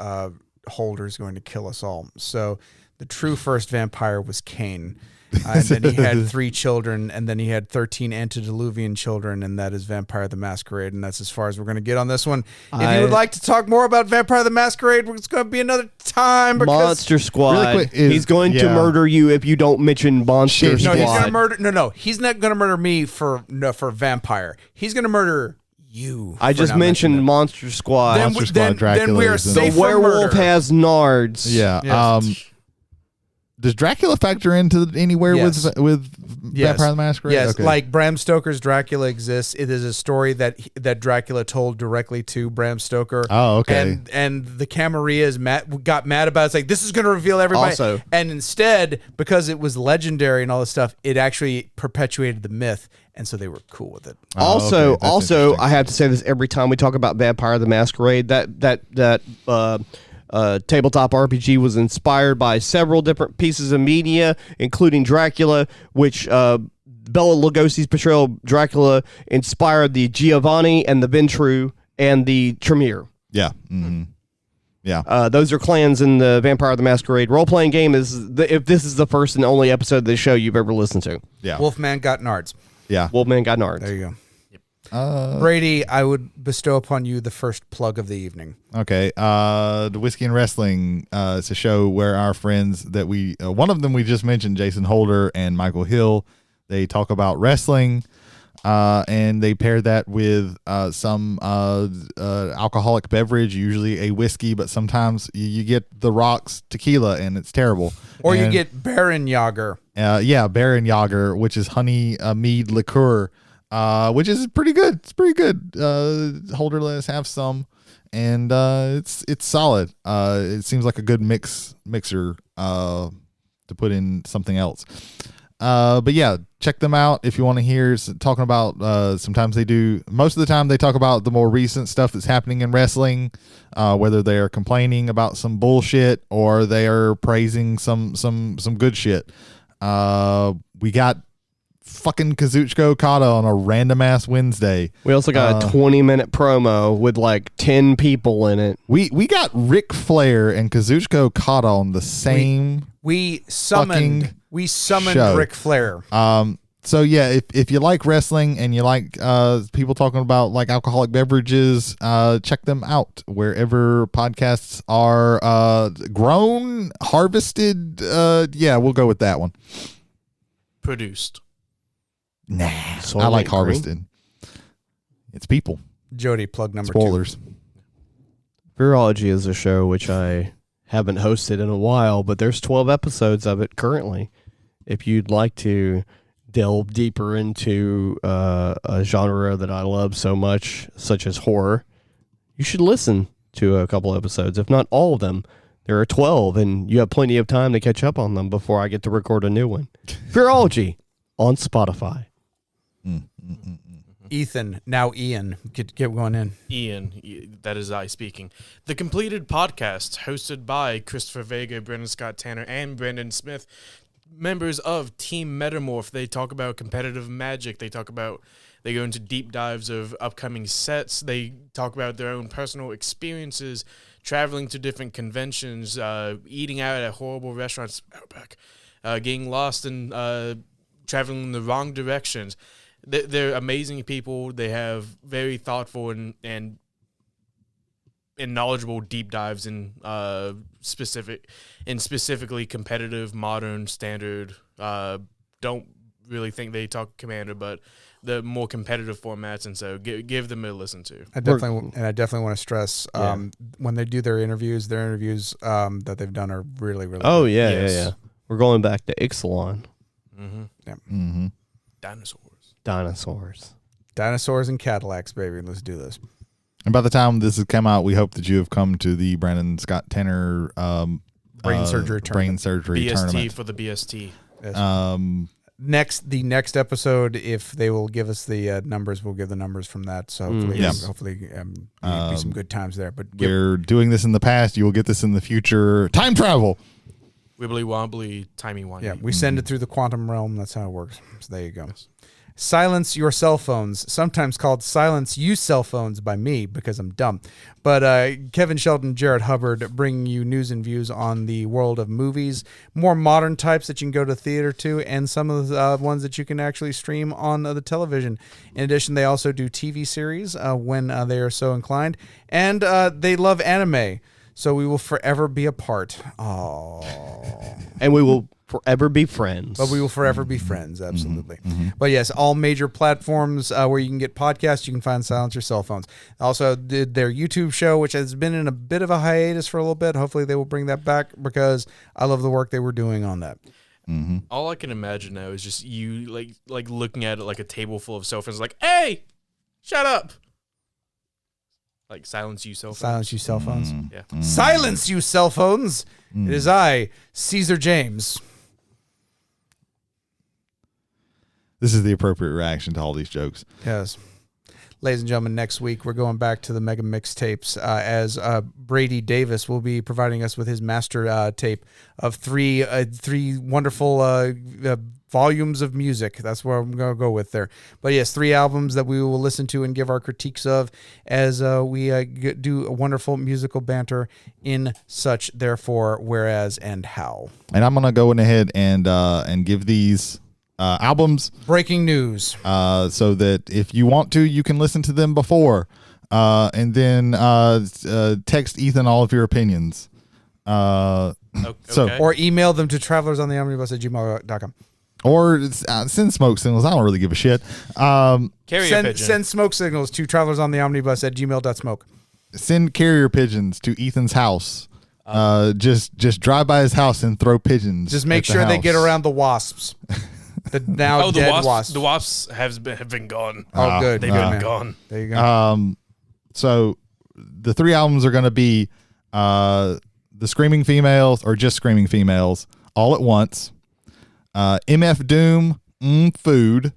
Holder's going to kill us all. So the true first vampire was Cain. And then he had 3 children, and then he had 13 antediluvian children, and that is Vampire the Masquerade, and that's as far as we're going to get on this one. If you would like to talk more about Vampire the Masquerade, it's going to be another time. Monster Squad. Really quick, he's going to murder you if you don't mention Monster Squad. No, he's going to murder. No, he's not going to murder me for Vampire. He's going to murder you. I just mentioned Monster Squad. Then we are safe. The werewolf has nards. Yeah. Yes. Does Dracula factor into anywhere with Vampire the Masquerade? Yes, like Bram Stoker's Dracula exists. It is a story that Dracula told directly to Bram Stoker. Oh, okay. And the Camarias got mad about it. It's like, this is going to reveal everybody. Also, and instead, because it was legendary and all this stuff, it actually perpetuated the myth. And so they were cool with it. Also, I have to say this every time we talk about Vampire the Masquerade, that tabletop RPG was inspired by several different pieces of media, including Dracula, which Bela Lugosi's portrayal of Dracula inspired the Giovanni and the Ventru and the Tremere. Yeah. Mm-hmm. Yeah. Those are clans in the Vampire the Masquerade role-playing game. If this is the first and only episode of the show you've ever listened to. Yeah. Wolfman got nards. Yeah. Wolfman got nards. There you go. Brady, I would bestow upon you the first plug of the evening. Okay. The Whiskey and Wrestling it's a show where our friends that we one of them we just mentioned, Jason Holder and Michael Hill, they talk about wrestling and they pair that with some alcoholic beverage, usually a whiskey, but sometimes you get The Rock's tequila and it's terrible. Or you get Baron Yager. Baron Yager, which is honey mead liqueur. Which is pretty good. It's pretty good. Holder let us have some, and it's solid. It seems like a good mixer to put in something else. But yeah, check them out if you want to hear talking about. Sometimes they do. Most of the time, they talk about the more recent stuff that's happening in wrestling, whether they are complaining about some bullshit or they are praising some good shit. We got fucking Kazuchika Okada on a random ass Wednesday. We also got a 20-minute promo with like 10 people in it. We got Ric Flair and Kazuchika Okada on the same. We summoned show. Ric Flair. So yeah, if you like wrestling and you like people talking about like alcoholic beverages, check them out wherever podcasts are grown, harvested. We'll go with that one. Produced. Nah, I like harvested. It's people. Jody, plug number Spoilers. 2. Virology is a show which I haven't hosted in a while, but there's 12 episodes of it currently. If you'd like to delve deeper into a genre that I love so much, such as horror, you should listen to a couple episodes, if not all of them. There are 12, and you have plenty of time to catch up on them before I get to record a new one. Fearology on Spotify. Ethan, now Ian, get going in. Ian, that is I speaking. The completed podcast, hosted by Christopher Vega, Brendan Scott Tanner, and Brandon Smith, members of Team Metamorph. They talk about competitive Magic. They go into deep dives of upcoming sets. They talk about their own personal experiences, traveling to different conventions, eating out at horrible restaurants, getting lost and traveling in the wrong directions. They're amazing people. They have very thoughtful and knowledgeable deep dives in specifically competitive, modern, standard. Don't really think they talk Commander, but the more competitive formats, and so give them a listen to. I definitely want to stress when they do their interviews that they've done are really, really Oh, good. yeah, Yes. yeah. We're going back to Ixalan. Mm-hmm. Yeah. Mm-hmm. Dinosaurs. And Cadillacs, baby. Let's do this. And by the time this has come out, we hope that you have come to the Brandon Scott Tanner Brain surgery tournament. BST for the BST. Yes. Um, The next episode, if they will give us the numbers, we'll give the numbers from that. So hopefully be some good times there. But we're doing this in the past. You will get this in the future. Time travel. Wibbly wobbly, timey-wimey. yeah, we send it through the quantum realm. That's how it works. So there you go. Yes. Silence your cell phones, sometimes called Silence You Cell Phones by me because I'm dumb. But Kevin Sheldon, Jared Hubbard bringing you news and views on the world of movies, more modern types that you can go to theater to, and some of the ones that you can actually stream on the television. In addition, they also do TV series when they are so inclined, and they love anime. So we will forever be apart. Oh. And we will forever be friends. But we will forever be friends, absolutely. Mm-hmm. But yes, all major platforms where you can get podcasts, you can find Silence Your Cell Phones. Also did their YouTube show, which has been in a bit of a hiatus for a little bit. Hopefully they will bring that back because I love the work they were doing on that. Mm-hmm. All I can imagine now is just you like looking at it like a table full of cell phones, like, hey, shut up. Like silence you cell phones. Silence you cell phones. Yeah. Silence you cell phones. It is I, Caesar James. This is the appropriate reaction to all these jokes. Yes. Ladies and gentlemen, next week we're going back to the Mega Mixtapes as Brady Davis will be providing us with his master tape of three wonderful volumes of music. That's where I'm going to go with there. But yes, 3 albums that we will listen to and give our critiques of as we do a wonderful musical banter in such, therefore, whereas, and how. And I'm going to go ahead and give these albums Breaking news. so that if you want to, you can listen to them before and then text Ethan all of your opinions. Okay. So, Or email them to travelersontheomnibus@gmail.com. or send smoke signals. I don't really give a shit. Carrier pigeon. Send smoke signals to travelersontheomnibus@gmail.smoke. Send carrier pigeons to Ethan's house. Just drive by his house and throw pigeons. Just make at the sure they house. get around the wasps. The now the dead wasps. wasps. The wasps have been gone. Oh, good. They've Good, been man. gone. There you go. So the 3 albums are going to be the Screaming Females or just Screaming Females all at once. MF Doom, Food,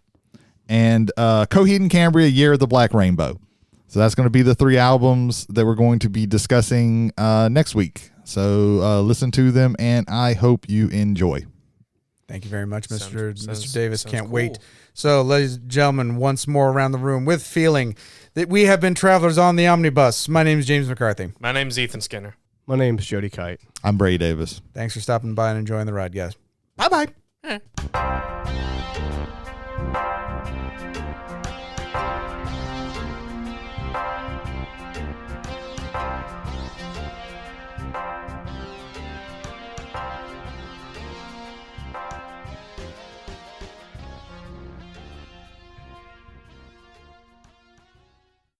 and Coheed and Cambria, Year of the Black Rainbow. So that's going to be the 3 albums that we're going to be discussing next week. So listen to them, and I hope you enjoy. Thank you very much, Mr. Sounds Davis. cool. Can't wait. So, ladies and gentlemen, once more around the room with feeling that we have been travelers on the omnibus. My name is James McCarthy. My name's Ethan Skinner. My name's Jody Kite. I'm Brady Davis. Thanks for stopping by and enjoying the ride, guys. Bye-bye.